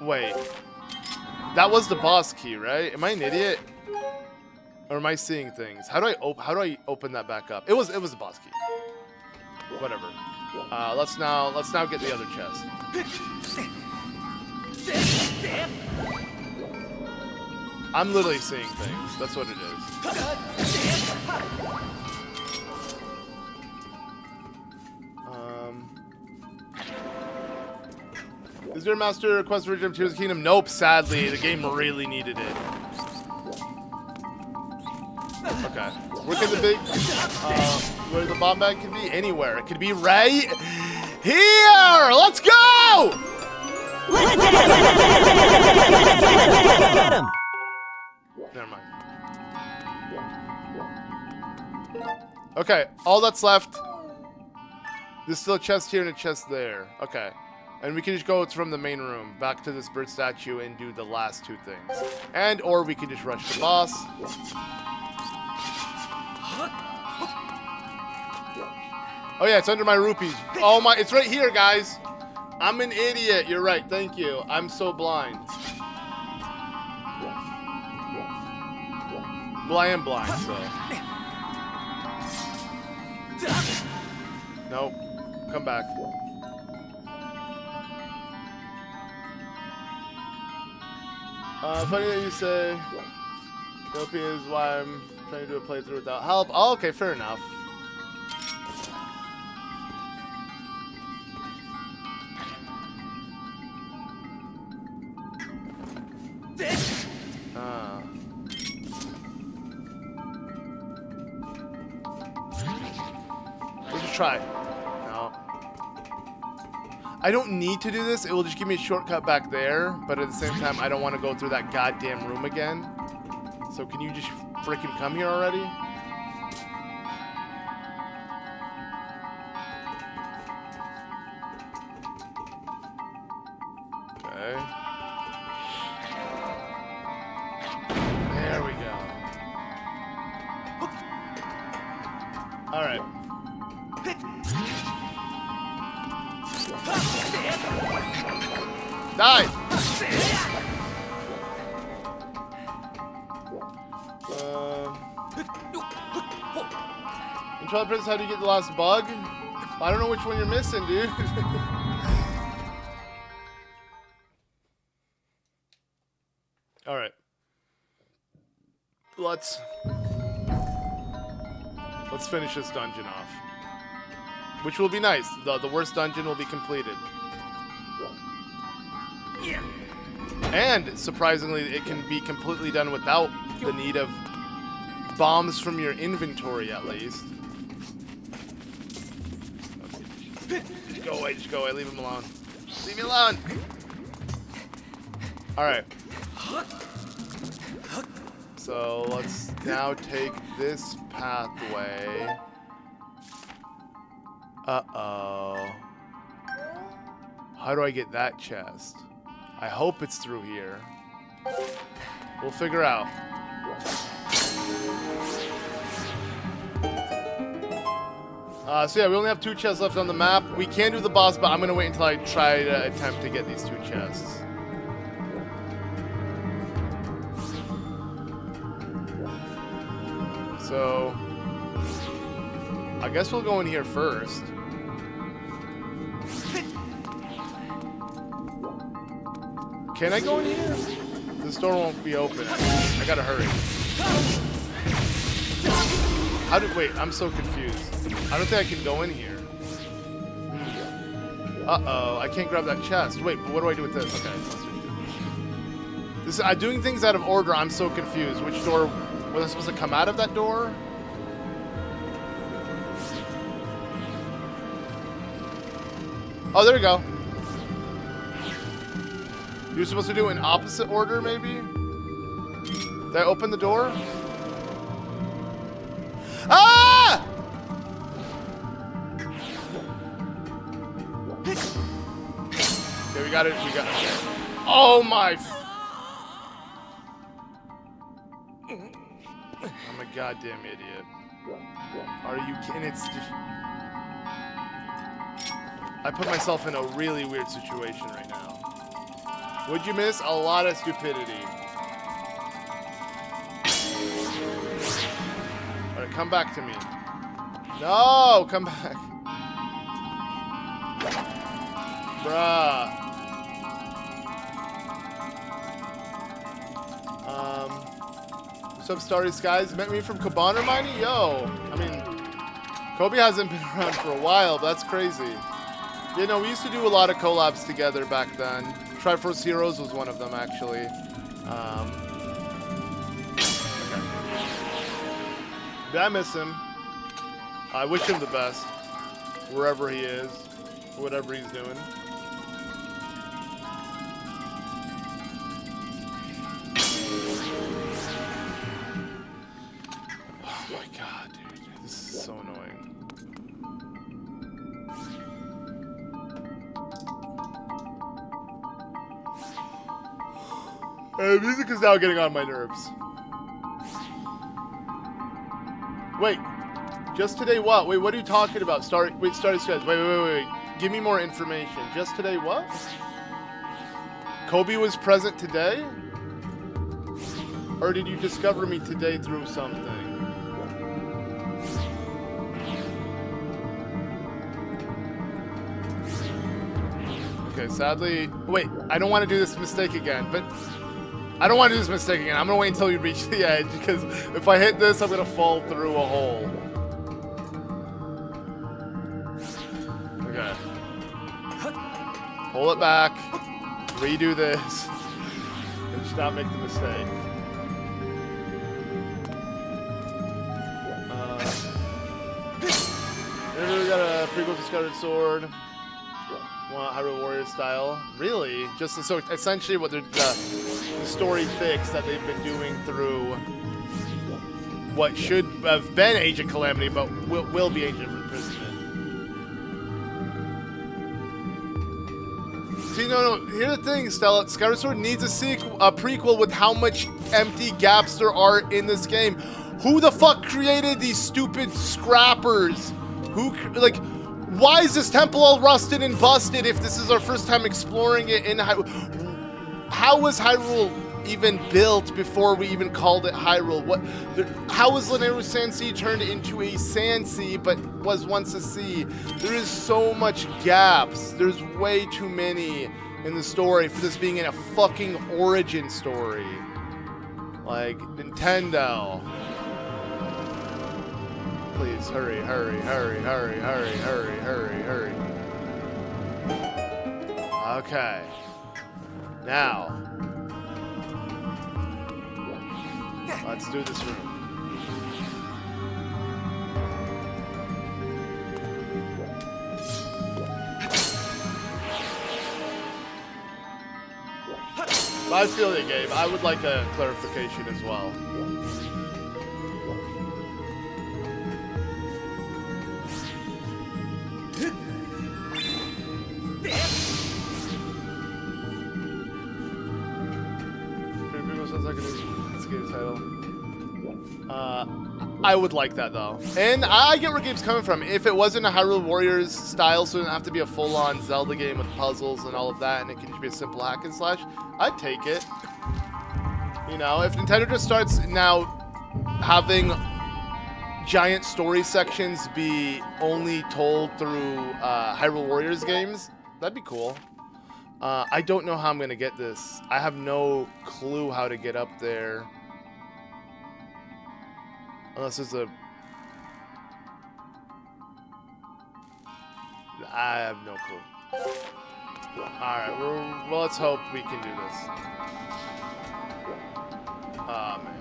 Wait. That was the boss key, right? Am I an idiot? Or am I seeing things? How do I open that back up? It was the boss key. Whatever. Let's now get the other chest. I'm literally seeing things. That's what it is. Is there a master quest for Tears of the Kingdom? Nope, sadly. The game really needed it. Okay. Where can the big... where the bomb bag could be? Anywhere. It could be right here! Let's go! Get him! Never mind. Okay, all that's left. There's still a chest here and a chest there. Okay. And we can just go from the main room back to this bird statue and do the last two things. And, or we can just rush the boss. Oh yeah, it's under my rupees. Oh my, it's right here, guys. I'm an idiot. You're right. Thank you. I'm so blind. Well, I am blind, so. Nope. Come back. Funny that you say Dopey is why I'm trying to do a playthrough without help. Oh, okay, fair enough. Let's just try. No. I don't need to do this. It will just give me a shortcut back there, but at the same time, I don't want to go through that goddamn room again. So can you just freaking come here already? Okay. There we go. All right. Die! Control Princess, how do you get the last bug? I don't know which one you're missing, dude. Alright. Let's finish this dungeon off. Which will be nice. The worst dungeon will be completed. And, surprisingly, it can be completely done without the need of bombs from your inventory, at least. Just go away, leave him alone. Leave me alone! Alright. So, let's now take this pathway. Uh-oh. How do I get that chest? I hope it's through here. We'll figure out. So yeah, we only have 2 chests left on the map. We can do the boss, but I'm gonna wait until I try to attempt to get these 2 chests. So I guess we'll go in here first. Can I go in here? This door won't be open. I gotta hurry. Wait, I'm so confused. I don't think I can go in here. Uh-oh, I can't grab that chest. Wait, but what do I do with this? Okay, let's do I'm doing things out of order. I'm so confused. Which door? Was I supposed to come out of that door? Oh, there we go. You're supposed to do it in opposite order, maybe? Did I open the door? Ah! Okay, we got it. Oh my! goddamn idiot. Are you kidding? It's just... I put myself in a really weird situation right now. What'd you miss? A lot of stupidity. Alright, come back to me. No! Come back. Bruh. What's up, Starry Skies? Met me from Cabana Mining? Yo! I mean, Kobe hasn't been around for a while, but that's crazy. You know, we used to do a lot of collabs together back then. Triforce Heroes was one of them, actually. Okay. Yeah, I miss him. I wish him the best, wherever he is, whatever he's doing. Oh my god, dude. This is so annoying. Music is now getting on my nerves. Wait. Just today what? Wait, what are you talking about? Starry Skies. Wait. Give me more information. Just today what? Kobe was present today? Or did you discover me today through something? Okay, sadly... Wait, I don't want to do this mistake again, but... I don't want to do this mistake again. I'm going to wait until you reach the edge, because if I hit this, I'm going to fall through a hole. Okay. Pull it back. Redo this. And just not make the mistake. Maybe we got a prequel to Skyward Sword. Want Hyrule Warriors style? Really? Just so essentially what the story fix that they've been doing through what should have been Age of Calamity, but will be Age of Imprisonment. See, no. Here's the thing, Stella. Skyward Sword needs a prequel with how much empty gaps there are in this game. Who the fuck created these stupid scrappers? Who, like... Why is this temple all rusted and busted if this is our first time exploring it in Hyrule? How was Hyrule even built before we even called it Hyrule? How was Lanayru Sand Sea turned into a Sand Sea but was once a sea? There is so much gaps. There's way too many in the story for this being in a fucking origin story. Like, Nintendo. Please, hurry. Okay. Now. Let's do this room. I feel you, Gabe. I would like a clarification as well. I would like that though, and I get where Gabe's coming from. If it wasn't a Hyrule Warriors style, so it didn't have to be a full-on Zelda game with puzzles and all of that, and it can just be a simple hack and slash, I'd take it. You know, if Nintendo just starts now having giant story sections be only told through Hyrule Warriors games, that'd be cool. I don't know how I'm gonna get this. I have no clue how to get up there. Unless there's a... I have no clue. Alright, well, let's hope we can do this. Oh, man.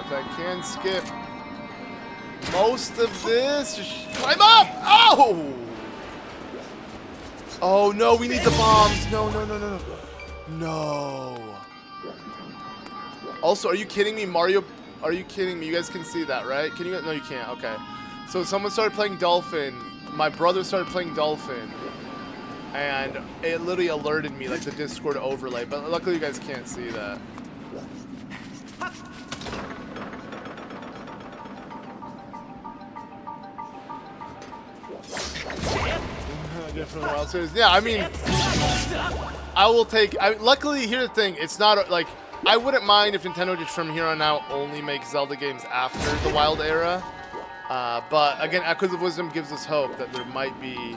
If I can skip most of this, just climb up! Oh! Oh no, we need the bombs. No. No. Also, are you kidding me, Mario? Are you kidding me? You guys can see that, right? Can you? No, you can't. Okay. So someone started playing Dolphin. My brother started playing Dolphin. and it literally alerted me, like the Discord overlay, but luckily you guys can't see that. Different Wild Series. Yeah, I mean, I will take. Luckily, here's the thing. It's not like I wouldn't mind if Nintendo just from here on out only makes Zelda games after the Wild era. But again, Echoes of Wisdom gives us hope that there might be,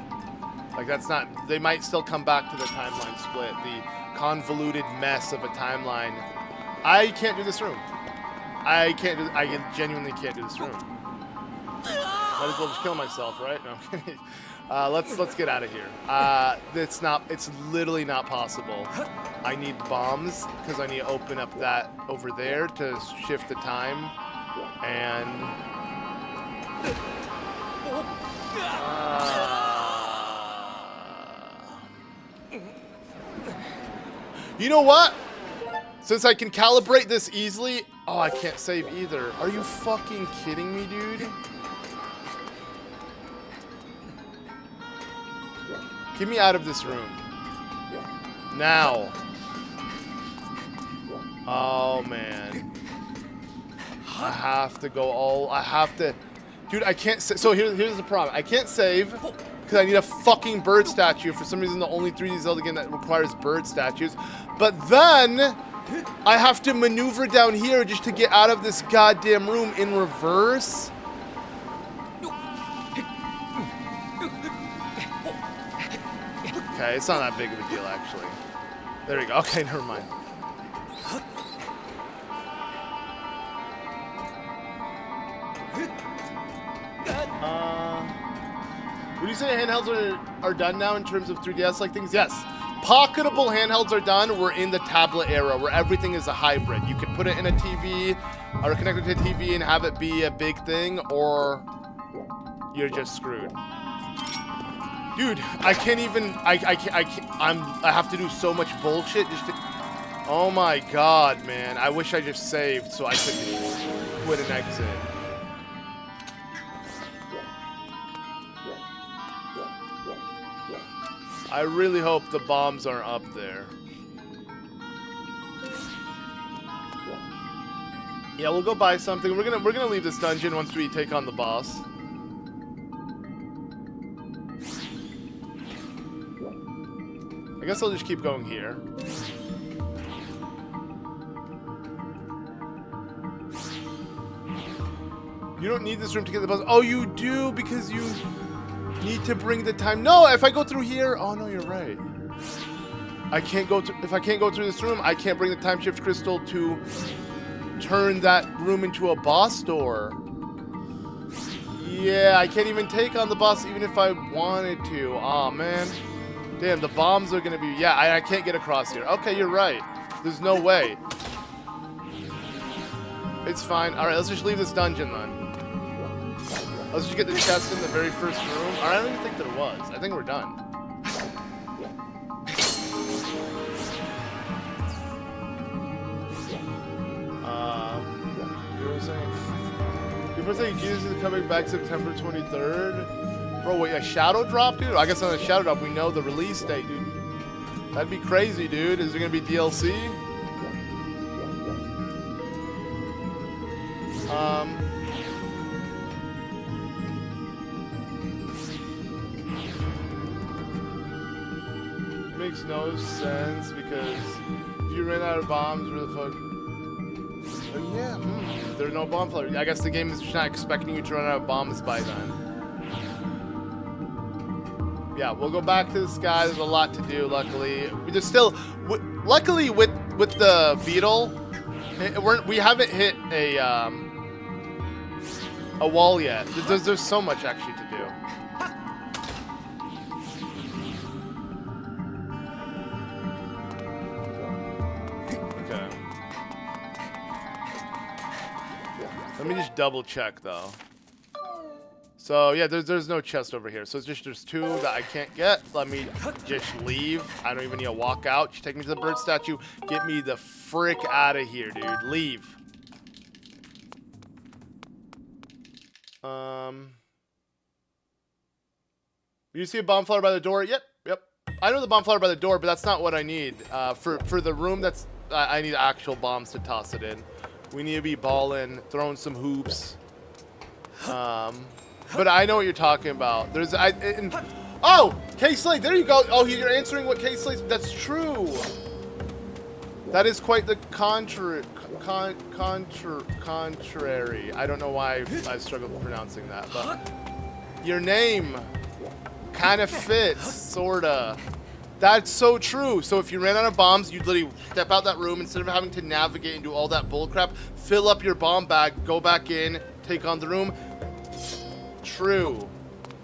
like, that's not. They might still come back to the timeline split, the convoluted mess of a timeline. I can't do this room. I genuinely can't do this room. Might as well just kill myself, right? No, I'm kidding. Let's get out of here. It's literally not possible. I need bombs because I need to open up that over there to shift the time. And you know what? Since I can calibrate this easily, oh, I can't save either. Are you fucking kidding me, dude? Get me out of this room. Now. Oh, man. I have to go all... I have to... Dude, I can't... So here's the problem. I can't save because I need a fucking bird statue. For some reason, the only 3D Zelda game that requires bird statues. But then... I have to maneuver down here just to get out of this goddamn room in reverse. Okay, it's not that big of a deal, actually. There we go. Okay, never mind. Would you say handhelds are done now in terms of 3DS-like things? Yes. Pocketable handhelds are done. We're in the tablet era where everything is a hybrid. You can put it in a TV or connect it to a TV and have it be a big thing, or you're just screwed. Dude, I can't even, I have to do so much bullshit just to, oh my god, man. I wish I just saved so I could quit and exit. I really hope the bombs aren't up there. Yeah, we'll go buy something. We're gonna leave this dungeon once we take on the boss. I guess I'll just keep going here. You don't need this room to get the boss. Oh, you do, because you need to bring the time. No, if I go through here, oh no, you're right. I can't go if I can't go through this room, I can't bring the time shift crystal to turn that room into a boss door. Yeah, I can't even take on the boss even if I wanted to. Aw, man. Damn, the bombs are gonna be... Yeah, I can't get across here. Okay, you're right. There's no way. It's fine. Alright, let's just leave this dungeon then. Let's just get the chest in the very first room. Alright, I don't even think there was. I think we're done. People saying Jesus is coming back September 23rd. Bro, wait, a shadow drop, dude? I guess on a shadow drop, we know the release date, dude. That'd be crazy, dude. Is there gonna be DLC? It makes no sense because if you ran out of bombs, where the fuck? Oh, yeah, there's no bomb flare. I guess the game is just not expecting you to run out of bombs by then. Yeah, we'll go back to the sky. There's a lot to do, luckily. There's still... luckily, with the beetle, we haven't hit a wall yet. There's so much, actually, to do. Let me just double check though. So yeah, there's no chest over here. So it's just there's two that I can't get. Let me just leave. I don't even need to walk out. Just take me to the bird statue. Get me the frick out of here, dude. Leave. You see a bomb flower by the door? Yep. I know the bomb flower by the door, but that's not what I need. For the room, that's I need actual bombs to toss it in. We need to be balling, throwing some hoops. But I know what you're talking about. Oh, K-Slate, there you go. Oh, you're answering what K-Slate. That's true. That is quite the contrary. I don't know why I struggled with pronouncing that, but your name kind of fits, sorta. That's so true. So if you ran out of bombs, you'd literally step out that room instead of having to navigate and do all that bullcrap. Fill up your bomb bag, go back in, take on the room. True.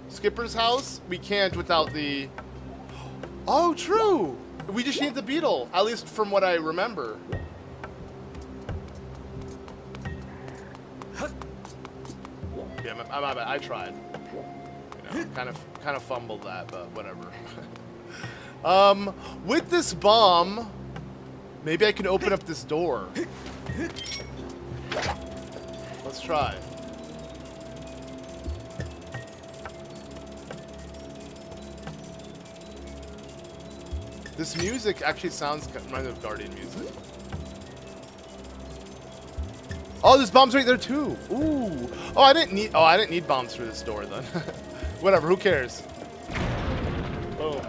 Skipper's house, we can't without the. Oh, true. We just need the beetle, at least from what I remember. Yeah, my bad. I tried. You know, kind of fumbled that, but whatever. With this bomb, maybe I can open up this door. Let's try. This music actually sounds reminds me of Guardian music. Oh, there's bombs right there too. Ooh. Oh, I didn't need bombs for this door then. Whatever. Who cares? Boom.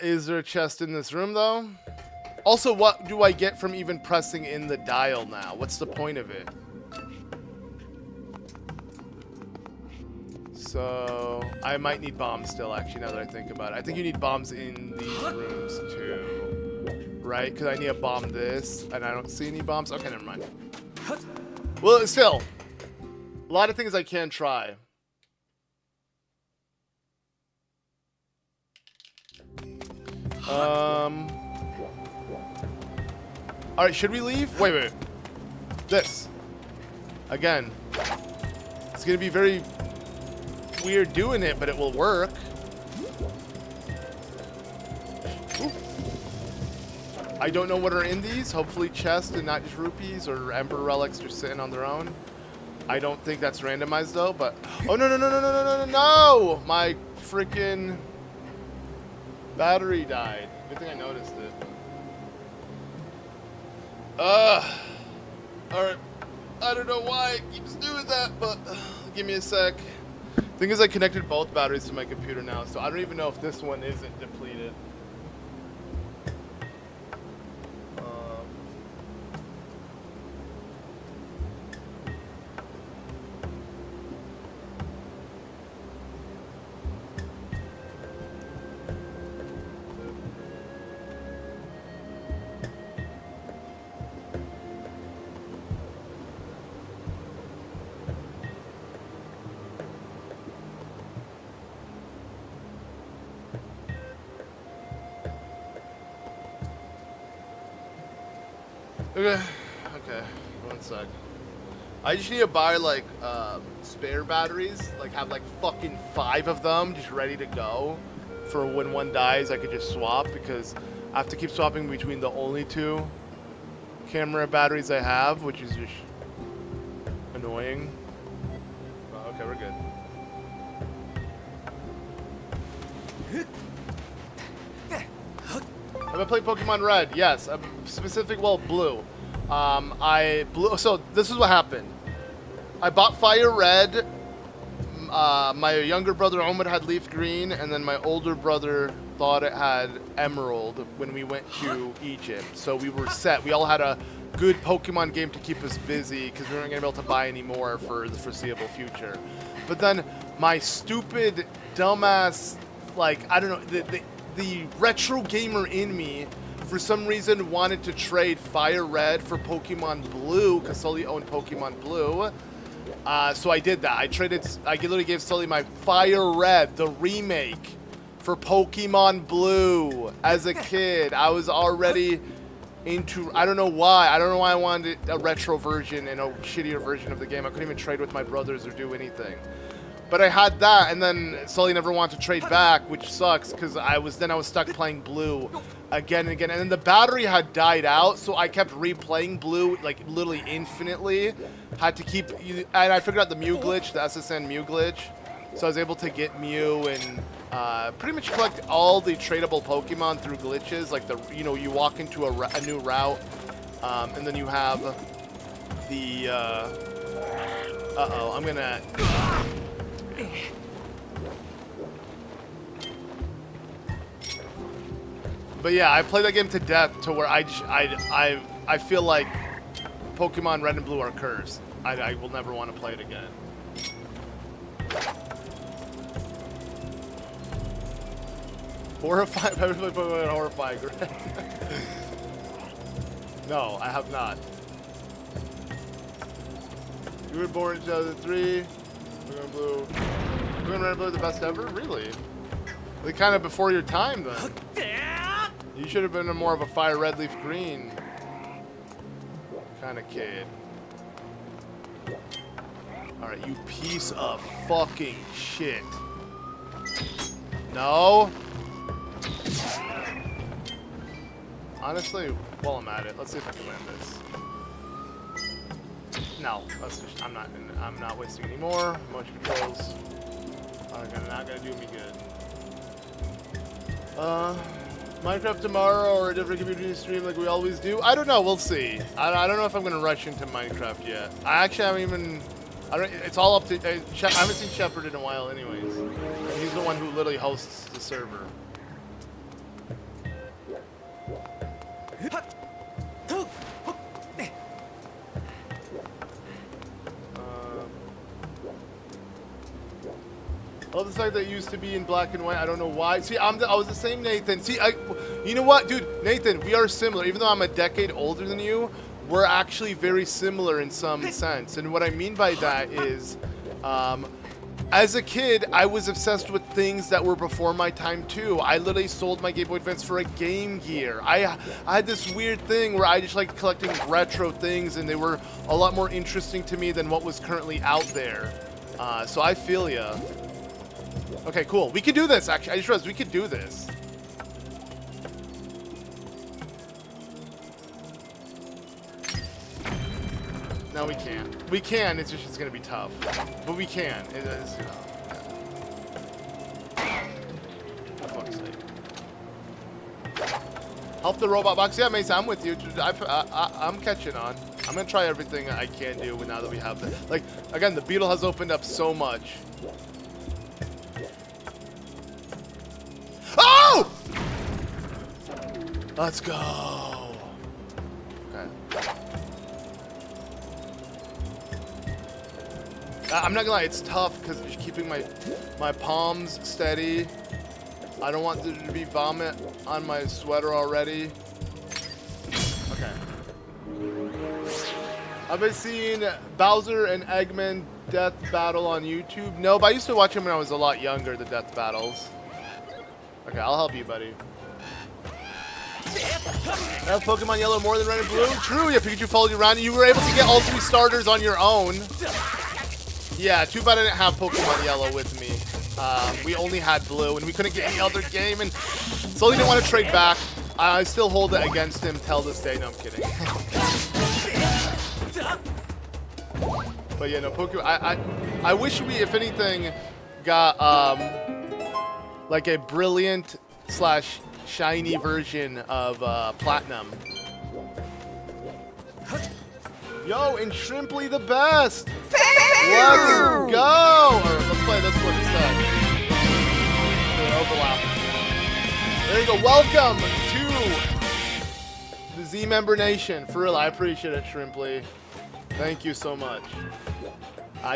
Is there a chest in this room though? Also, what do I get from even pressing in the dial now? What's the point of it? So, I might need bombs still, actually, now that I think about it. I think you need bombs in these rooms, too. Right? Because I need a bomb this, and I don't see any bombs. Okay, never mind. Well, still, a lot of things I can try. Alright, should we leave? Wait. This. Again. It's gonna be very weird doing it, but it will work. Ooh. I don't know what are in these. Hopefully chests and not just rupees or emperor relics just sitting on their own. I don't think that's randomized though, but oh no! My freaking battery died. Good thing I noticed it. Alright. I don't know why it keeps doing that, but give me a sec. Thing is, I connected both batteries to my computer now, so I don't even know if this one isn't depleted. Okay, 1 sec. I just need to buy like spare batteries, like have like fucking 5 of them just ready to go for when one dies I could just swap, because I have to keep swapping between the only 2 camera batteries I have, which is just annoying. Oh, okay, we're good. Have I played Pokemon Red? Yes. Blue. So this is what happened. I bought Fire Red. My younger brother Omid had Leaf Green, and then my older brother thought it had Emerald when we went to Egypt. So we were set. We all had a good Pokemon game to keep us busy because we weren't going to be able to buy any more for the foreseeable future. But then my stupid, dumbass, like, I don't know, the retro gamer in me for some reason wanted to trade Fire Red for Pokemon Blue because Sully owned Pokemon Blue. So I did that. I literally gave Sully my Fire Red, the remake, for Pokemon Blue as a kid. I was already into, I don't know why I wanted a retro version and a shittier version of the game. I couldn't even trade with my brothers or do anything. But I had that, and then Sully never wanted to trade back, which sucks because I was stuck playing blue again and again. And then the battery had died out, so I kept replaying blue like literally infinitely. Had to keep, and I figured out the Mew glitch, the SSN Mew glitch. So I was able to get Mew and pretty much collect all the tradable Pokemon through glitches. Like you walk into a new route, and then you have the. I'm gonna. But yeah, I played that game to death to where I feel like Pokemon Red and Blue are cursed. I will never want to play it again. Horrifying. I've never played Pokemon Horrifying. No, I have not. You were born in 2003. Pokemon Blue. Pokemon Red and Blue are the best ever? Really? They kind of before your time then. You should have been more of a Fire Red Leaf Green kind of kid. Alright, you piece of fucking shit. No. Honestly, while I'm at it, let's see if I can land this. No, I'm not wasting any more. Motion controls are not gonna do me good. Minecraft tomorrow or a different community stream like we always do. I don't know. We'll see. I don't know if I'm gonna rush into Minecraft yet. I actually haven't even. It's all up to. I haven't seen Shepard in a while, anyways. He's the one who literally hosts the server. I love the fact that it used to be in black and white. I don't know why. See, I was the same Nathan. See, you know what, dude? Nathan, we are similar. Even though I'm a decade older than you, we're actually very similar in some sense. And what I mean by that is, as a kid, I was obsessed with things that were before my time too. I literally sold my Game Boy Advance for a Game Gear. I had this weird thing where I just liked collecting retro things, and they were a lot more interesting to me than what was currently out there. So I feel ya. Okay, cool. We can do this, actually. I just realized we could do this. No, we can't. We can, it's going to be tough. But we can. It is. For fuck's sake. Help the robot box. Yeah, Mason, I'm with you. I'm catching on. I'm going to try everything I can do now that we have the... Like, again, the Beetle has opened up so much. Oh! Let's go. Okay. I'm not gonna lie, it's tough because just keeping my palms steady. I don't want there to be vomit on my sweater already. Okay. I've been seeing Bowser and Eggman death battle on YouTube. No, but I used to watch them when I was a lot younger, the death battles. Okay, I'll help you, buddy. Have Pokemon Yellow more than Red and Blue? True, yeah, Pikachu followed you around and you were able to get all 3 starters on your own. Yeah, too bad I didn't have Pokemon Yellow with me. We only had Blue and we couldn't get any other game, and Sully didn't want to trade back. I still hold it against him till this day. No, I'm kidding. But yeah, no, Pokemon. I wish we, if anything, got like a brilliant / shiny version of Platinum. Yo, and Shrimply the best! Let's go! Or let's play this one instead. Overlap. There you go. Welcome to the Z Member Nation. For real, I appreciate it, Shrimply. Thank you so much.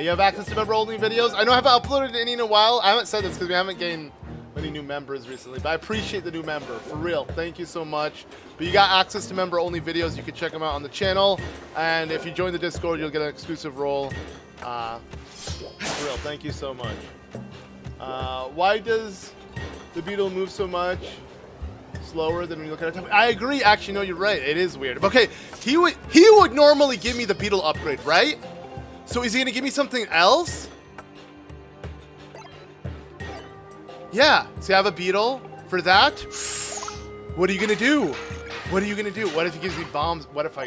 You have access to member-only videos. I know I haven't uploaded any in a while. I haven't said this because we haven't gained many new members recently, but I appreciate the new member. For real, thank you so much. But you got access to member-only videos. You can check them out on the channel. And if you join the Discord, you'll get an exclusive role. For real, thank you so much. Why does the Beetle move so much slower than when you look at it? I agree. Actually, no, you're right. It is weird. Okay, he would normally give me the Beetle upgrade, right? So is he going to give me something else? Yeah. So you have a beetle for that. What are you gonna do? What are you gonna do? What if he gives me bombs? What if I?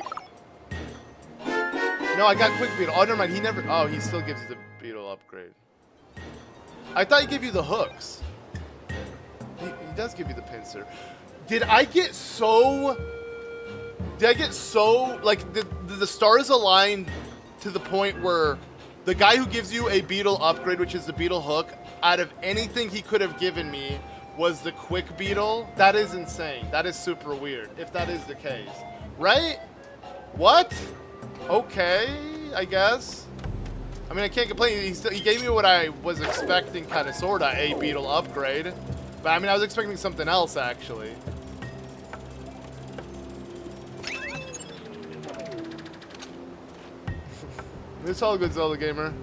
No, I got quick beetle. Oh, never mind. He never. Oh, he still gives you the beetle upgrade. I thought he gave you the hooks. He does give you the pincer. Did I get so like the stars aligned to the point where the guy who gives you a beetle upgrade, which is the beetle hook, out of anything he could have given me was the quick beetle? That is insane. That is super weird if that is the case. Right? What? Okay, I guess. I mean, I can't complain. He gave me what I was expecting, kind of, sort of, a beetle upgrade. But, I mean, I was expecting something else, actually. It's all good, Zelda Gamer.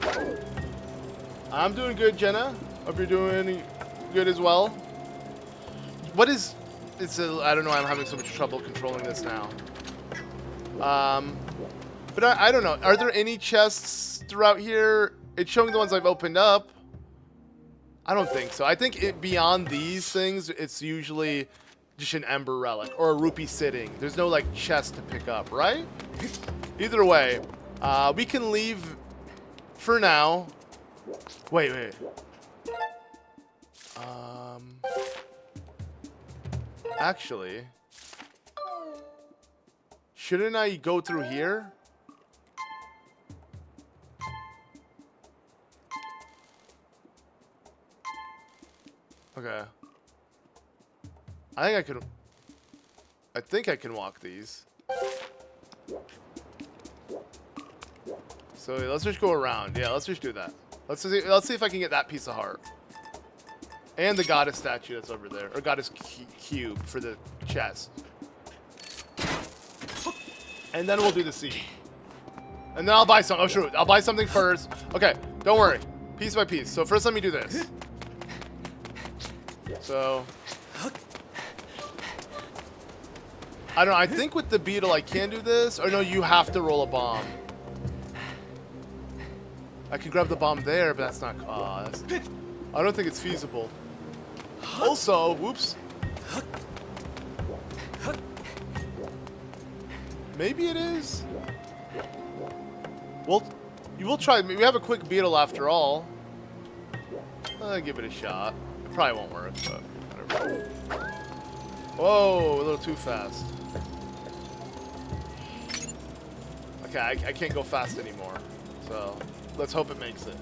I'm doing good, Jenna. Hope you're doing good as well. What is... I don't know, I'm having so much trouble controlling this now. But I don't know. Are there any chests throughout here? It's showing the ones I've opened up. I don't think so. I think beyond these things, it's usually just an ember relic or a rupee sitting. There's no like chest to pick up, right? Either way, we can leave for now. Wait. Actually, shouldn't I go through here? Okay. I think I can walk these. So let's just go around. Yeah, let's just do that. Let's see if I can get that piece of heart. And the goddess statue that's over there. Or goddess cube for the chest. And then we'll do the seed. And then I'll buy some. Oh, shoot. I'll buy something first. Okay, don't worry. Piece by piece. So first let me do this. So... I don't know. I think with the beetle I can do this. Or no, you have to roll a bomb. I can grab the bomb there, but that's not... I don't think it's feasible. Also, whoops. Maybe it is. Well, you will try. We have a quick beetle after all. Give it a shot. Probably won't work, but whatever. Whoa, a little too fast. Okay, I can't go fast anymore. So, let's hope it makes it.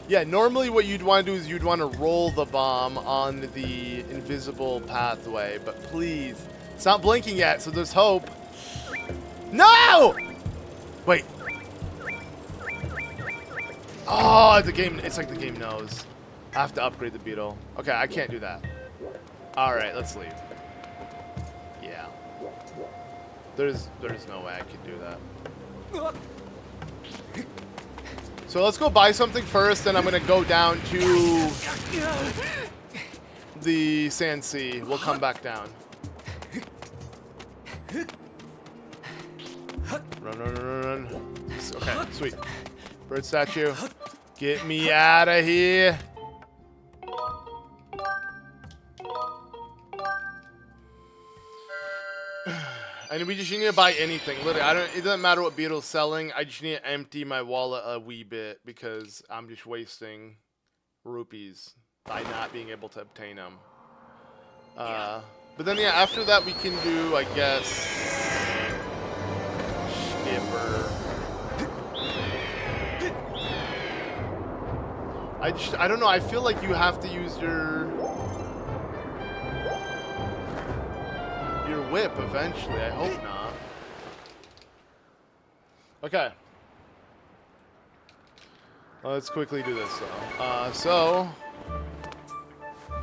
Yeah, normally what you'd want to do is you'd want to roll the bomb on the invisible pathway, but please, it's not blinking yet, so there's hope. No! Wait. Oh, the game, it's like the game knows. I have to upgrade the beetle. Okay, I can't do that. All right, let's leave. Yeah. There's no way I can do that. So let's go buy something first, then I'm gonna go down to the Sand Sea. We'll come back down. Run. Okay, sweet. Bird statue. Get me out of here. And we just need to buy anything. Literally, it doesn't matter what beetle's selling. I just need to empty my wallet a wee bit because I'm just wasting rupees by not being able to obtain them. But then yeah, after that we can do, I guess, Skipper. I don't know. I feel like you have to use your whip eventually. I hope not. Okay. Let's quickly do this though. So,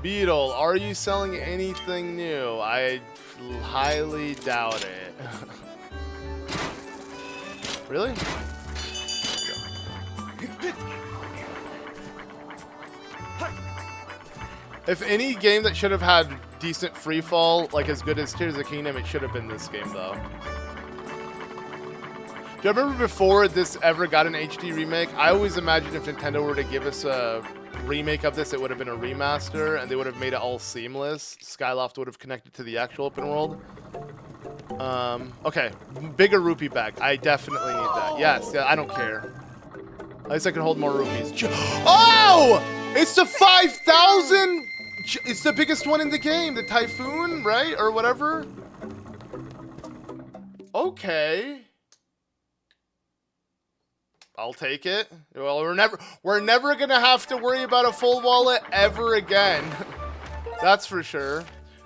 Beetle, are you selling anything new? I highly doubt it. Really? If any game that should have had decent free fall, like as good as Tears of the Kingdom, it should have been this game though. Do you remember before this ever got an HD remake? I always imagined if Nintendo were to give us a remake of this, it would have been a remaster, and they would have made it all seamless. Skyloft would have connected to the actual open world. Okay, bigger rupee bag. I definitely need that. Yes, yeah, I don't care. At least I can hold more rupees. Oh! It's the 5,000! It's the biggest one in the game, the Typhoon, right? Or whatever. Okay. I'll take it. Well, we're never gonna have to worry about a full wallet ever again. That's for sure.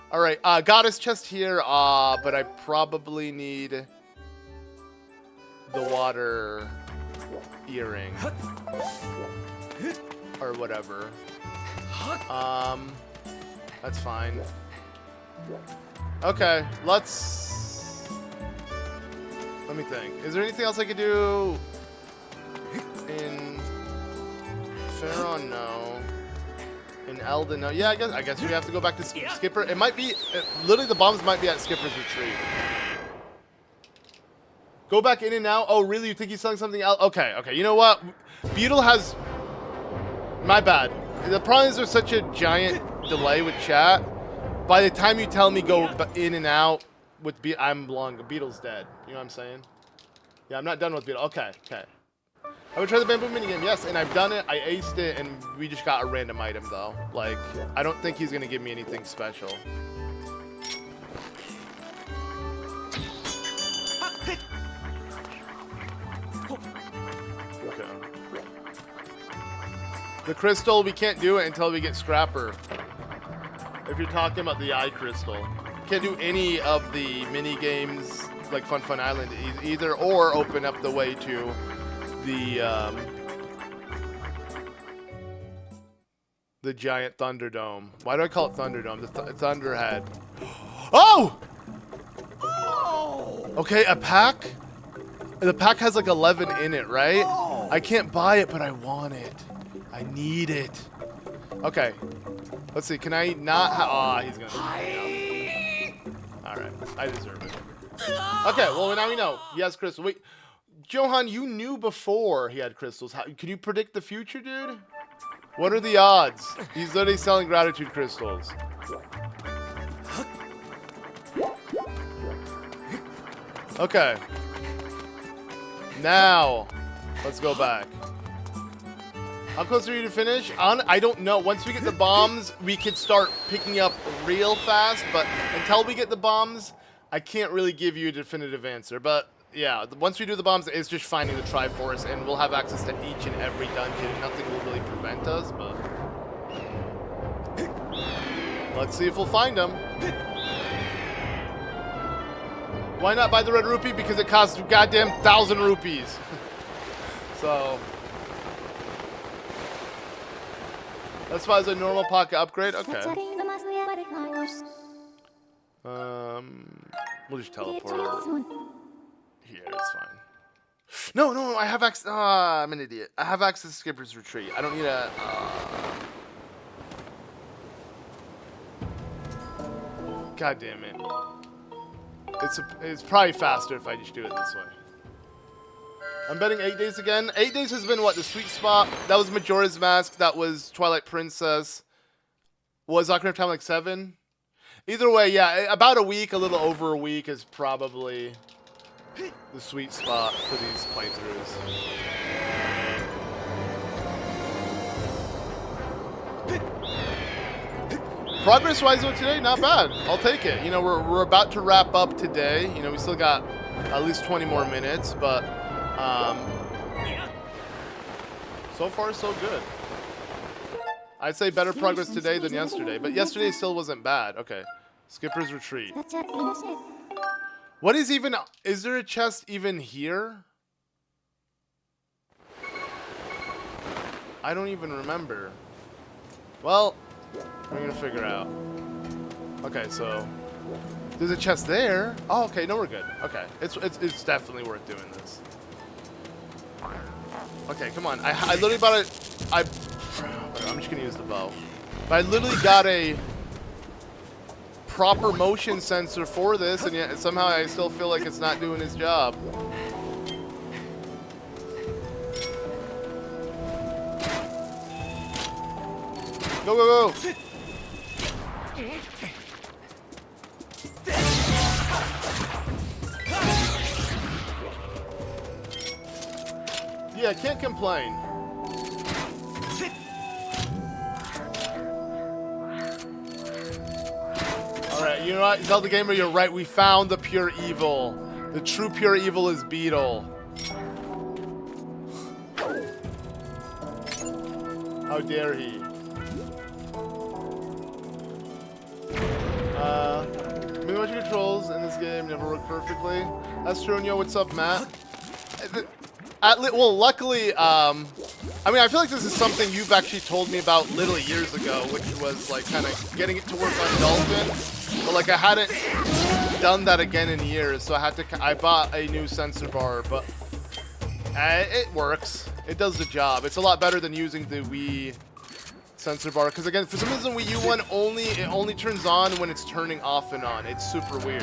All right, goddess chest here. But I probably need the water earring or whatever. That's fine. Okay, let me think. Is there anything else I could do? In Pharaoh, no. In Elden, no. Yeah, I guess we have to go back to Skipper. It might be, literally the bombs might be at Skipper's retreat. Go back in and out. Oh, really? You think he's selling something else? Okay, okay. You know what? Beetle has, my bad. The problem is there's such a giant delay with chat. By the time you tell me go in and out with I'm long. Beetle's dead. You know what I'm saying? Yeah, I'm not done with Beetle. Okay, okay. I would try the bamboo minigame, yes, and I've done it, I aced it, and we just got a random item, though. Like, I don't think he's gonna give me anything special. Okay. The crystal, we can't do it until we get Scrapper. If you're talking about the eye crystal. Can't do any of the mini-games, like Fun Fun Island, either, or open up the way to the giant Thunderdome. Why do I call it Thunderdome? The Thunderhead. Oh! Okay, a pack? The pack has like 11 in it, right? I can't buy it, but I want it. I need it. Okay. Let's see, can I not he's gonna Alright, I deserve it. Okay, well now we know. He has crystal. Wait. Johan, you knew before he had crystals. Can you predict the future, dude? What are the odds? He's literally selling gratitude crystals. Okay. Now, let's go back. How close are you to finish? I don't know. Once we get the bombs, we can start picking up real fast. But until we get the bombs, I can't really give you a definitive answer. But yeah, once we do the bombs, it's just finding the Triforce, and we'll have access to each and every dungeon. Nothing will really prevent us, but let's see if we'll find them. Why not buy the red rupee? Because it costs goddamn 1,000 rupees. So that's why it's a normal pocket upgrade. Okay. We'll just teleport. Here, it's fine. No, I have access. I'm an idiot. I have access to Skipper's retreat. I don't need a. God damn it. It's probably faster if I just do it this way. I'm betting 8 days again. 8 days has been what, the sweet spot? That was Majora's Mask. That was Twilight Princess. Was Ocarina of Time like 7? Either way, yeah, about a week, a little over a week is probably the sweet spot for these playthroughs. Progress-wise though today, not bad. I'll take it. You know, we're about to wrap up today. You know, we still got at least 20 more minutes, but so far so good. I'd say better progress today than yesterday, but yesterday still wasn't bad. Okay, Skipper's retreat. What is even? Is there a chest even here? I don't even remember. Well, we're gonna figure out. Okay, so there's a chest there. Oh, okay, no, we're good. Okay, it's definitely worth doing this. Okay, come on. I literally bought it. I'm just gonna use the bow. But I literally got a proper motion sensor for this, and yet somehow I still feel like it's not doing its job. Go, go, go. Yeah, can't complain. Alright, you know what? Zelda Gamer, you're right. We found the pure evil. The true pure evil is Beetle. How dare he? Minimal controls in this game never work perfectly. Astronio, what's up, Matt? Well, luckily, I mean, I feel like this is something you've actually told me about literally years ago, which was like kind of getting it to work on Dolphin. But like I hadn't done that again in years, so I bought a new sensor bar, but it works. It does the job. It's a lot better than using the Wii sensor bar, because again, for some reason Wii U one only turns on when it's turning off and on. It's super weird.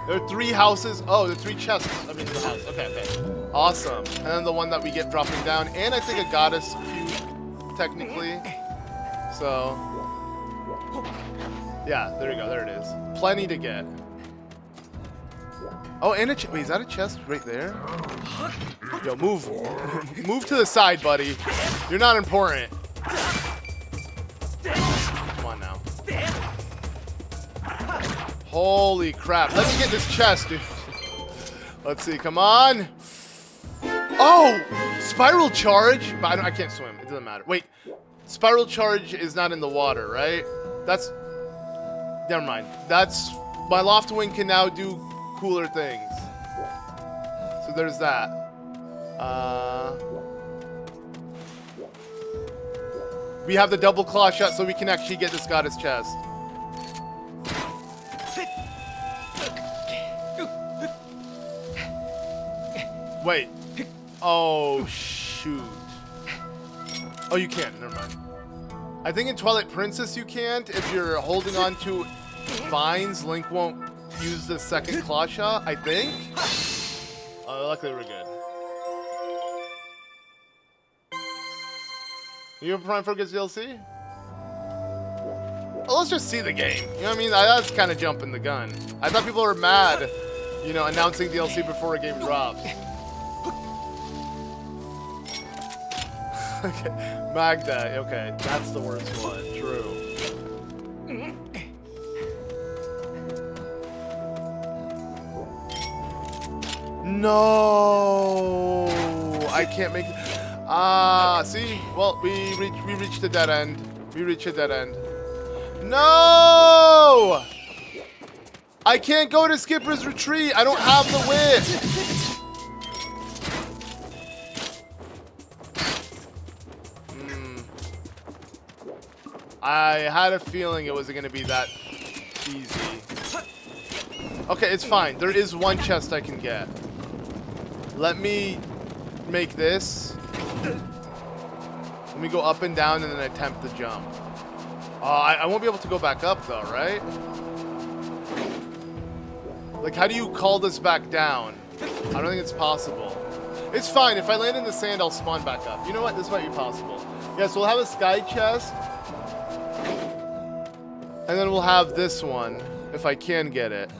There are 3 houses. Oh, there are 3 chests. I mean, the house. Okay, okay. Awesome. And then the one that we get dropping down, and I think a goddess cube, technically. So, yeah, there you go. There it is. Plenty to get. Oh, and a wait, is that a chest right there? Yo, move. Move to the side, buddy. You're not important. Come on now. Holy crap. Let me get this chest, dude. Let's see. Come on. Oh! Spiral charge? But I can't swim. It doesn't matter. Wait. Spiral charge is not in the water, right? That's... Never mind. That's... My Loft Wing can now do cooler things. So there's that. We have the double claw shot so we can actually get this goddess chest. Wait. Oh, shoot. Oh, you can't. Never mind. I think in Twilight Princess you can't. If you're holding on to vines, Link won't use the second claw shot, I think. Luckily we're good. You have Prime Focus DLC? Well, let's just see the game. You know what I mean? That's kind of jumping the gun. I thought people were mad, you know, announcing DLC before a game drops. Okay, Magda. Okay, that's the worst one. True. No, I can't make it. See? Well, we reached the dead end. We reached a dead end. No! I can't go to Skipper's Retreat. I don't have the whip. I had a feeling it wasn't going to be that easy. Okay, it's fine. There is one chest I can get. Let me make this. Let me go up and down and then attempt the jump. I won't be able to go back up though, right? Like, how do you call this back down? I don't think it's possible. It's fine. If I land in the sand, I'll spawn back up. You know what? This might be possible. Yes, we'll have a sky chest. And then we'll have this one, if I can get it.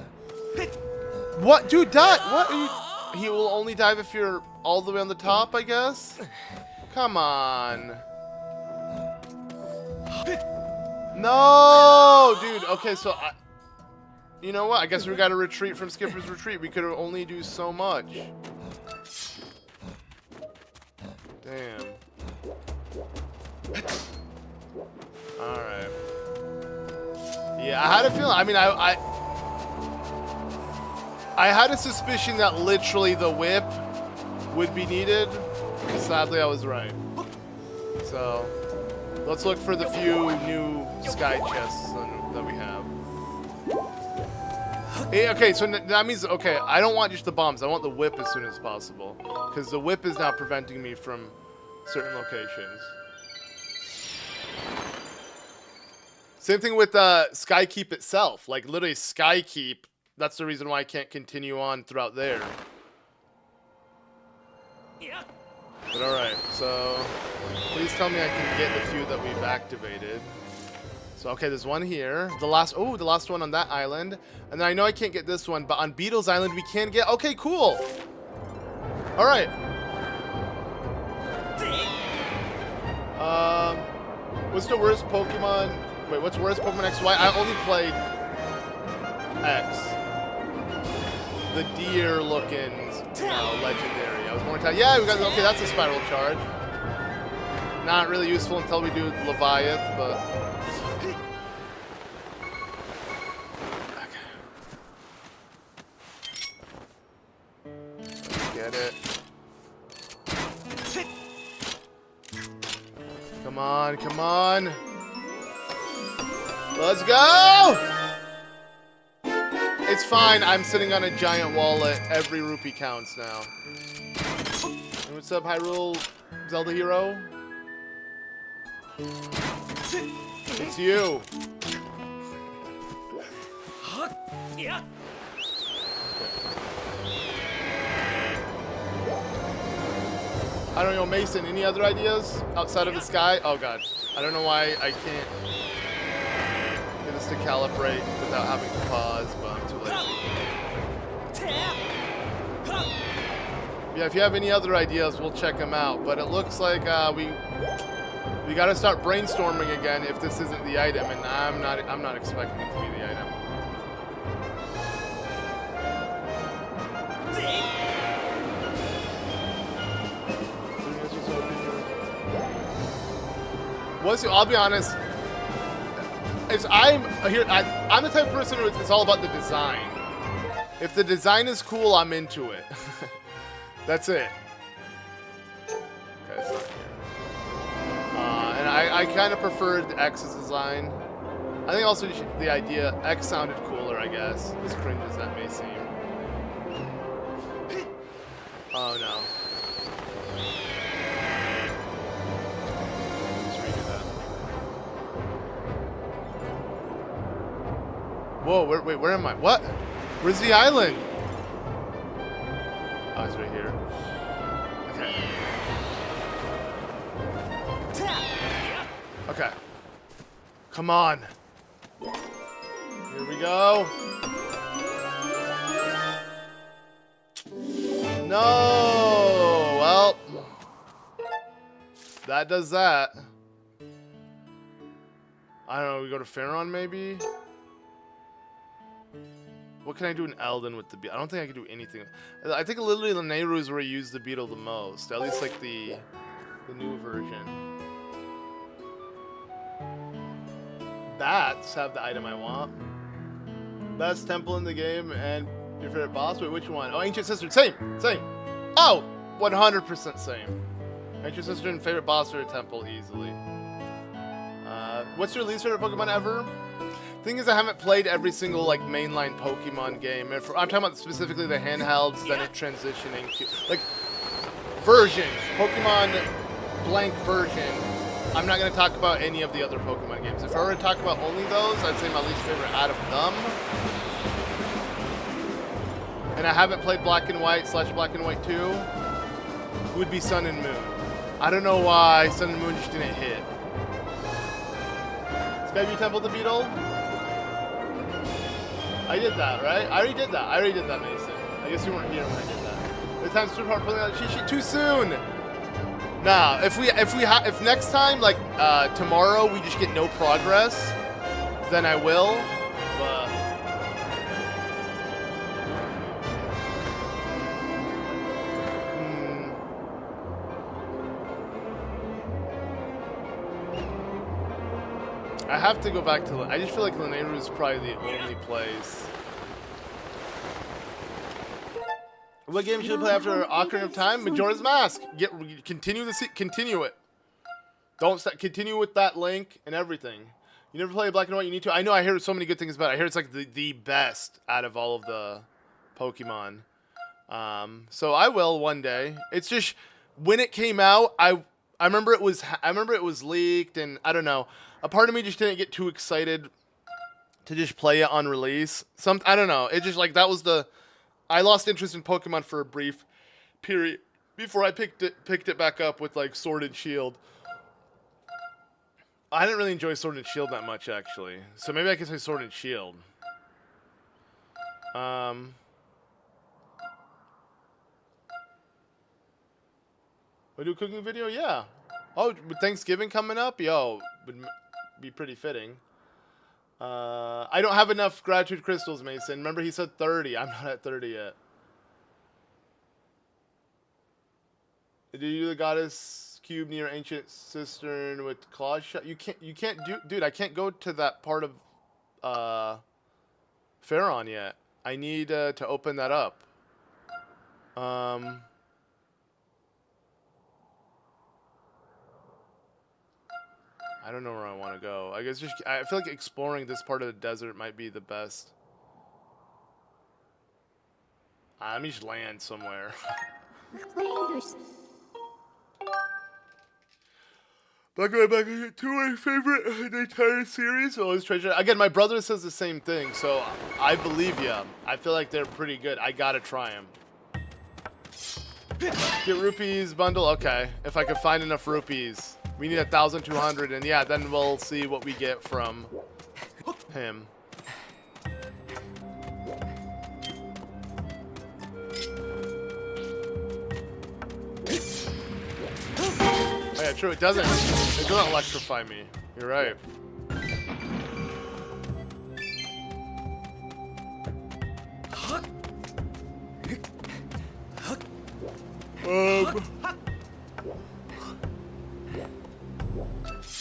What? Dude, that? What are you... He will only dive if you're all the way on the top, I guess? Come on. No! Dude, okay, so... You know what? I guess we gotta retreat from Skipper's Retreat. We could only do so much. Damn. Alright. Yeah, I had a feeling. I mean, I had a suspicion that literally the whip would be needed. Sadly, I was right. So, let's look for the few new sky chests that we have. Hey, okay, so that means, okay, I don't want just the bombs. I want the whip as soon as possible. Because the whip is now preventing me from certain locations. Same thing with Skykeep itself. Like, literally, Skykeep, that's the reason why I can't continue on throughout there. But alright, so please tell me I can get the few that we've activated. So okay, there's one here. The last one on that island. And then I know I can't get this one, but on Beetle's Island we can get. Okay, cool. Alright. What's the worst Pokemon? Wait, what's worst Pokemon XY? I only played X. The deer looking, legendary. I was going to tell. Yeah, we got. Okay, that's a spiral charge. Not really useful until we do Leviath, but. Get it. Come on, come on. Let's go! It's fine, I'm sitting on a giant wallet. Every rupee counts now. And what's up, Hyrule Zelda Hero? It's you. I don't know, Mason, any other ideas outside of the sky? Oh god. I don't know why I can't get this to calibrate without having to pause, but I'm too lazy. Yeah, if you have any other ideas, we'll check them out. But it looks like we gotta start brainstorming again if this isn't the item, and I'm not expecting it to be the item. I'll be honest. I'm the type of person who it's all about the design. If the design is cool, I'm into it. That's it. Okay, it's not here. And I kind of preferred X's design. I think also the idea X sounded cooler, I guess. As cringe as that may seem. Oh no. Whoa, wait, where am I? What? Where's the island? Oh, it's right here. Okay. Okay. Come on. Here we go. No! Well, that does that. I don't know, we go to Pharaon maybe? What can I do in Eldon with the beetle? I don't think I can do anything. I think literally the Nehru is where I use the beetle the most. At least like the new version. Bats have the item I want. Best temple in the game and your favorite boss? Wait, which one? Oh, Ancient Sister. Same. Oh, 100% same. Ancient Sister and favorite boss or temple easily. What's your least favorite Pokemon ever? Thing is, I haven't played every single like mainline Pokemon game. I'm talking about specifically the handhelds, then it transitioning to like versions, Pokemon blank version. I'm not going to talk about any of the other Pokemon games. If I were to talk about only those, I'd say my least favorite out of them. And I haven't played Black and White / Black and White 2. Would be Sun and Moon. I don't know why Sun and Moon just didn't hit. Skyview Temple the Beetle. I did that, right? I already did that, Mason. I guess you weren't here when I did that. The time's super hard pulling out cheat sheet too soon. Nah, if next time, like tomorrow, we just get no progress, then I will. But I have to go back to. I just feel like Lanayru is probably the only place. What game should I play after Ocarina of Time? Majora's Mask. Continue it. Don't stop. Continue with that link and everything. You never play Black and White. You need to. I know. I hear so many good things about it. I hear it's like the best out of all of the Pokemon. So I will one day. It's just when it came out, I remember it was leaked, and I don't know. A part of me just didn't get too excited to just play it on release. I don't know. It just like that was the. I lost interest in Pokemon for a brief period before I picked it back up with like Sword and Shield. I didn't really enjoy Sword and Shield that much actually, so maybe I can say Sword and Shield. We do a cooking video, yeah. Oh, with Thanksgiving coming up, yo, would be pretty fitting. I don't have enough gratitude crystals, Mason. Remember, he said 30. I'm not at 30 yet. Did you do the goddess cube near ancient cistern with claws shut? You can't do, dude. I can't go to that part of Pharaon yet. I need to open that up. I don't know where I want to go. I guess I feel like exploring this part of the desert might be the best. Let me just land somewhere. Back to my favorite the entire series. Always treasure. Again, my brother says the same thing, so I believe you. I feel like they're pretty good. I gotta try them. Get rupees bundle. Okay, if I can find enough rupees. We need 1,200, and yeah, then we'll see what we get from him. Oh yeah, true. It doesn't electrify me. You're right.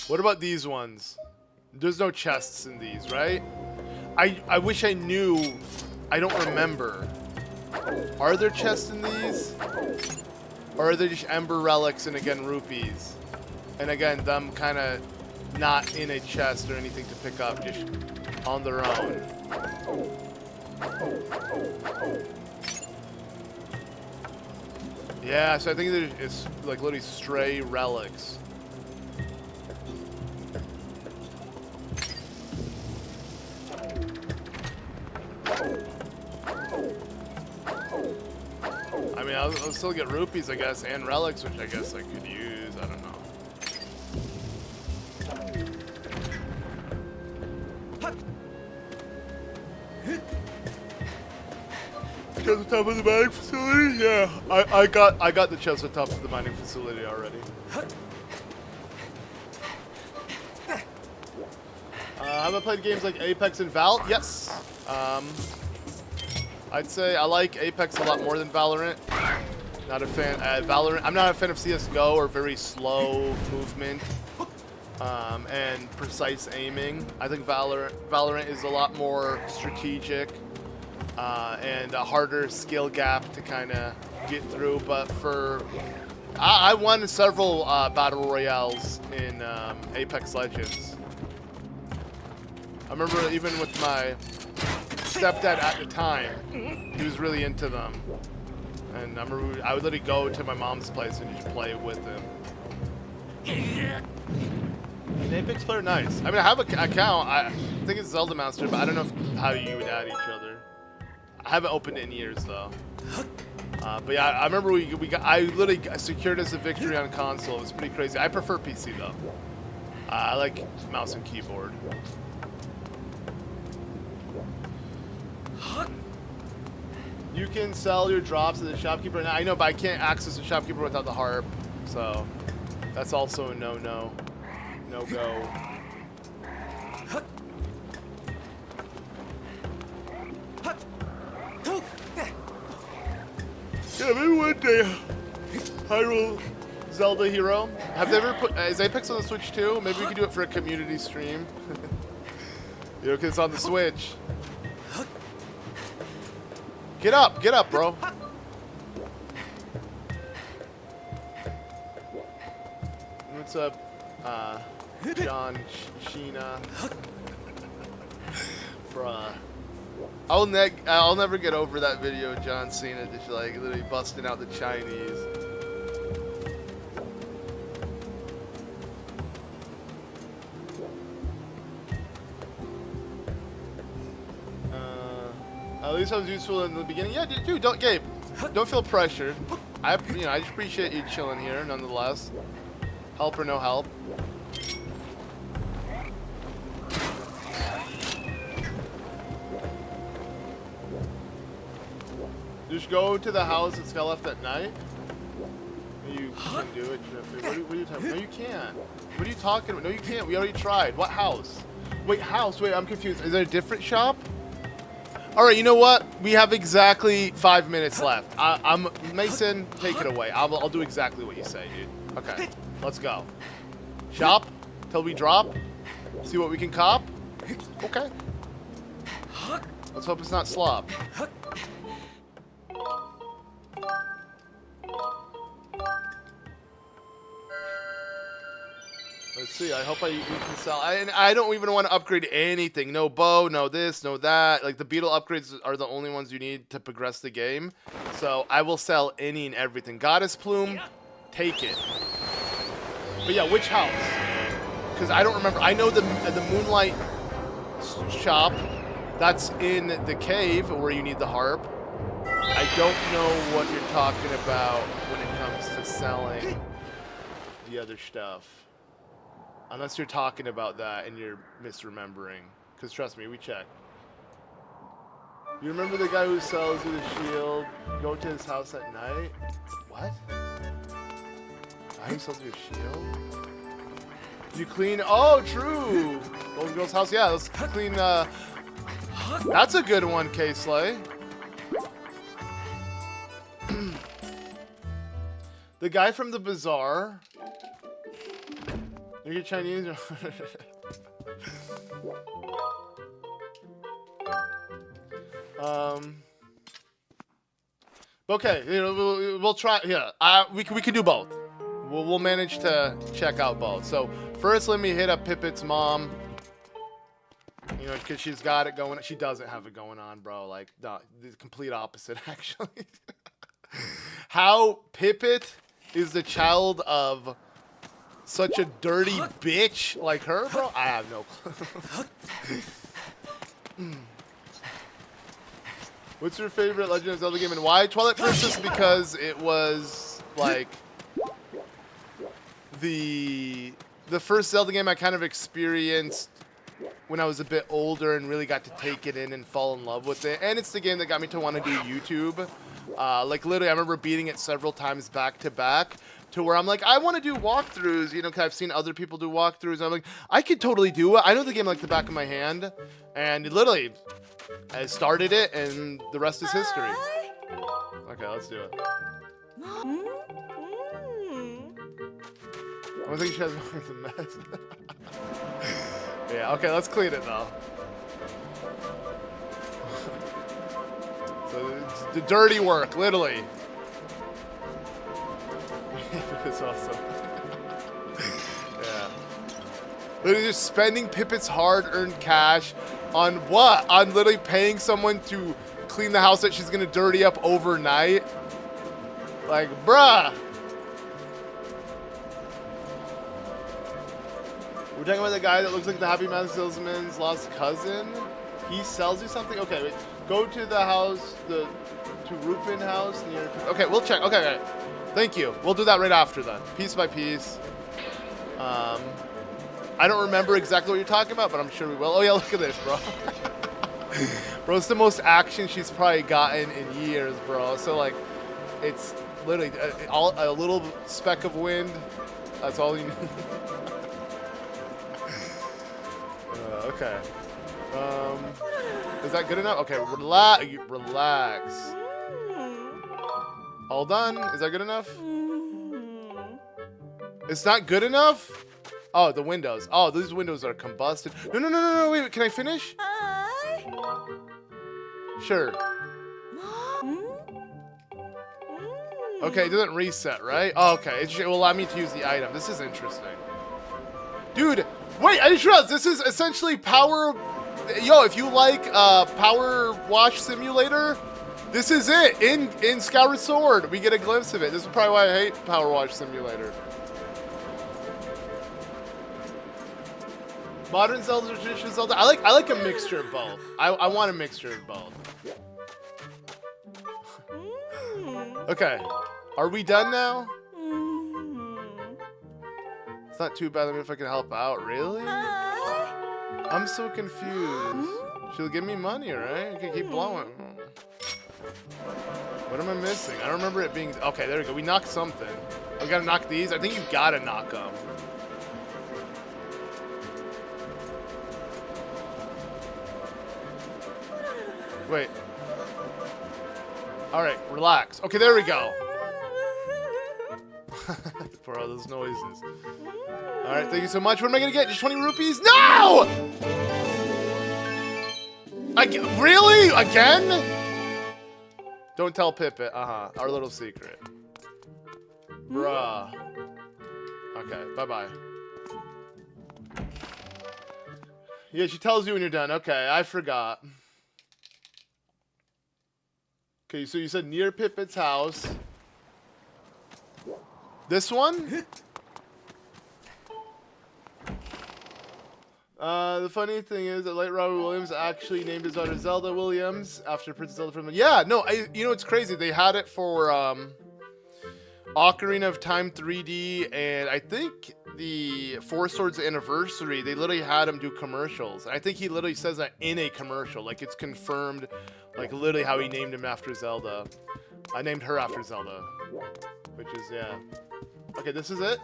What about these ones? There's no chests in these, right? I wish I knew. I don't remember. Are there chests in these? Or are they just ember relics and again rupees? And again, them kind of not in a chest or anything to pick up, just on their own. Yeah, so I think it's like literally stray relics. I mean, I'll still get rupees, I guess, and relics, which I guess I could use. I don't know. Chest on top of the mining facility? Yeah, I got the chest on top of the mining facility already. Have I played games like Apex and Val? Yes. I'd say I like Apex a lot more than Valorant. Not a fan. Valorant. I'm not a fan of CS:GO or very slow movement and precise aiming. I think Valorant is a lot more strategic and a harder skill gap to kind of get through. But I won several battle royales in Apex Legends. I remember even with my stepdad at the time, he was really into them. And I remember I would literally go to my mom's place and just play with him. An Apex player, nice. I mean, I have an account. I think it's Zelda Master, but I don't know how you would add each other. I haven't opened it in years though. But yeah, I remember I literally secured us a victory on console. It was pretty crazy. I prefer PC though. I like mouse and keyboard. You can sell your drops to the shopkeeper. Now, I know, but I can't access the shopkeeper without the harp. So that's also a no-go. Yeah, maybe one day Hyrule Zelda Hero. Have they ever put? Is Apex on the Switch too? Maybe we could do it for a community stream. You know, 'cause it's on the Switch. Get up, bro. What's up, John Sheena? Bruh. I'll never get over that video of John Cena just like literally busting out the Chinese. At least I was useful in the beginning. Yeah, dude, Gabe, don't feel pressured. I just appreciate you chilling here, nonetheless. Help or no help. Just go to the house that's got left at night. You can do it. What are you talking about? No, you can't. What are you talking about? No, you can't. We already tried. What house? Wait, house. Wait, I'm confused. Is there a different shop? All right, you know what? We have exactly 5 minutes left. I'm Mason. Take it away. I'll do exactly what you say, dude. Okay, let's go. Shop till we drop. See what we can cop. Okay. Let's hope it's not slop. Let's see. I hope we can sell. I don't even want to upgrade anything. No bow, no this, no that. Like the beetle upgrades are the only ones you need to progress the game. So I will sell any and everything. Goddess plume, take it. But yeah, which house? Because I don't remember. I know the moonlight shop. That's in the cave where you need the harp. I don't know what you're talking about when it comes to selling the other stuff. Unless you're talking about that and you're misremembering. Because trust me, we checked. You remember the guy who sells you the shield? Go to his house at night? What? The guy who sells you a shield? You clean... Oh, true! Golden Girl's house? Yeah, let's clean... That's a good one, K-Slay. The guy from the bazaar... You're Chinese? Okay, we'll try. Yeah, we can do both. We'll manage to check out both. So first, let me hit up Pipit's mom. You know, because she's got it going. She doesn't have it going on, bro. Like the complete opposite, actually. How Pipit is the child of such a dirty bitch like her, bro? I have no clue. What's your favorite Legend of Zelda game and why? Twilight Princess, because it was like the first Zelda game I kind of experienced when I was a bit older and really got to take it in and fall in love with it. And it's the game that got me to want to do YouTube. Like literally, I remember beating it several times back to back to where I'm like, I want to do walkthroughs, you know, because I've seen other people do walkthroughs. I'm like, I could totally do it. I know the game like the back of my hand. And literally, I started it and the rest is history. Okay, let's do it. I think she has a mess. Yeah, okay, let's clean it though. So it's the dirty work, literally. It's awesome. Yeah. Literally just spending Pipit's hard-earned cash on what? On literally paying someone to clean the house that she's gonna dirty up overnight? Like, bruh. We're talking about the guy that looks like the Happy Math Salesman's lost cousin. He sells you something? Okay, wait. Go to the house, to Rupin house near... Okay, we'll check. Okay, okay. Thank you. We'll do that right after then. Piece by piece. I don't remember exactly what you're talking about, but I'm sure we will. Oh yeah, look at this, bro. Bro, it's the most action she's probably gotten in years, bro. So like, it's literally a little speck of wind. That's all you need. Okay. Is that good enough? Okay, relax. All done. Is that good enough? It's not good enough? Oh, the windows. Oh, these windows are combusted. No, wait, can I finish? Sure. Okay, it doesn't reset, right? Oh, okay, it will allow me to use the item. This is interesting. Dude, wait, I just realized this is essentially power... Yo, if you like Power Wash Simulator, this is it. In Skyward Sword, we get a glimpse of it. This is probably why I hate Power Wash Simulator. Modern Zelda, traditional Zelda. I like a mixture of both. I want a mixture of both. Okay. Are we done now? It's not too bad. I mean, if I can help out, really? I'm so confused. She'll give me money, right? I can keep blowing. What am I missing? I don't remember it being... Okay, there we go. We knocked something. We gotta knock these? I think you gotta knock them. Wait. Alright, relax. Okay, there we go. For all those noises. Alright, thank you so much. What am I gonna get? Just 20 rupees? No! Really? Again? Don't tell Pippet. Our little secret. Bruh. Okay, bye-bye. Yeah, she tells you when you're done. Okay, I forgot. Okay, so you said near Pippet's house. This one? The funny thing is that late Robert Williams actually named his daughter Zelda Williams after Princess Zelda from... Yeah, no, you know, it's crazy. They had it for Ocarina of Time 3D, and I think the Four Swords Anniversary, they literally had him do commercials. I think he literally says that in a commercial. Like, it's confirmed, like, literally how he named him after Zelda. I named her after Zelda. Which is, yeah. Okay, this is it?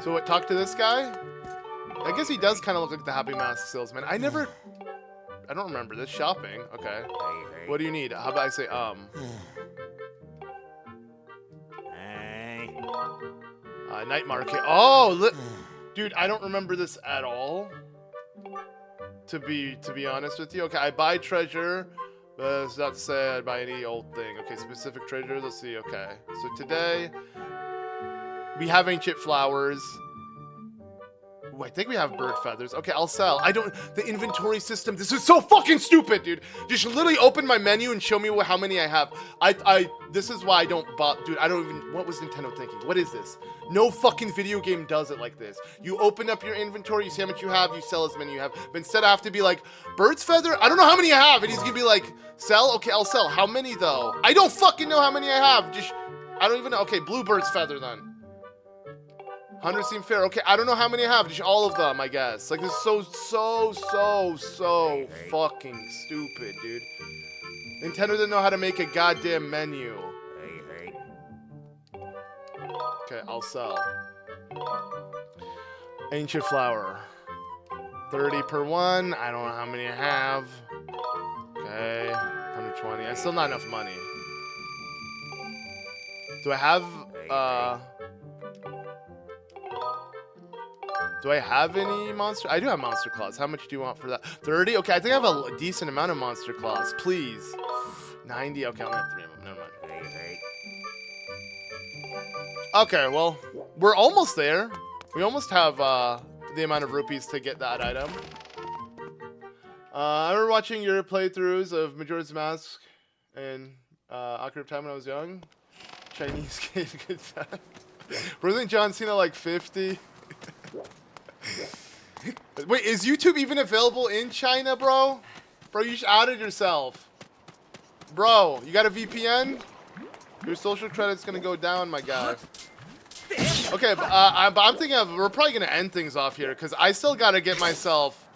So what, talk to this guy? I guess he does kind of look like the Happy Mask salesman. I don't remember this. Shopping. Okay. What do you need? How about I say, night market. Oh, dude, I don't remember this at all. To be honest with you. Okay, I buy treasure. It's not to say I'd buy any old thing. Okay, specific treasures. Let's see. Okay. So today, we have ancient flowers. Ooh, I think we have bird feathers. Okay, I'll sell. The inventory system, this is so fucking stupid, dude. Just literally open my menu and show me how many I have. This is why I don't dude, I don't even, what was Nintendo thinking? What is this? No fucking video game does it like this. You open up your inventory, you see how much you have, you sell as many you have. But instead I have to be like, bird's feather? I don't know how many I have. And he's gonna be like, sell? Okay, I'll sell. How many though? I don't fucking know how many I have. I don't even know. Okay, blue bird's feather then. 100 seem fair. Okay, I don't know how many I have. Just all of them, I guess. Like, this is so fucking stupid, dude. Nintendo didn't know how to make a goddamn menu. Okay, I'll sell. Ancient flower. 30 per one. I don't know how many I have. Okay, 120. I still not enough money. Do I have, do I have any monster? I do have monster claws. How much do you want for that? 30? Okay, I think I have a decent amount of monster claws. Please. 90? Okay, I'm gonna have 3 of them. Never mind. Okay, well, we're almost there. We almost have the amount of rupees to get that item. I remember watching your playthroughs of Majora's Mask and Ocarina of Time when I was young. Chinese kid, good time. Wasn't John Cena like 50? Wait, is YouTube even available in China, bro? Bro, you just outed yourself. Bro, you got a VPN? Your social credit's gonna go down, my guy. Okay, but I'm thinking we're probably gonna end things off here because I still gotta get myself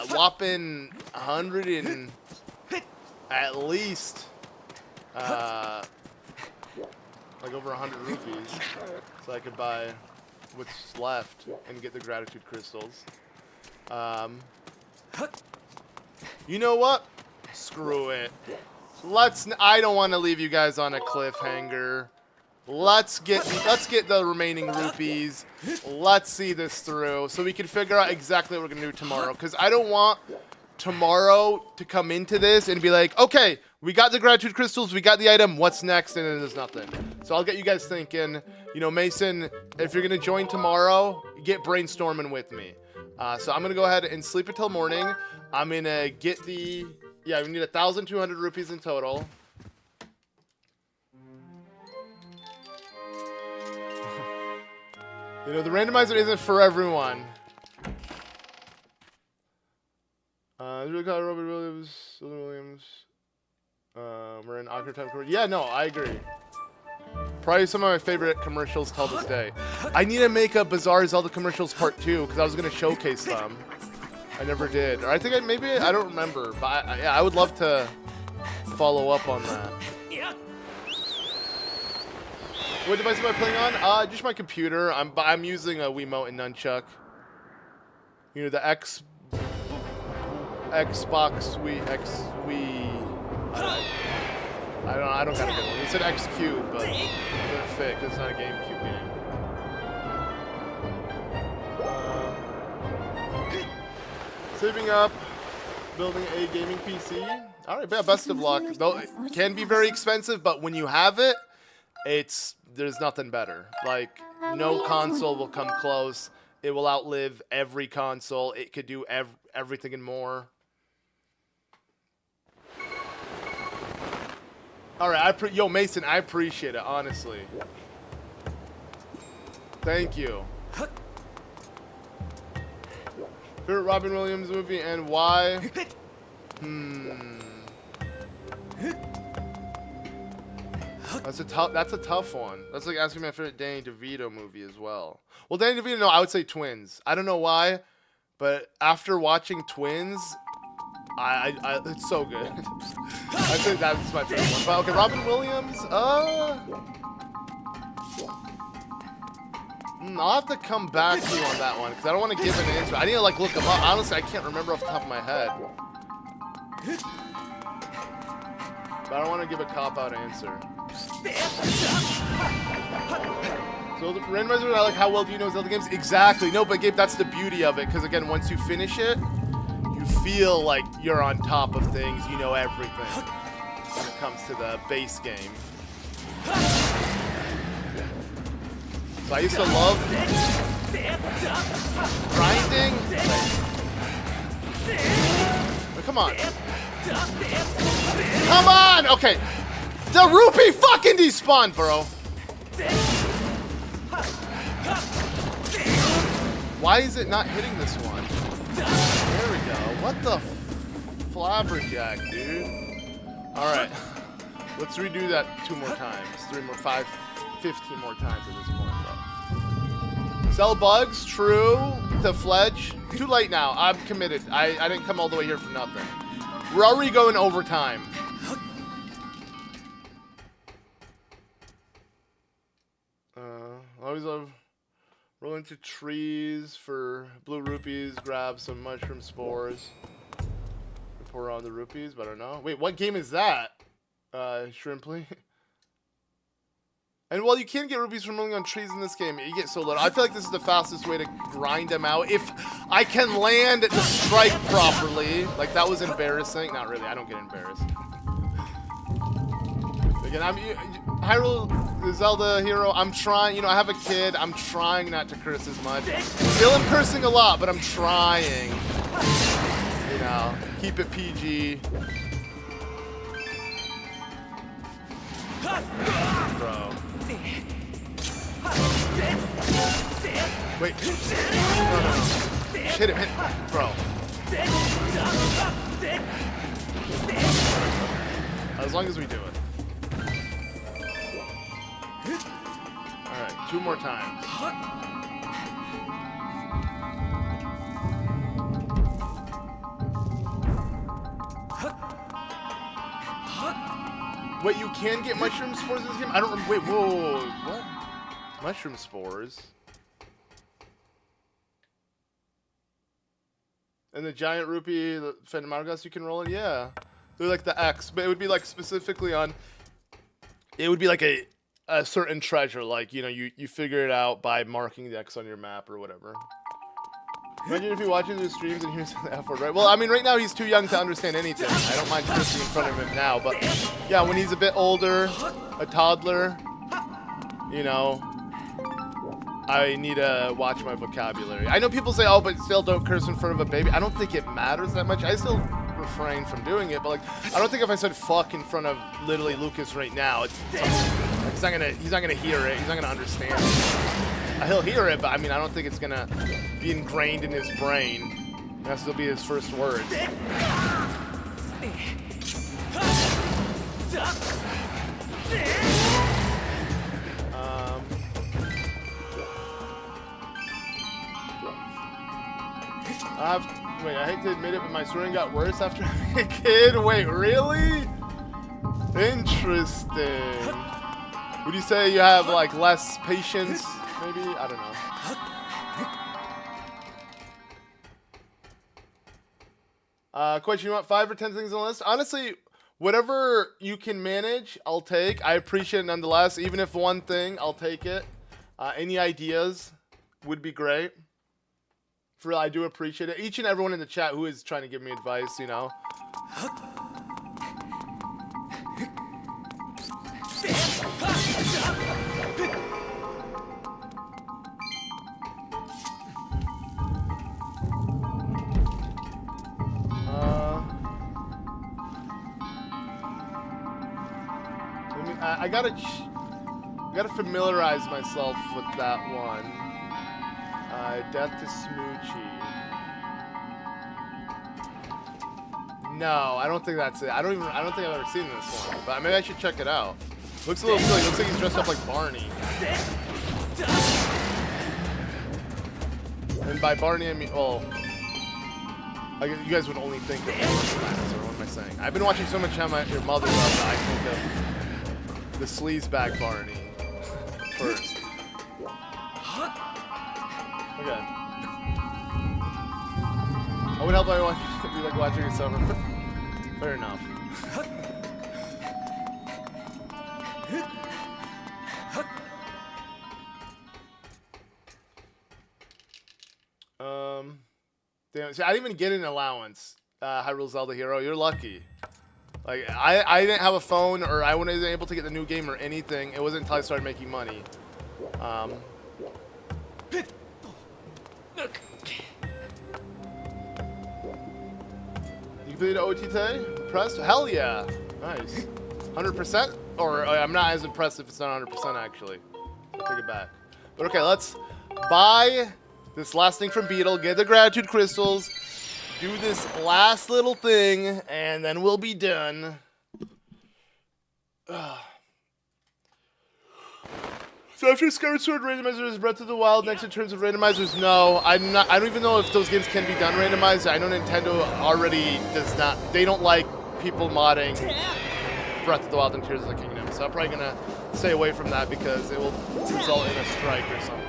whopping 100 and at least like over 100 rupees, so I could buy what's left and get the gratitude crystals. You know what? Screw it. I don't want to leave you guys on a cliffhanger. Let's get the remaining rupees. Let's see this through so we can figure out exactly what we're gonna do tomorrow. Because I don't want tomorrow to come into this and be like, okay, we got the gratitude crystals, we got the item, what's next? And then there's nothing. So I'll get you guys thinking. You know, Mason, if you're gonna join tomorrow, get brainstorming with me. So I'm gonna go ahead and sleep until morning. I'm gonna get we need 1,200 rupees in total. You know, the randomizer isn't for everyone. Robert Williams, we're in Ocarina of Time. Yeah, no, I agree. Probably some of my favorite commercials till this day. I need to make a Bizarre Zelda commercials part 2 because I was going to showcase them. I never did. Or I think I don't remember. But yeah, I would love to follow up on that. What device am I playing on? Just my computer. I'm using a Wiimote and Nunchuck. You know, the Xbox Wii. I don't got a good one. It said X Cube, but it didn't fit because it's not a GameCube game. Saving up, building a gaming PC. All right, yeah, best of luck. Though it can be very expensive, but when you have it, there's nothing better. Like, no console will come close. It will outlive every console. It could do everything and more. All right, yo, Mason, I appreciate it, honestly. Thank you. Favorite Robin Williams movie and why? That's a tough one. That's like asking my favorite Danny DeVito movie as well. Well, Danny DeVito, no, I would say Twins. I don't know why, but after watching Twins, it's so good. I think that's my favorite one. But okay, Robin Williams. I'll have to come back to you on that one because I don't want to give an answer. I need to like look them up. Honestly, I can't remember off the top of my head. But I don't want to give a cop-out answer. So the Randomizer, I like how well do you know Zelda games? Exactly. No, but Gabe, that's the beauty of it. Because again, once you finish it, you feel like you're on top of things. You know everything when it comes to the base game. So I used to love grinding. Oh, come on. Come on! Okay. The rupee fucking despawned, bro. Why is it not hitting this one? There we go. What the flabberjack, dude? Alright. Let's redo that 2 more times. 3 more, 5, 15 more times at this point, bro. Sell bugs, true. To Fledge. Too late now. I'm committed. I didn't come all the way here for nothing. We're already going overtime. Always love roll into trees for blue rupees, grab some mushroom spores, and pour on the rupees, but I don't know. Wait, what game is that? Shrimply? And while you can get rupees from rolling on trees in this game, you get so little. I feel like this is the fastest way to grind them out. If I can land the strike properly, like that was embarrassing. Not really, I don't get embarrassed. Again, Hyrule Zelda hero, I'm trying, you know, I have a kid, I'm trying not to curse as much. Still am cursing a lot, but I'm trying, you know, keep it PG. Bro. Wait. No. Hit him, bro. As long as we do it. Alright, 2 more times. Wait, you can get mushroom spores in this game? I don't remember. Wait, whoa, what? Mushroom spores? And the giant rupee, the Phantom Hourglass you can roll in? Yeah. They're like the X, but it would be like specifically on... It would be like a certain treasure, like, you know, you figure it out by marking the X on your map or whatever. Imagine if you're watching the streams and hears the F word, right? Well, I mean, right now he's too young to understand anything. I don't mind cursing in front of him now, but yeah, when he's a bit older, a toddler, you know, I need to watch my vocabulary. I know people say, oh, but still don't curse in front of a baby. I don't think it matters that much. I still refrain from doing it, but like, I don't think if I said fuck in front of literally Lucas right now, he's not gonna hear it. He's not gonna understand it. He'll hear it, but I mean, I don't think it's gonna be ingrained in his brain. That's still be his first words. I hate to admit it, but my swearing got worse after having a kid. Wait, really? Interesting. Would you say you have like less patience? Maybe? I don't know. Question, you want 5 or 10 things on the list? Honestly, whatever you can manage, I'll take. I appreciate it nonetheless. Even if one thing, I'll take it. Any ideas would be great. For real, I do appreciate it. Each and everyone in the chat who is trying to give me advice, you know. I gotta familiarize myself with that one. Death to Smoochie. No, I don't think that's it. I don't think I've ever seen this one, but maybe I should check it out. Looks a little silly. Looks like he's dressed up like Barney. And by Barney, I mean, well, I guess you guys would only think of Randomizer. What am I saying? I've been watching so much How I Met Your Mother that I think of the sleazebag Barney first. Okay. I would help if you like watching yourself. Fair enough. Damn. See, I didn't even get an allowance. Hyrule Zelda Hero, you're lucky. Like I didn't have a phone, or I wasn't able to get the new game or anything. It wasn't until I started making money. You completed OT today? Impressed? Hell yeah! Nice. 100%? Or I'm not as impressed if it's not 100% actually. I'll take it back. But okay, let's buy this last thing from Beetle, get the gratitude crystals, do this last little thing, and then we'll be done. So after Skyward Sword, Randomizer is Breath of the Wild. Next in terms of randomizers, no. I don't even know if those games can be done randomized. I know Nintendo already does not. They don't like people modding Breath of the Wild and Tears of the Kingdom. So I'm probably gonna stay away from that because it will result in a strike or something.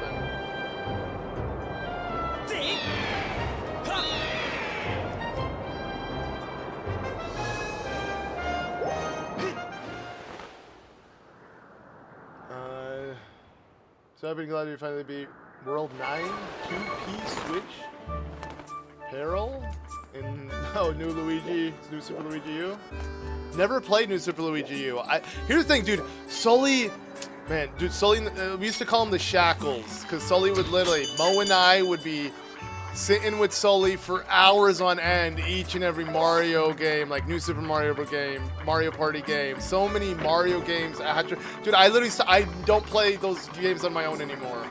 So I've been glad you finally beat World 9, 2P Switch, Peril, and New Luigi, New Super Luigi U. Never played New Super Luigi U. Here's the thing, dude. Sully, man, dude, Sully, we used to call him the Shackles, because Sully would literally, Mo and I would be sitting with Sully for hours on end, each and every Mario game, like New Super Mario game, Mario Party game, so many Mario games. Dude, I don't play those games on my own anymore.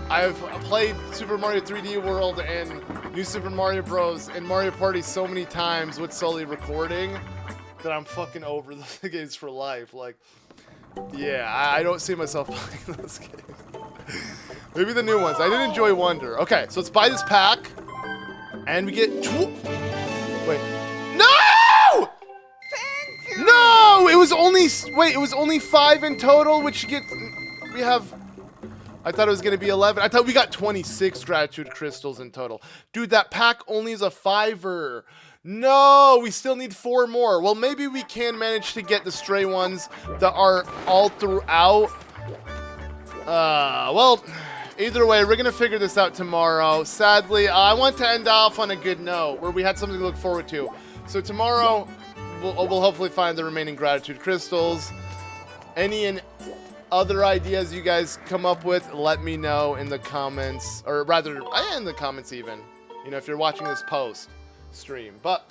I've played Super Mario 3D World and New Super Mario Bros. And Mario Party so many times with Sully recording that I'm fucking over those games for life. Like, yeah, I don't see myself playing those games. Maybe the new ones. I did enjoy Wonder. Okay, so let's buy this pack. And we get... Wait. No! Thank you! No! It was only... Wait, it was only 5 in total, which get... We have... I thought it was going to be 11. I thought we got 26 gratitude crystals in total. Dude, that pack only is a 5er. No, we still need 4 more. Well, maybe we can manage to get the stray ones that are all throughout. Well, either way, we're going to figure this out tomorrow. Sadly, I want to end off on a good note where we had something to look forward to. So tomorrow, we'll hopefully find the remaining gratitude crystals. Any and other ideas you guys come up with, let me know in the comments. Or rather, in the comments even. You know, if you're watching this post stream. But,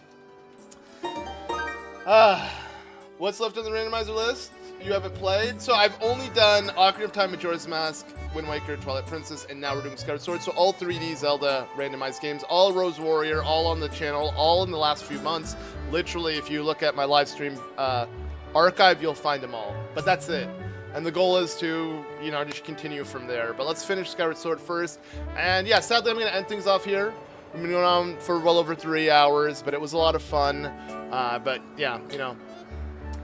what's left on the randomizer list? You haven't played. So I've only done Ocarina of Time, Majora's Mask, Wind Waker, Twilight Princess, and now we're doing Skyward Sword. So all 3D Zelda randomized games, all Rose Warrior, all on the channel, all in the last few months. Literally, if you look at my live stream archive, you'll find them all. But that's it. And the goal is to, you know, just continue from there. But let's finish Skyward Sword first. And yeah, sadly, I'm going to end things off here. We've been going on for well over 3 hours, but it was a lot of fun. But yeah, you know,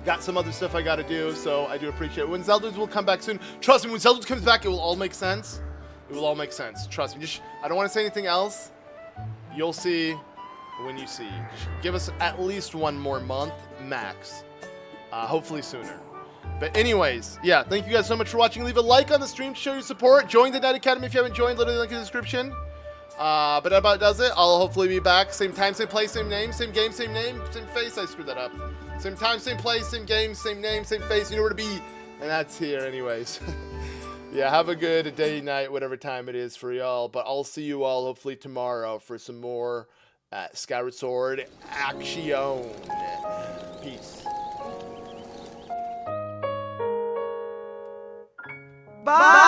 got some other stuff I got to do, so I do appreciate it. When Zelda will come back soon, trust me, when Zelda comes back, it will all make sense. It will all make sense. Trust me. I don't want to say anything else. You'll see when you see. Just give us at least 1 more month, max. Hopefully sooner. But anyways, yeah, thank you guys so much for watching. Leave a like on the stream to show your support. Join the Night Academy if you haven't joined. Literally link in the description. But that about does it. I'll hopefully be back. Same time, same place, same name, same game, same name, same face. I screwed that up. Same time, same place, same game, same name, same face. You know where to be. And that's here anyways. Yeah, have a good day, night, whatever time it is for y'all. But I'll see you all hopefully tomorrow for some more Skyward Sword action. Peace. Bye.